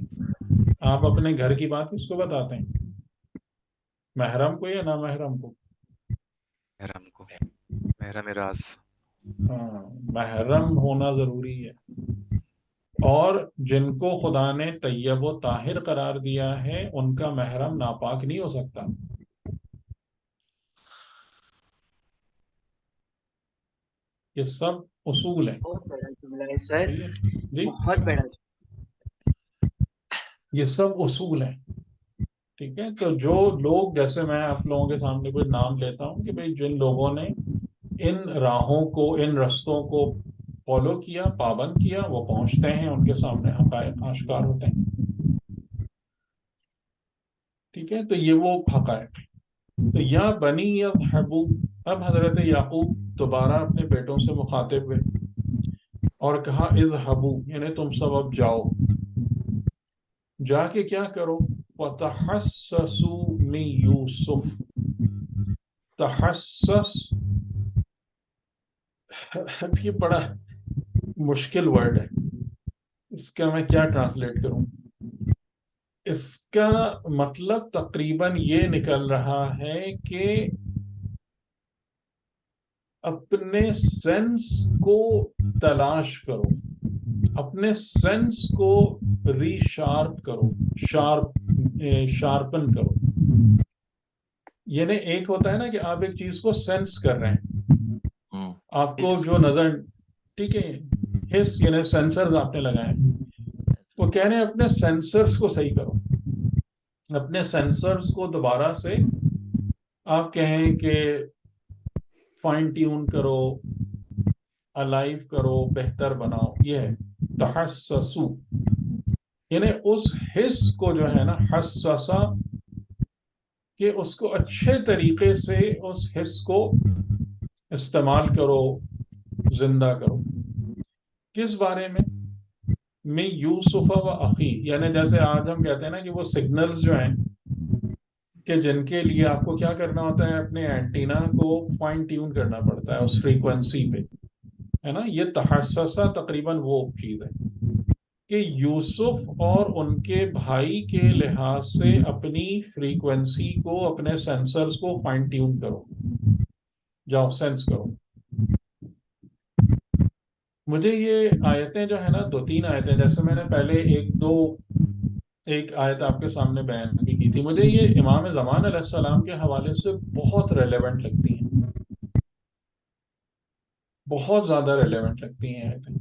[SPEAKER 2] آپ اپنے گھر کی بات کس کو بتاتے ہیں، محرم کو یا نامحرم کو؟
[SPEAKER 3] محرم کو، محرم راز۔
[SPEAKER 2] ہاں، محرم ہونا ضروری ہے، اور جن کو خدا نے طیب و طاہر قرار دیا ہے ان کا محرم ناپاک نہیں ہو سکتا۔ یہ سب اصول ہیں.
[SPEAKER 7] بہت بڑا جملہ ہے سر،
[SPEAKER 2] ٹھیک ہے جی،
[SPEAKER 7] بہت بڑا.
[SPEAKER 2] یہ سب اصول ہیں. ٹھیک ہے، تو جو لوگ، جیسے میں آپ لوگوں کے سامنے کوئی نام لیتا ہوں کہ بھئی جن لوگوں نے ان راہوں کو، ان رستوں کو فالو کیا، پابند کیا، وہ پہنچتے ہیں، ان کے سامنے حقائق آشکار ہوتے ہیں. ٹھیک ہے، تو یہ وہ حقائق. تو یا بنی یذہبوا، اب حضرت یعقوب دوبارہ اپنے بیٹوں سے مخاطب ہوئے اور کہا اذہبوا، یعنی تم سب اب جاؤ، جا کے کیا کرو، وَتَحَسَّسُوا مِن یوسف. تحسس، اب یہ بڑا مشکل ورڈ ہے، اس کا میں کیا ٹرانسلیٹ کروں. اس کا مطلب تقریباً یہ نکل رہا ہے کہ اپنے سینس کو تلاش کرو، اپنے سینس کو ری شارپ کرو، شارپن کرو. یعنی ایک ہوتا ہے نا کہ آپ ایک چیز کو سینس کر رہے ہیں، آپ کو جو نظر، ٹھیک ہے، حس یعنی سینسرز آپ نے لگائے ہیں، وہ کہہ رہے ہیں اپنے سینسرز کو صحیح کرو، اپنے سینسرز کو دوبارہ سے آپ کہیں کہ فائن ٹیون کرو، الائیو کرو، بہتر بناؤ. یہ ہے تحسسو، یعنی اس حس کو جو ہے نا حسسا، کہ اس کو اچھے طریقے سے اس حس کو استعمال کرو، زندہ کرو. کس بارے میں؟ میں یوسف و اخی، یعنی جیسے آج ہم کہتے ہیں نا کہ وہ سگنلز جو ہیں کہ جن کے لیے آپ کو کیا کرنا ہوتا ہے، اپنے اینٹینا کو فائن ٹیون کرنا پڑتا ہے اس فریکوینسی پہ، ہے نا. یہ تحسسا تقریباً وہ چیز ہے کہ یوسف اور ان کے بھائی کے لحاظ سے اپنی فریکوینسی کو، اپنے سینسرز کو فائن ٹیون کرو، جاؤ سینس کرو. مجھے یہ آیتیں جو ہے نا، 2-3 آیتیں، جیسے میں نے پہلے ایک آیت آپ کے سامنے بیان بھی کی تھی، مجھے یہ امام زمان علیہ السلام کے حوالے سے بہت ریلیونٹ لگتی ہیں، بہت زیادہ ریلیونٹ لگتی ہیں آیتیں.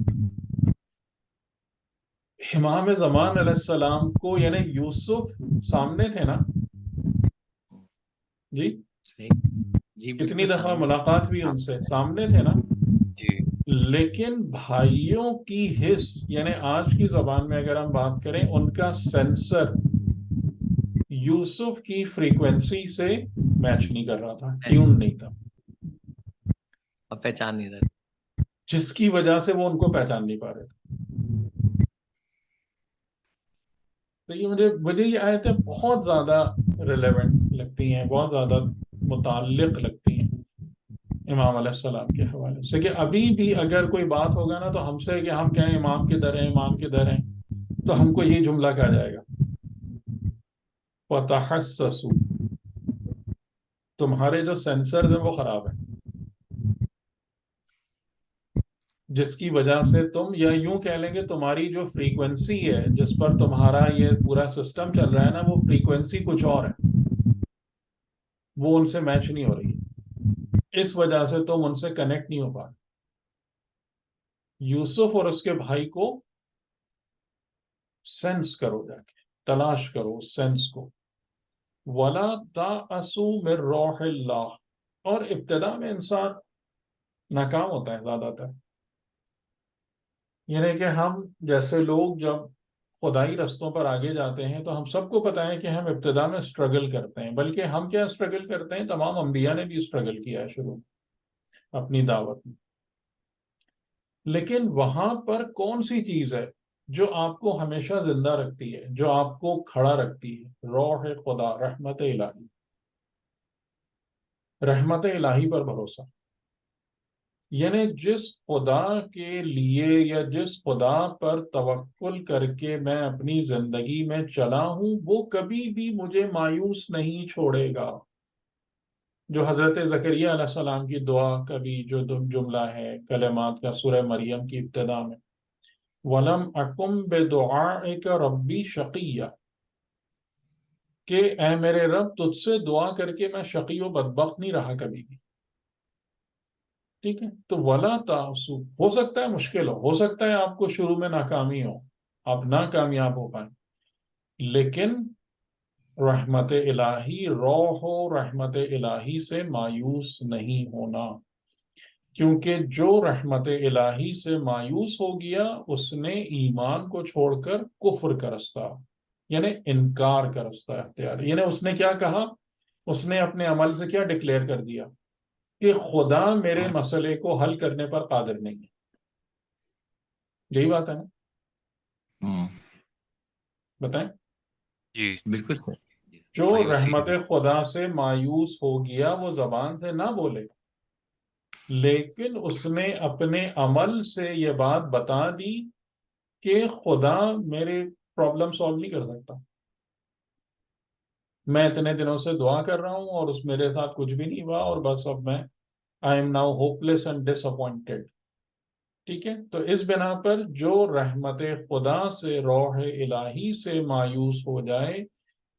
[SPEAKER 2] امام زمان علیہ السلام کو، یعنی یوسف سامنے تھے نا جی، کتنی دفعہ ملاقات ہوئی ان سے، سامنے تھے نا،
[SPEAKER 3] جی
[SPEAKER 2] لیکن بھائیوں کی حس، یعنی آج کی زبان میں اگر ہم بات کریں، ان کا سینسر یوسف کی فریکوینسی سے میچ نہیں کر رہا تھا، ٹیون نہیں تھا،
[SPEAKER 1] اب پہچان نہیں رہے.
[SPEAKER 2] جس کی وجہ سے وہ ان کو پہچان نہیں پا رہے تھے. تو یہ مجھے یہ آیتیں بہت زیادہ ریلیونٹ لگتی ہیں، بہت زیادہ متعلق لگتی ہیں امام علیہ السلام کے حوالے سے، کہ ابھی بھی اگر کوئی بات ہوگا نا تو ہم سے کہ ہم کہیں امام کے در ہیں، امام کے در ہیں، تو ہم کو یہ جملہ کہا جائے گا، وَتَحَسَّسُوا، تمہارے جو سینسرز ہیں وہ خراب ہیں، جس کی وجہ سے تم، یا یوں کہہ لیں کہ تمہاری جو فریکوینسی ہے جس پر تمہارا یہ پورا سسٹم چل رہا ہے نا، وہ فریکوینسی کچھ اور ہے، وہ ان سے میچ نہیں ہو رہی، اس وجہ سے تم ان سے کنیکٹ نہیں ہو پا رہے. یوسف اور اس کے بھائی کو سینس کرو، جا کے تلاش کرو اس سینس کو. وَلَا تَأْسُوا مِن رَوْحِ اللَّهِ، اور ابتدا میں انسان ناکام ہوتا ہے زیادہ تر. یعنی کہ ہم جیسے لوگ جب خدائی رستوں پر آگے جاتے ہیں تو ہم سب کو پتہ ہے کہ ہم ابتدا میں اسٹرگل کرتے ہیں، بلکہ ہم کیا اسٹرگل کرتے ہیں، تمام انبیاء نے بھی اسٹرگل کیا ہے شروع میں اپنی دعوت میں. لیکن وہاں پر کون سی چیز ہے جو آپ کو ہمیشہ زندہ رکھتی ہے، جو آپ کو کھڑا رکھتی ہے؟ روح خدا، رحمت الہی، رحمت الہی پر بھروسہ. یعنی جس خدا کے لیے یا جس خدا پر توکل کر کے میں اپنی زندگی میں چلا ہوں، وہ کبھی بھی مجھے مایوس نہیں چھوڑے گا. جو حضرت زکریا علیہ السلام کی دعا کا بھی جو جملہ ہے کلمات کا سورہ مریم کی ابتدا میں، وَلَمْ أَكُمْ بِدُعَائِكَ رَبِّي شَقِيًّا، کہ اے میرے رب، تجھ سے دعا کر کے میں شقی و بدبخت نہیں رہا کبھی بھی. ٹھیک ہے. تو ولا تعصوا، ہو سکتا ہے مشکل ہو سکتا ہے آپ کو شروع میں ناکامی ہو، آپ ناکامیاب ہو پائیں، لیکن رحمت الہی، روح و رحمت الہی سے مایوس نہیں ہونا، کیونکہ جو رحمت الہی سے مایوس ہو گیا اس نے ایمان کو چھوڑ کر کفر کا رستہ، یعنی انکار کا رستہ اختیار. یعنی اس نے کیا کہا، اس نے اپنے عمل سے کیا ڈکلیئر کر دیا کہ خدا میرے مسئلے کو حل کرنے پر قادر نہیں ہے. یہی بات ہے نا؟ بتائیں.
[SPEAKER 3] جی
[SPEAKER 1] بالکل صحیح.
[SPEAKER 2] جو
[SPEAKER 3] مایوسی
[SPEAKER 2] رحمت خدا سے مایوس ہو گیا وہ زبان سے نہ بولے، لیکن اس نے اپنے عمل سے یہ بات بتا دی کہ خدا میرے پرابلم سالو نہیں کر سکتا، میں اتنے دنوں سے دعا کر رہا ہوں اور اس میرے ساتھ کچھ بھی نہیں ہوا، اور بس اب میں I am now hopeless and disappointed. ٹھیک ہے. تو اس بنا پر جو رحمت خدا سے، روح الہی سے مایوس ہو جائے،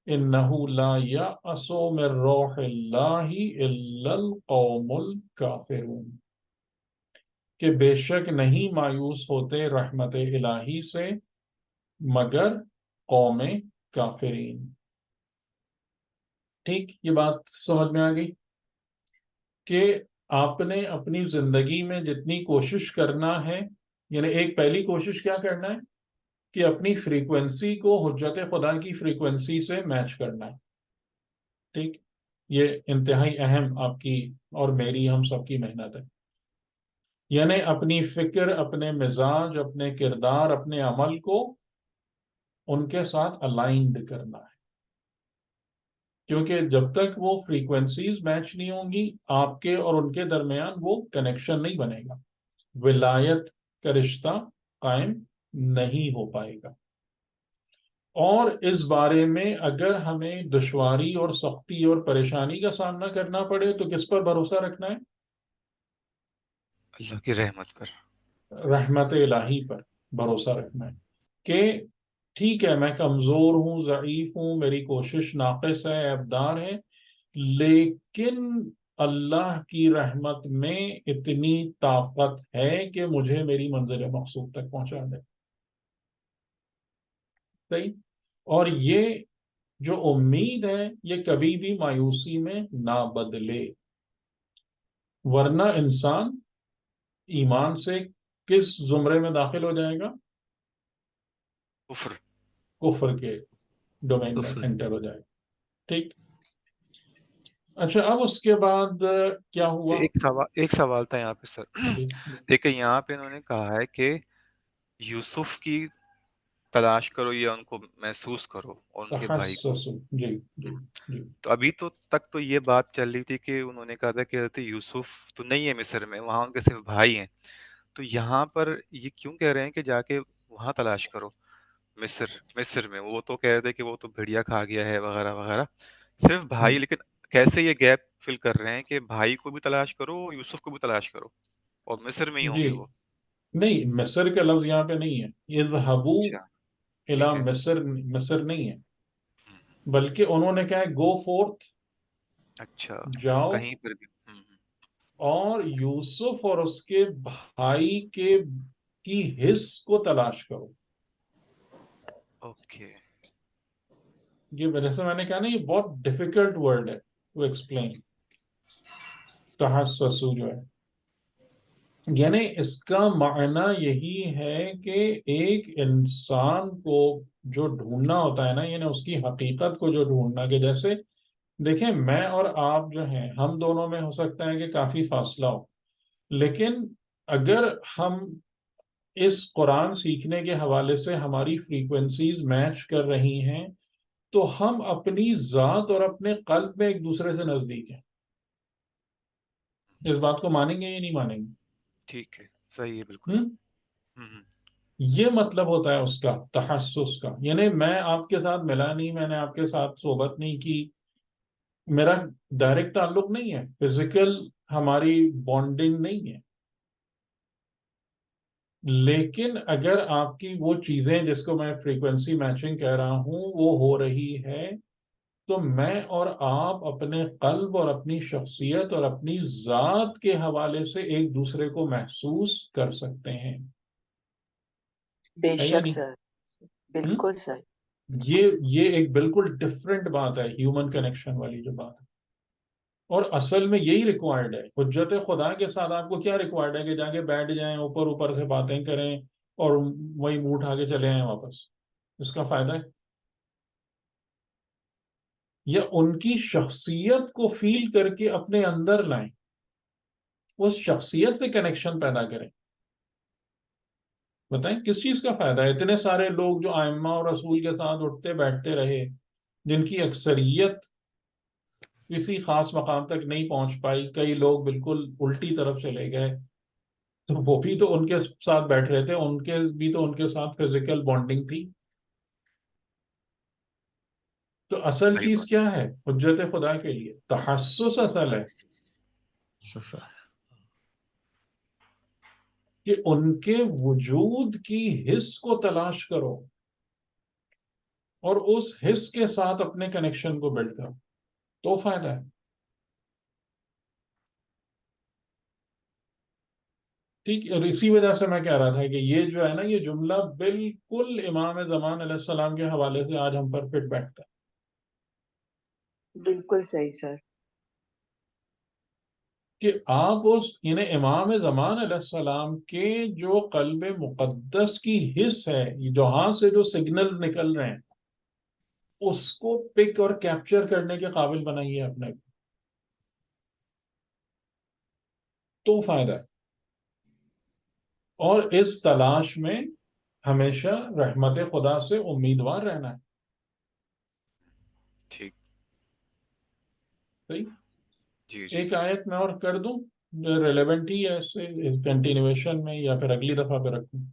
[SPEAKER 2] انہو لا یأس من روح اللہ الا القوم الکافرون، کہ بے شک نہیں مایوس ہوتے رحمت الہی سے مگر قوم کافرین. ٹھیک. یہ بات سمجھ میں آ گئی کہ آپ نے اپنی زندگی میں جتنی کوشش کرنا ہے، یعنی ایک پہلی کوشش کیا کرنا ہے کہ اپنی فریکوینسی کو حجت خدا کی فریکوینسی سے میچ کرنا ہے. ٹھیک. یہ انتہائی اہم آپ کی اور میری، ہم سب کی محنت ہے. یعنی اپنی فکر، اپنے مزاج، اپنے کردار، اپنے عمل کو ان کے ساتھ الائنڈ کرنا ہے، کیونکہ جب تک وہ فریکوینسیز میچ نہیں ہوں گی آپ کے اور ان کے درمیان وہ کنیکشن نہیں بنے گا، ولایت کا رشتہ قائم نہیں ہو پائے گا. اور اس بارے میں اگر ہمیں دشواری اور سختی اور پریشانی کا سامنا کرنا پڑے تو کس پر بھروسہ رکھنا ہے؟
[SPEAKER 3] اللہ کی رحمت پر.
[SPEAKER 2] رحمت الہی پر بھروسہ رکھنا ہے کہ ٹھیک ہے میں کمزور ہوں، ضعیف ہوں، میری کوشش ناقص ہے، عیبدار ہے، لیکن اللہ کی رحمت میں اتنی طاقت ہے کہ مجھے میری منزل مقصود تک پہنچا دے. صحیح. اور یہ جو امید ہے یہ کبھی بھی مایوسی میں نہ بدلے، ورنہ انسان ایمان سے کس زمرے میں داخل ہو جائے گا؟
[SPEAKER 3] کفر.
[SPEAKER 2] کفر کے ڈومین میں
[SPEAKER 1] کفر.
[SPEAKER 2] انٹر ہو جائے گا. ٹھیک. اچھا اب اس کے بعد کیا ہوا؟
[SPEAKER 3] ایک سوال تھا یہاں پہ سر.
[SPEAKER 2] جی
[SPEAKER 3] دیکھیں یہاں پہ انہوں نے کہا ہے کہ یوسف کی تلاش کرو یا ان کو محسوس کرو اور ان کے بھائی کو.
[SPEAKER 2] تحسس. جی جی جی.
[SPEAKER 3] تو ابھی تک تو یہ بات چل رہی تھی کہ انہوں نے کہا تھا کہ حضرت یوسف تو نہیں ہے مصر میں، وہاں ان کے صرف بھائی ہیں. تو یہاں پر یہ کیوں کہہ رہے ہیں کہ جا کے وہاں تلاش کرو مصر میں؟ وہ تو کہہ رہے تھے کہ وہ تو بھیڑیا کھا گیا ہے وغیرہ وغیرہ، صرف بھائی. لیکن کیسے یہ گیپ فل کر رہے ہیں کہ بھائی کو بھی تلاش کرو، یوسف کو بھی تلاش کرو، اور مصر میں ہی ہوں
[SPEAKER 2] جی
[SPEAKER 3] گے وہ؟
[SPEAKER 2] نہیں، مصر کا لفظ یہاں پہ نہیں ہے. اذهبوا
[SPEAKER 3] اچھا
[SPEAKER 2] الی
[SPEAKER 3] ٹھیک ہے.
[SPEAKER 2] مصر نہیں ہے،
[SPEAKER 3] ہم،
[SPEAKER 2] بلکہ انہوں نے کہا ہے گو فورتھ،
[SPEAKER 3] اچھا
[SPEAKER 2] جاؤ
[SPEAKER 3] کہیں پر بھی.
[SPEAKER 2] اور یوسف اور اس کے بھائی کی حص کو تلاش کرو.
[SPEAKER 3] اوکے.
[SPEAKER 2] یہ جیسے میں نے کہا نا، یہ بہت ڈیفیکلٹ ورڈ ہے ٹو ایکسپلین. تحسسو جو ہے، یعنی اس کا معنی یہی ہے کہ ایک انسان کو جو ڈھونڈنا ہوتا ہے نا، یعنی اس کی حقیقت کو جو ڈھونڈنا، کہ جیسے دیکھیں میں اور آپ جو ہیں، ہم دونوں میں ہو سکتا ہے کہ کافی فاصلہ ہو، لیکن اگر ہم اس قرآن سیکھنے کے حوالے سے ہماری فریکوینسیز میچ کر رہی ہیں تو ہم اپنی ذات اور اپنے قلب میں ایک دوسرے سے نزدیک ہیں. اس بات کو مانیں گے یا نہیں مانیں گے؟
[SPEAKER 3] ٹھیک ہے، صحیح ہے بالکل.
[SPEAKER 2] ہم؟ یہ مطلب ہوتا ہے اس کا تحسس کا. یعنی میں آپ کے ساتھ ملا نہیں، میں نے آپ کے ساتھ صحبت نہیں کی، میرا ڈائریکٹ تعلق نہیں ہے، فزیکل ہماری بانڈنگ نہیں ہے، لیکن اگر آپ کی وہ چیزیں جس کو میں فریکوینسی میچنگ کہہ رہا ہوں وہ ہو رہی ہے تو میں اور آپ اپنے قلب اور اپنی شخصیت اور اپنی ذات کے حوالے سے ایک دوسرے کو محسوس کر سکتے ہیں،
[SPEAKER 7] بے
[SPEAKER 2] ہے یا
[SPEAKER 7] شک
[SPEAKER 2] نہیں؟
[SPEAKER 7] سر،
[SPEAKER 2] ہم؟
[SPEAKER 7] بالکل سر،
[SPEAKER 2] یہ ایک بالکل ڈفرینٹ بات ہے ہیومن کنیکشن والی جو بات ہے، اور اصل میں یہی ریکوائرڈ ہے۔ حجت خدا کے ساتھ آپ کو کیا ریکوائرڈ ہے کہ جا کے بیٹھ جائیں، اوپر اوپر سے باتیں کریں اور وہی منہ اٹھا کے چلے آئیں واپس؟ اس کا فائدہ ہے؟ یا ان کی شخصیت کو فیل کر کے اپنے اندر لائیں، اس شخصیت سے کنیکشن پیدا کریں۔ بتائیں کس چیز کا فائدہ ہے؟ اتنے سارے لوگ جو ائمہ اور رسول کے ساتھ اٹھتے بیٹھتے رہے، جن کی اکثریت کسی خاص مقام تک نہیں پہنچ پائی، کئی لوگ بالکل الٹی طرف چلے گئے، تو وہ بھی تو ان کے ساتھ بیٹھ رہے تھے، ان کے بھی تو ان کے ساتھ فزیکل بانڈنگ تھی۔ تو اصل
[SPEAKER 3] صحیح
[SPEAKER 2] چیز
[SPEAKER 3] بات.
[SPEAKER 2] کیا ہے حجت خدا کے لیے؟ تحسس اصل ہے، کہ ان کے وجود کی حس کو تلاش کرو اور اس حس کے ساتھ اپنے کنیکشن کو بلڈ کرو، تو فائدہ ہے۔ ٹھیک ہے، اور اسی وجہ سے میں کہہ رہا تھا کہ یہ جو ہے نا، یہ جملہ بالکل امام زمان علیہ السلام کے حوالے سے آج ہم پر فٹ بیٹھتا ہے۔
[SPEAKER 7] بالکل صحیح سر،
[SPEAKER 2] کہ آپ یعنی امام زمان علیہ السلام کے جو قلب مقدس کی حس ہے، جہاں سے جو سگنل نکل رہے ہیں، اس کو پک اور کیپچر کرنے کے قابل بنائیے اپنے کو، تو فائدہ ہے۔ اور اس تلاش میں ہمیشہ رحمت خدا سے امیدوار رہنا ہے۔
[SPEAKER 3] ٹھیک.
[SPEAKER 2] صحیح؟
[SPEAKER 3] جی جی.
[SPEAKER 2] ایک آیت میں اور کر دوں، ریلیونٹ ہی ہے اس سے کنٹینیویشن میں، یا پھر اگلی دفعہ پہ رکھوں؟
[SPEAKER 1] جی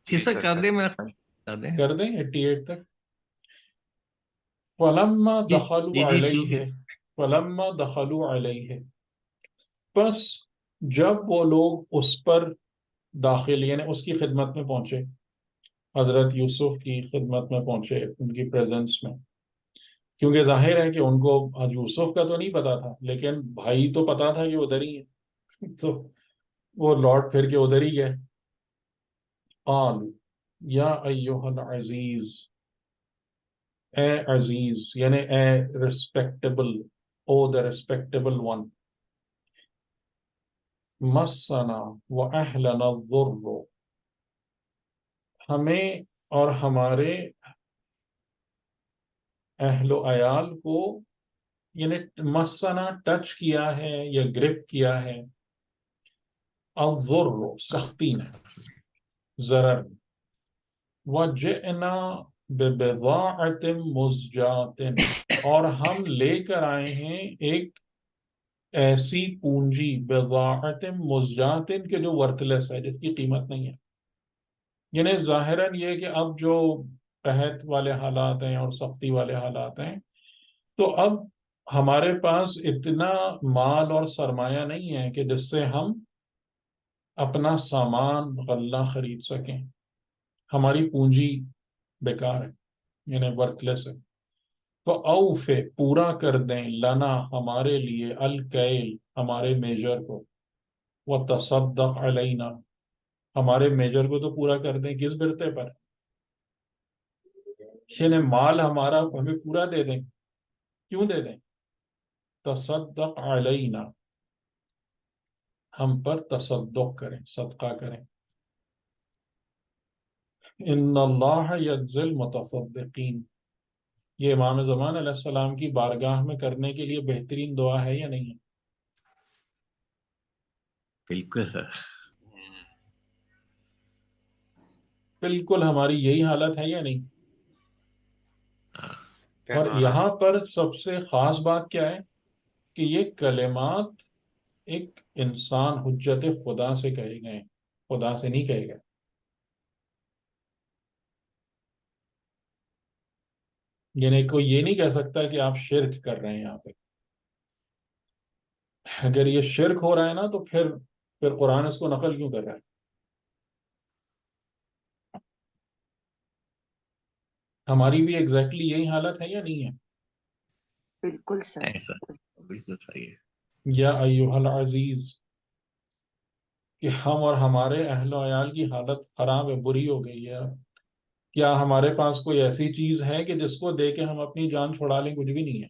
[SPEAKER 3] جی
[SPEAKER 1] سر
[SPEAKER 3] سر
[SPEAKER 1] کر دیں، میرا خیال کر دیں۔
[SPEAKER 2] کر دیں 88 تک۔ فَلَمَّا
[SPEAKER 1] جی
[SPEAKER 2] دَخَلُوا
[SPEAKER 1] جی شروع
[SPEAKER 2] عَلَيْهِ فَلَمَّا دَخَلُوا عَلَيْهِ پس جب وہ لوگ اس پر داخل، یعنی اس کی خدمت میں پہنچے، حضرت یوسف کی خدمت میں پہنچے، ان کی پریزنس میں، کیونکہ ظاہر ہے کہ ان کو یوسف کا تو نہیں پتا تھا، لیکن بھائی تو پتا تھا کہ ادھر ہی ہے، تو وہ لوٹ پھر کے ادھر ہی گئے۔ قال یا ایہا العزیز، اے عزیز، یعنی اے ریسپیکٹیبل، او دا ریسپیکٹیبل ون، مسنا و اہلنا الضر، ہمیں اور ہمارے اہل و عیال کو، یعنی مسنا ٹچ کیا ہے یا گرپ کیا ہے، الضر سختی نے، ضرر، وجئنا ببضاعت مزجات، اور ہم لے کر آئے ہیں ایک ایسی پونجی، بضاعت مزجات کے جو ورتھ لیس ہے، جس کی قیمت نہیں ہے۔ یعنی ظاہراً یہ کہ اب جو قحط والے حالات ہیں اور سختی والے حالات ہیں، تو اب ہمارے پاس اتنا مال اور سرمایہ نہیں ہے کہ جس سے ہم اپنا سامان غلہ خرید سکیں، ہماری پونجی بیکار ہے، یعنی ورتھ لیس ہے۔ فَأَوْفِ پورا کر دیں، لنا ہمارے لیے، الکیل ہمارے میجر کو، وَتَصَدَّقْ عَلَيْنَا ہمارے میجر کو تو پورا کر دیں، کس برتے پر؟ یعنی مال ہمارا ہمیں پورا دے دیں، کیوں دے دیں؟ تصدق علینا، ہم پر تصدق کریں، صدقہ کریں۔ ان اللہ یجزی المتصدقین، یہ امام زمان علیہ السلام کی بارگاہ میں کرنے کے لیے بہترین دعا ہے یا نہیں ہے؟
[SPEAKER 1] بالکل سر۔
[SPEAKER 2] بالکل ہماری یہی حالت ہے یا نہیں؟ اور
[SPEAKER 3] کہنا
[SPEAKER 2] یہاں پر سب سے خاص بات کیا ہے کہ یہ کلمات ایک انسان حجت خدا سے کہے گئے، خدا سے نہیں کہے گئے۔ یعنی کوئی یہ نہیں کہہ سکتا کہ آپ شرک کر رہے ہیں یہاں پہ۔ اگر یہ شرک ہو رہا ہے نا، تو پھر قرآن اس کو نقل کیوں کر رہا ہے؟ ہماری بھی ایگزیکٹلی یہی حالت ہے یا نہیں ہے؟
[SPEAKER 7] بالکل سر.
[SPEAKER 1] ایسا بالکل صحیح ہے.
[SPEAKER 2] یا ایوہ العزیز کہ ہم اور ہمارے اہل و عیال کی حالت خراب ہے، بری ہو گئی ہے. کیا ہمارے پاس کوئی ایسی چیز ہے کہ جس کو دے کے ہم اپنی جان چھڑا لیں؟ کچھ بھی نہیں ہے.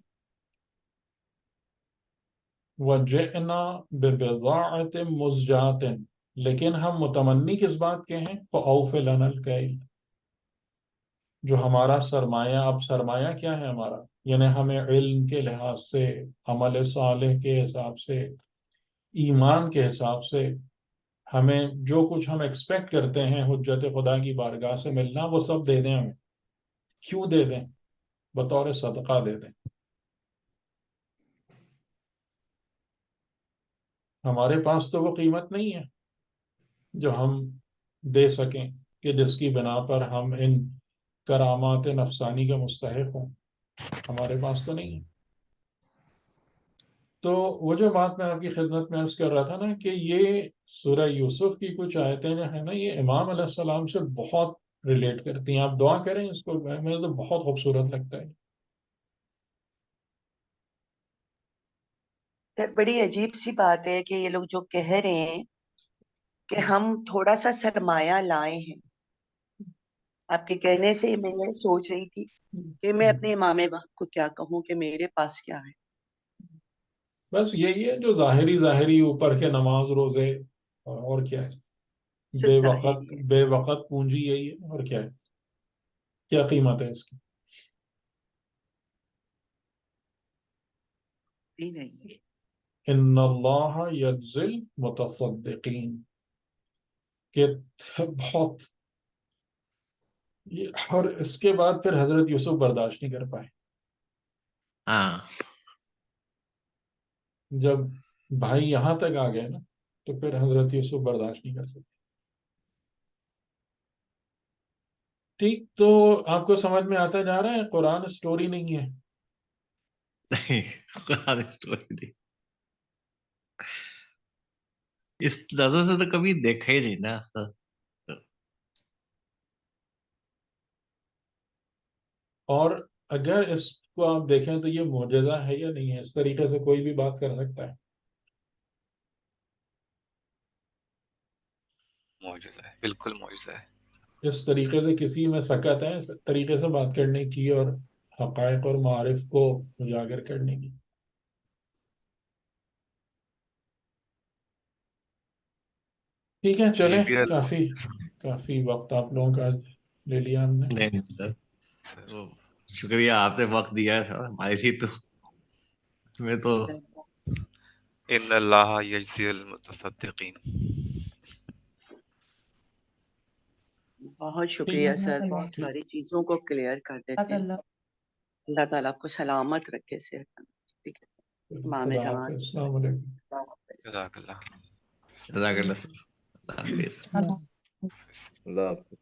[SPEAKER 2] وَجِئْنَا بِبِضَاعَةٍ مُزْجَاةٍ، لیکن ہم متمنی کس بات کے ہیں؟ فَأَوْفِ لَنَا الْكَيْلَ، جو ہمارا سرمایہ. اب سرمایہ کیا ہے ہمارا؟ یعنی ہمیں علم کے لحاظ سے، عمل صالح کے حساب سے، ایمان کے حساب سے، ہمیں جو کچھ ہم ایکسپیکٹ کرتے ہیں حجت خدا کی بارگاہ سے ملنا، وہ سب دے دیں ہمیں. کیوں دے دیں؟ بطور صدقہ دے دیں. ہمارے پاس تو وہ قیمت نہیں ہے جو ہم دے سکیں کہ جس کی بنا پر ہم ان کرامات نفسانی کے مستحق ہوں. ہمارے پاس تو نہیں ہے. تو وہ جو بات میں آپ کی خدمت میں عرض کر رہا تھا نا کہ یہ سورہ یوسف کی کچھ آیتیں جو ہیں نا، یہ امام علیہ السلام سے بہت ریلیٹ کرتی ہیں. آپ دعا کریں اس کو، مجھے تو بہت خوبصورت لگتا ہے.
[SPEAKER 7] سر بڑی عجیب سی بات ہے کہ یہ لوگ جو کہہ رہے ہیں کہ ہم تھوڑا سا سرمایہ لائے ہیں. آپ کے کہنے سے میں یہ سوچ رہی تھی کہ میں اپنے امام وقت کو کیا کہوں کہ میرے پاس کیا ہے.
[SPEAKER 2] بس یہی ہے جو ظاہری اوپر کے نماز روزے، اور کیا ہے.
[SPEAKER 7] صرف
[SPEAKER 2] بے وقت پونجی یہی ہے، اور کیا ہے. کیا قیمت ہے اس کی؟
[SPEAKER 7] ظاہری نہیں.
[SPEAKER 2] ان اللہ یجزی المتصدقین، کہ بہت اور اس کے بعد پھر حضرت یوسف برداشت نہیں کر پائے.
[SPEAKER 1] ہاں
[SPEAKER 2] جب بھائی یہاں تک آ گئے نا تو پھر حضرت یوسف برداشت نہیں کر سکتے. ٹھیک، تو آپ کو سمجھ میں آتا جا رہا ہے قرآن سٹوری نہیں ہے.
[SPEAKER 1] نہیں، قرآن اسٹوری نہیں. اس نظر سے تو کبھی دیکھا ہی نہیں نا سر.
[SPEAKER 2] اور اگر اس کو آپ دیکھیں تو یہ معجزہ ہے یا نہیں ہے؟ اس طریقے سے کوئی بھی بات کر سکتا ہے.
[SPEAKER 3] معجزہ ہے، بالکل معجزہ ہے.
[SPEAKER 2] اس طریقے سے کسی میں سکت ہے اس طریقے سے بات کرنے کی اور حقائق اور معارف کو اجاگر کرنے کی. ٹھیک ہے، چلیں.
[SPEAKER 3] یہ بھی
[SPEAKER 2] کافی وقت آپ لوگوں کا لے لیا ہم نے.
[SPEAKER 1] نہیں سر، تو شکریہ آپ نے وقت دیا تھا ہمارے لیے. تو میں تو
[SPEAKER 3] ان اللہ یجزی المتصدقین.
[SPEAKER 7] بہت
[SPEAKER 2] ٹھیک
[SPEAKER 7] شکریہ
[SPEAKER 2] ہے،
[SPEAKER 7] سر، بہت
[SPEAKER 2] ٹھیک.
[SPEAKER 7] ساری چیزوں کو کلیئر کر دیتے ہیں. اللہ تعالیٰ آپ کو سلامت رکھے سے. ٹھیک ہے امام
[SPEAKER 2] خدا
[SPEAKER 7] زمان.
[SPEAKER 2] حافظ. السلام علیکم.
[SPEAKER 7] اللہ حافظ.
[SPEAKER 3] جزاک اللہ.
[SPEAKER 1] جزاک اللہ سر. اللہ حافظ.
[SPEAKER 6] اللہ حافظ.